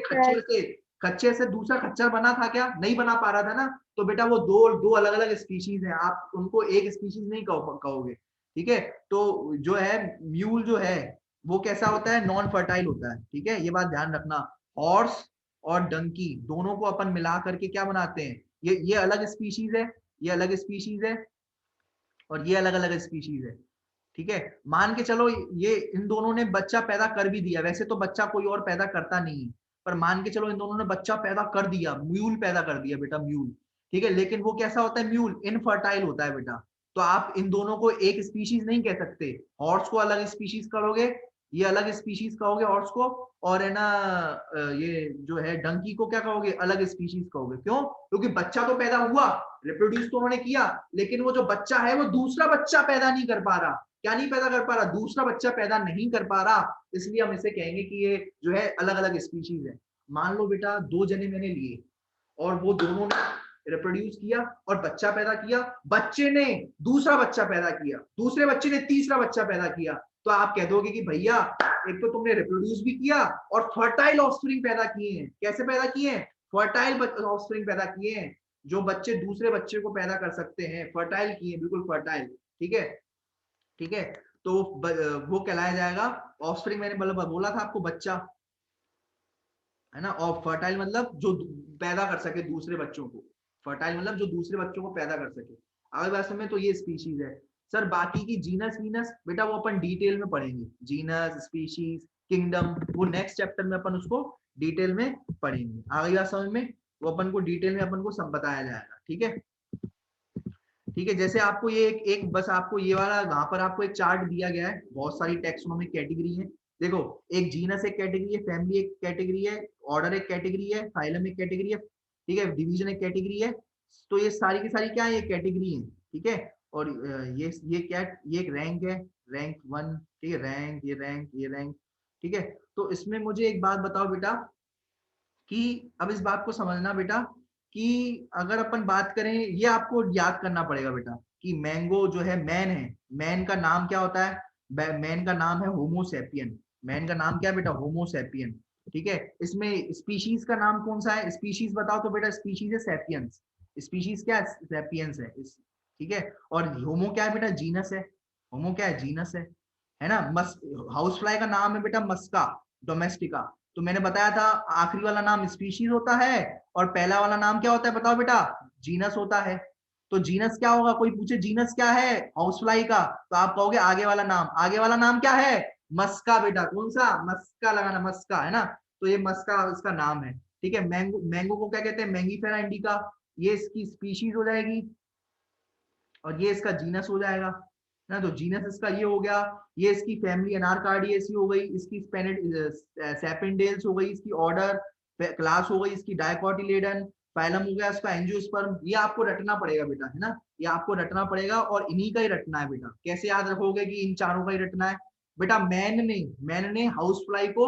खच्चर से दूसरा खच्चर बना था, क्या नहीं बना पा रहा था ना। तो बेटा वो दो दो अलग अलग स्पीशीज हैं, आप उनको एक स्पीशीज नहीं कहोगे, ठीक है। तो जो है म्यूल जो है वो कैसा होता है, नॉन फर्टाइल होता है, ठीक है, ये बात ध्यान रखना। हॉर्स और डंकी दोनों को अपन मिला करके क्या बनाते हैं, ये अलग स्पीशीज है, ये अलग स्पीशीज है, और ये अलग अलग स्पीशीज है, ठीक है। मान के चलो ये इन दोनों ने बच्चा पैदा कर भी दिया, वैसे तो बच्चा कोई और पैदा करता नहीं है, पर मान के चलो इन दोनों ने बच्चा पैदा कर दिया, म्यूल पैदा कर दिया बेटा, म्यूल, ठीक है। लेकिन वो कैसा होता है, म्यूल इनफर्टाइल होता है बेटा। तो आप इन दोनों को एक स्पीशीज नहीं कह सकते, हॉर्स को अलग स्पीशीज करोगे, ये अलग स्पीशीज कहोगे हॉर्स को, और है ना ये जो है डंकी को क्या कहोगे, अलग स्पीशीज कहोगे। क्यों, क्योंकि बच्चा तो पैदा हुआ, रिप्रोड्यूस तो उन्होंने किया, लेकिन वो जो बच्चा है वो दूसरा बच्चा पैदा नहीं कर पा रहा। क्या नहीं पैदा कर पा रहा, दूसरा बच्चा पैदा नहीं कर पा रहा, इसलिए हम इसे कहेंगे कि ये जो है अलग अलग स्पीशीज है। मान लो बेटा दो जने मैंने लिए और वो दोनों ने रिप्रोड्यूस किया और बच्चा पैदा किया, बच्चे ने दूसरा बच्चा पैदा किया, दूसरे बच्चे ने तीसरा बच्चा पैदा किया, तो आप कह दोगे कि भैया एक तो तुमने रिप्रोड्यूस भी किया और फर्टाइल ऑफस्प्रिंग पैदा किए हैं। कैसे पैदा किए हैं, फर्टाइल ऑफस्प्रिंग पैदा किए हैं, जो बच्चे दूसरे बच्चे को पैदा कर सकते हैं, फर्टाइल किए, बिल्कुल फर्टाइल, ठीक है, ठीक है। तो वो कहलाया जाएगा ऑफस्प्रिंग। मैंने मतलब बोला था आपको बच्चा, है ना, और फर्टाइल मतलब जो पैदा कर सके दूसरे बच्चों को, फर्टाइल मतलब जो दूसरे बच्चों को पैदा कर सके। अगर बात में तो ये स्पीशीज है। सर बाकी की जीनस वीनस बेटा वो अपन डिटेल में पढ़ेंगे, जीनस स्पीशीज किंगडम वो नेक्स्ट चैप्टर में अपन उसको डिटेल में पढ़ेंगे। आ गई बात समझ में, वो अपन को डिटेल में अपन को सब बताया जाएगा, ठीक है, ठीक है। जैसे आपको ये एक बस आपको ये वाला वहां पर आपको एक चार्ट दिया गया है, बहुत सारी टेक्सोनोमिक कैटेगरी है। देखो एक जीनस एक कैटेगरी है, फैमिली एक कैटेगरी है, ऑर्डर एक कैटेगरी है, फाइलम एक कैटेगरी है, ठीक है, डिवीजन एक कैटेगरी है। तो ये सारी की सारी क्या है, ये कैटेगरी है, ठीक है। और ये क्या, ये एक रैंक है, रैंक वन, ठीक है, रैंक, ये रैंक, ये रैंक, ठीक है। तो इसमें मुझे एक बात बताओ बेटा, कि अब इस बात को समझना बेटा, कि अगर अपन बात करें, ये आपको याद करना पड़ेगा बेटा, कि मैंगो जो है मैन है, मैन का नाम क्या होता है, मैन का नाम है होमोसेपियन, मैन का नाम क्या है बेटा, होमोसेपियन, ठीक है। इसमें स्पीशीज का नाम कौन सा है, स्पीशीज बताओ तो बेटा, स्पीशीज है सेपियंस, स्पीशीज क्या है, सेपियंस है, ठीक है। और होमो क्या है बेटा, जीनस है, होमो क्या है, जीनस है ना। हाउस फ्लाई का नाम है बेटा मस्का डोमेस्टिका। तो मैंने बताया था आखिरी वाला नाम स्पीशीज होता है और पहला वाला नाम क्या होता है, बताओ बेटा, जीनस होता है। तो जीनस क्या होगा, कोई पूछे जीनस क्या है हाउस फ्लाई का, तो आप कहोगे आगे वाला नाम, आगे वाला नाम क्या है, मस्का बेटा, कौन सा, मस्का लगाना, मस्का, है ना। तो ये मस्का इसका नाम है, ठीक है। मैंगो, मैंगो को क्या कहते हैं, मैंगीफेरा इंडिका, ये इसकी स्पीशीज हो जाएगी और ये इसका जीनस हो जाएगा, ना। तो जीनस इसका ये हो गया, ये इसकी फैमिली एनारकार्डियेसी हो गई, इसकी सेपेंडेल्स हो गई, इसकी ऑर्डर क्लास हो गई, इसकी डायकोटिलेडन, फाइलम हो गया इसका एंजियोस्पर्म। ये आपको रटना पड़ेगा बेटा, है ना, ये आपको रटना पड़ेगा और इन्हीं का ही रटना है बेटा। कैसे याद रखोगे कि इन चारों का ही रटना है बेटा? मैन ने हाउस फ्लाई को,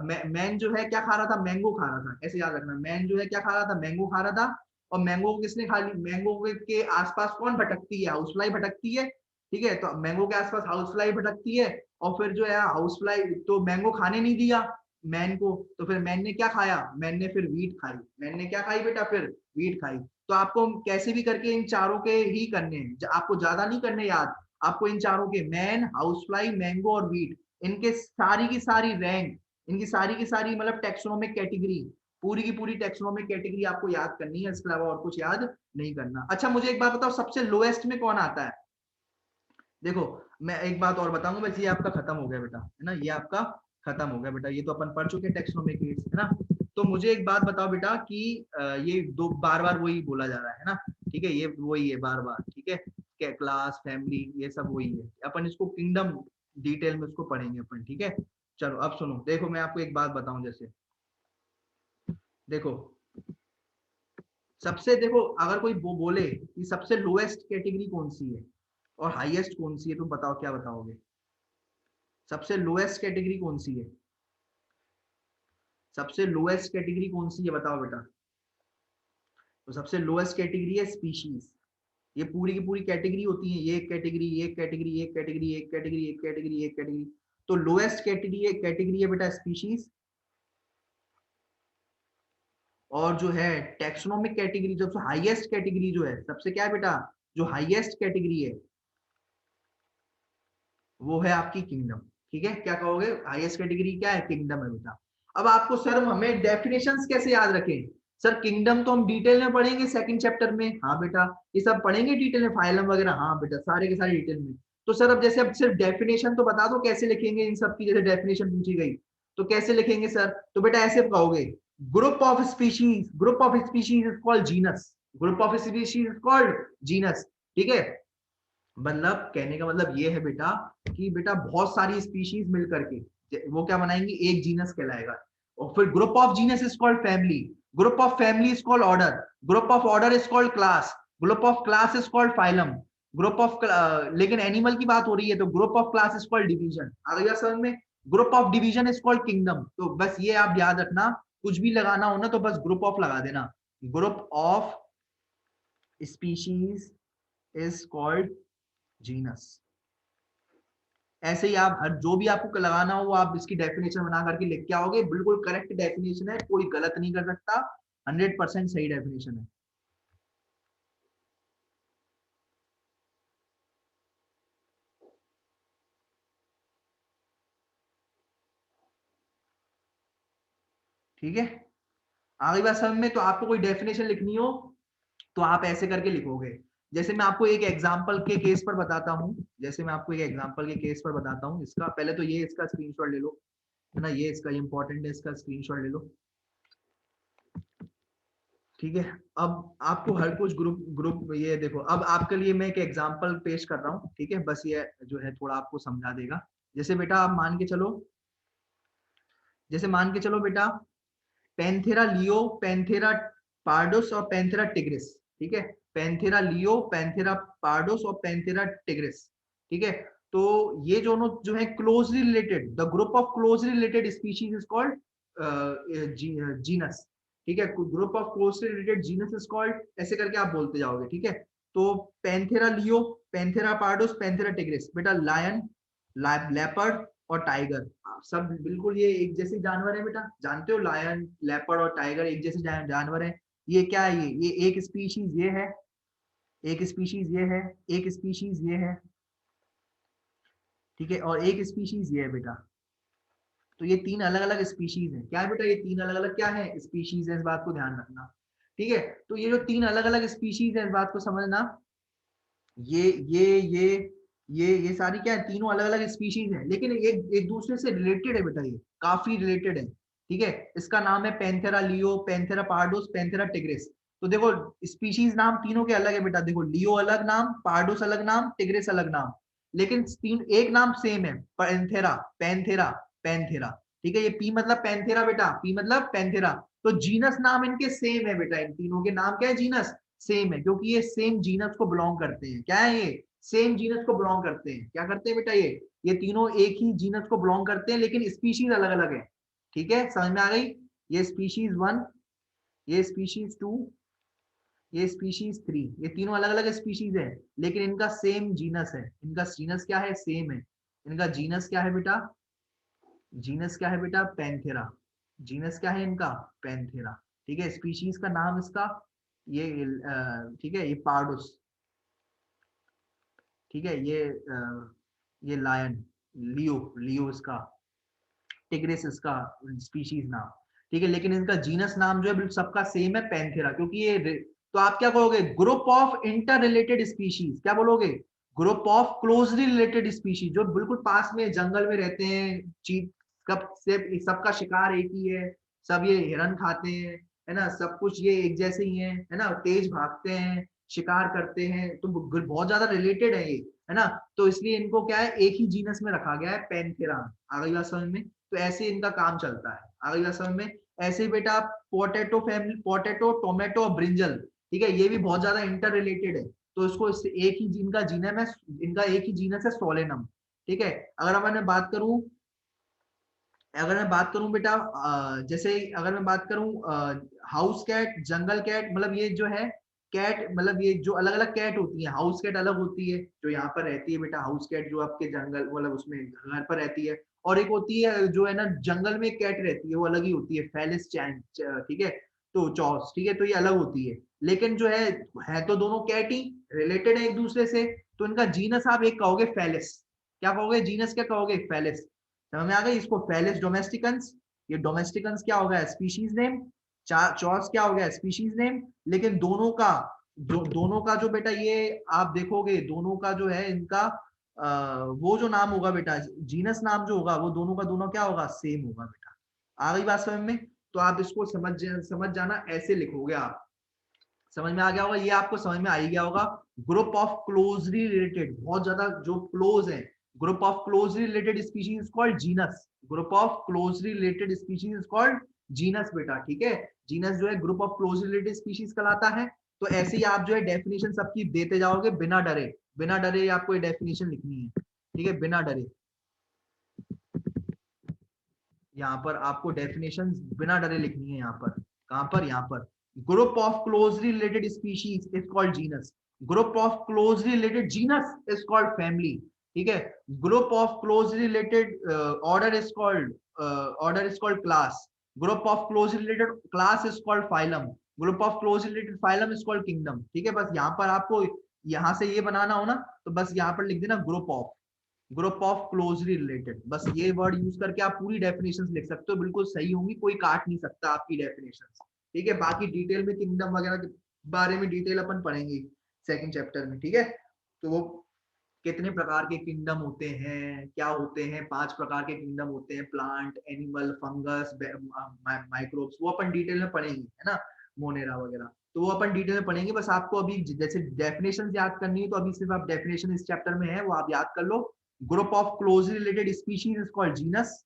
मैन जो है क्या खा रहा था? मैंगो खा रहा था, ऐसे याद रखना। मैन जो है क्या खा रहा था? मैंगो खा रहा था। और मैंगो को किसने खा ली? मैंगो के आसपास कौन भटकती है? हाउस फ्लाई भटकती है, ठीक है। तो मैंगो के आसपास हाउस फ्लाई भटकती है, और फिर जो है हाउस फ्लाई तो मैंगो खाने नहीं दिया मैन को, तो फिर मैन ने क्या खाया? मैन ने फिर वीट खाई। मैन ने क्या खाई बेटा? फिर वीट खाई। तो आपको कैसे भी करके इन चारों के ही करने हैं, आपको ज्यादा नहीं करने याद। आपको इन चारों के, मैन, हाउस फ्लाई, मैंगो और वीट, इनके सारी की सारी रैंक, इनकी सारी की सारी मतलब टेक्सोनोमिक कैटेगरी, पूरी की पूरी टेक्सोनोमिक कैटेगरी आपको याद करनी है, इसके अलावा और कुछ याद नहीं करना। अच्छा मुझे एक बात बताओ, सबसे लोएस्ट में कौन आता है? देखो मैं एक बात और बताऊंगा, बस ये आपका खत्म हो गया बेटा, है ना, ये आपका खत्म हो गया बेटा, ये तो अपन पढ़ चुके हैं टेक्सोनोमिक एड्स, है ना। तो मुझे एक बात बताओ बेटा कि ये दो बार बार वही बोला जा रहा है ना, ठीक है, ये वही है बार बार, ठीक है, क्लास, फैमिली, ये सब वही है। अपन इसको किंगडम डिटेल में उसको पढ़ेंगे अपन, ठीक है। चलो अब सुनो, देखो मैं आपको एक बात बताऊं, जैसे देखो सबसे, देखो अगर कोई वो बोले कि सबसे लोएस्ट कैटेगरी कौन सी है और हाईएस्ट कौन सी है, तुम बताओ क्या बताओगे? सबसे लोएस्ट कैटेगरी कौन सी है? सबसे लोएस्ट कैटेगरी कौन सी है बताओ बेटा? तो सबसे लोएस्ट कैटेगरी है स्पीशीज। ये पूरी की पूरी कैटेगरी होती है, ये एक कैटेगरी, एक कैटेगरी, एक कैटेगरी, एक कैटेगरी, एक कैटेगरी, एक कैटेगरी। तो लोएस्ट कैटेगरी है बेटा स्पीशीज। और जो है टेक्सोनोमिक कैटेगरी, जो हाईएस्ट कैटेगरी जो है, सबसे क्या है बेटा, जो हाईएस्ट कैटेगरी है वो है आपकी किंगडम। ठीक है, क्या कहोगे? हाईएस्ट कैटेगरी क्या है? किंगडम है बेटा। अब आपको सर हमें डेफिनेशंस कैसे याद रखें? सर किंगडम तो हम डिटेल में पढ़ेंगे सेकंड चैप्टर में, हाँ बेटा, ये सब पढ़ेंगे डिटेल में, फाइलम वगैरह, हाँ बेटा, सारे के सारे डिटेल में। तो सर अब जैसे अब सिर्फ डेफिनेशन तो बता दो कैसे लिखेंगे इन सब की, जैसे डेफिनेशन पूछी गई तो कैसे लिखेंगे सर? तो बेटा ऐसे कहोगे, group of species is called genus, group of species is called genus, ठीक है। मतलब कहने का मतलब ये है बेटा कि बेटा बहुत सारी स्पीशीज मिल करके वो क्या बनाएंगे? एक जीनस कहलाएगा। और फिर group of genus is called family, group of family is called order, group of order is called class, group of class is called phylum, group of, लेकिन एनिमल की बात हो रही है तो group of class is called division. आ गया समझ में? Group of division is called kingdom. तो बस ये आप याद रखना, कुछ भी लगाना हो ना तो बस ग्रुप ऑफ लगा देना, group of species is called genus. ऐसे ही आप हर जो भी आपको लगाना हो वो आप इसकी डेफिनेशन बना करके लिख के आओगे, बिल्कुल करेक्ट डेफिनेशन है, कोई गलत नहीं कर सकता, 100% सही डेफिनेशन है। ठीक है, आगे बात समझ में? तो आपको कोई डेफिनेशन लिखनी हो तो आप ऐसे करके लिखोगे। जैसे मैं आपको एक एग्जांपल के केस पर बताता हूँ, जैसे मैं आपको एक एग्जांपल के केस पर बताता हूँ, इसका पहले तो ये इसका स्क्रीनशॉट ले लो, है ना, ये इसका इंपॉर्टेंट है, इसका स्क्रीनशॉट ले लो, ठीक है। अब आपको हर कुछ ग्रुप ग्रुप ये देखो, अब आपके लिए मैं एक एग्जांपल पेश कर रहा हूँ, ठीक है, बस ये जो है थोड़ा आपको समझा देगा। जैसे बेटा आप मान के चलो, जैसे मान के चलो बेटा, पैंथेरा लियो, पैंथेरा पार्डोस और पैंथेरा टिग्रिस, ठीक है, पैंथेरा लियो, पैंथेरा पार्डोस और पैंथेरा टिग्रिस, ठीक है। तो ये दोनों जो है closely related, the group of closely related species is called genus, ठीक है, group of closely related genus is called, ऐसे करके आप बोलते जाओगे, ठीक है। तो Panthera leo, Panthera pardus, Panthera tigris, बेटा लायन, लेपर्ड और टाइगर, सब बिल्कुल ये एक जैसे जानवर है बेटा, जानते हो, लायन, लेपर्ड और टाइगर एक जैसे जानवर है। ये क्या है? ये एक स्पीशीज ये है, एक स्पीशीज ये है, एक स्पीशीज ये है, ठीक है, और एक स्पीशीज ये है बेटा। तो ये तीन अलग अलग स्पीशीज है, क्या है बेटा? ये तीन अलग अलग क्या है? स्पीशीज है, इस बात को ध्यान रखना, ठीक है। तो ये जो तीन अलग अलग स्पीशीज है, इस बात को समझना, ये ये ये ये सारी क्या है? तीनों अलग अलग स्पीशीज है, लेकिन एक एक दूसरे से रिलेटेड है बेटा, ये काफी रिलेटेड है, ठीक है। इसका नाम है Panthera leo, Panthera pardus, Panthera tigris. तो देखो स्पीशीज नाम तीनों के अलग है बेटा, देखो लियो अलग नाम, पार्डोस अलग नाम, टिग्रिस अलग नाम। लेकिन तीन एक नाम सेम है, पैंथेरा, पैंथेरा, पैंथेरा, ठीक है। ये पी मतलब पैंथेरा बेटा, पी मतलब पैंथेरा। तो जीनस नाम इनके सेम है बेटा, इन तीनों के नाम क्या है, जीनस सेम है, क्योंकि ये सेम जीनस को बिलोंग करते हैं। क्या है ये, सेम जीनस को बिलोंग करते हैं। क्या करते हैं बेटा, ये तीनों एक ही जीनस को बिलोंग करते हैं, लेकिन स्पीशीज अलग अलग है। ठीक है, समझ में आ गई। ये स्पीशीज 1, ये स्पीशीज 2, ये स्पीशीज 3, ये तीनों अलग अलग स्पीशीज है, लेकिन इनका सेम जीनस है। इनका जीनस क्या है, सेम है। इनका जीनस क्या है बेटा, जीनस क्या है बेटा, पैंथेरा। जीनस क्या है इनका, पैंथेरा। ठीक है, स्पीशीज का नाम इसका ये ठीक है, ये पार्डुस। ठीक है, ये लायन, लियो, लियो इसका, टिग्रिस इसका स्पीशीज नाम। ठीक है, लेकिन इनका जीनस नाम जो है सबका सेम है, पैंथेरा, क्योंकि ये तो आप क्या कहोगे, group of inter related species. क्या बोलोगे, group of closely related species, जो बिल्कुल पास में जंगल में रहते हैं। चीज कब से सबका शिकार एक ही है, सब ये हिरन खाते हैं, है ना, सब कुछ ये एक जैसे ही है ना, तेज भागते हैं, शिकार करते हैं, तो बहुत ज्यादा रिलेटेड है ये, है ना। तो इसलिए इनको क्या है, एक ही जीनस में रखा गया है, पैंथेरा। आ गई बात समझ में। तो ऐसे इनका काम चलता है। आ गई बात समझ में। ऐसे बेटा पोटैटो फैमिली, पोटैटो, टोमेटो और ब्रिंजल, ठीक है, ये भी बहुत ज्यादा इंटर रिलेटेड है। तो इसको इससे एक ही इनका जीनम है, इनका एक ही जीनस है, सोलेनम। ठीक है, अगर मैं बात करूं बेटा, जैसे अगर मैं बात करूं हाउस कैट, जंगल कैट, मतलब ये जो है कैट, मतलब ये जो अलग अलग कैट होती है, हाउस कैट अलग होती है जो यहाँ पर रहती है बेटा, हाउस कैट जो आपके जंगल मतलब उसमें घर पर रहती है, और एक होती है जो है ना जंगल में कैट रहती है, वो अलग ही होती है, फेलिस चैन, ठीक है, तो चॉस, ठीक है, तो ये अलग होती है। लेकिन जो है तो दोनों कैट ही, रिलेटेड है एक दूसरे से। तो इनका जीनस आप एक कहोगे फेलिस। क्या कहोगे, जीनस क्या कहोगे, फेलिस। समझ में आ गई। इसको फेलिस डोमेस्टिकन्स, ये डोमेस्टिकन्स क्या हो गया, स्पीशीज नेम। चॉस क्या हो गया, स्पीशीज नेम। लेकिन दोनों का जो बेटा ये आप देखोगे, दोनों का जो है इनका वो जो नाम होगा बेटा, जीनस नाम जो होगा, वो दोनों का दोनों क्या होगा, सेम होगा बेटा। आ गई बात समझ में। तो आप इसको समझ जाना, ऐसे लिखोगे आप। समझ में आ गया होगा, ये आपको समझ में आ ही गया होगा। ग्रुप ऑफ क्लोजली रिलेटेड, बहुत ज्यादा जो क्लोज है, group of closely related species is called genus. Group of closely related species is called genus बेटा। ठीक है, जीनस जो है group of closely related species कहलाता है। तो ऐसे ही आप जो है डेफिनेशन सबकी देते जाओगे, बिना डरे, बिना डरे आपको ये डेफिनेशन लिखनी है। ठीक है, बिना डरे, यहाँ पर आपको डेफिनेशन बिना डरे लिखनी है। यहाँ पर, कहां पर, यहाँ पर, group of closely related species is called genus. Group of closely related genus is called family. ठीक है, group of closely related order is called class. Group of closely related class is called phylum. Group of closely related phylum is called kingdom. ठीक है, बस यहाँ पर आपको यहाँ से ये बनाना हो ना, तो बस यहाँ पर लिख देना group of, group of closely related, बस ये वर्ड यूज करके आप पूरी डेफिनेशंस लिख सकते हो, बिल्कुल सही होंगी, कोई काट नहीं सकता आपकी डेफिनेशंस। ठीक है, बाकी डिटेल में किंगडम वगैरह के बारे में डिटेल अपन पढ़ेंगे सेकंड चैप्टर में। ठीक है, तो वो कितने प्रकार के किंगडम होते हैं, क्या होते हैं, 5 प्रकार के किंगडम होते हैं, प्लांट, एनिमल, फंगस, माइक्रोब्स, वो अपन डिटेल में पढ़ेंगे, है ना, मोनेरा वगैरह, तो वो अपन डिटेल में पढ़ेंगे। बस आपको अभी जैसे डेफिनेशन याद करनी है, तो अभी सिर्फ आप डेफिनेशन इस चैप्टर में है वो आप याद कर लो। Group of closely related species is called genus.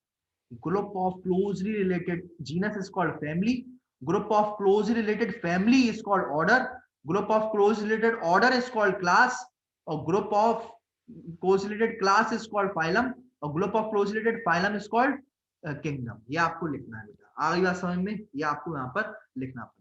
Group of closely related genus is called family. Group of closely related family is called order. Group of closely related order is called class. और group of closely related class is called phylum. और group of closely related phylum is called kingdom. ये आपको लिखना है बेटा। आ गई बात समझ में, ये आपको यहाँ पर लिखना पड़ेगा।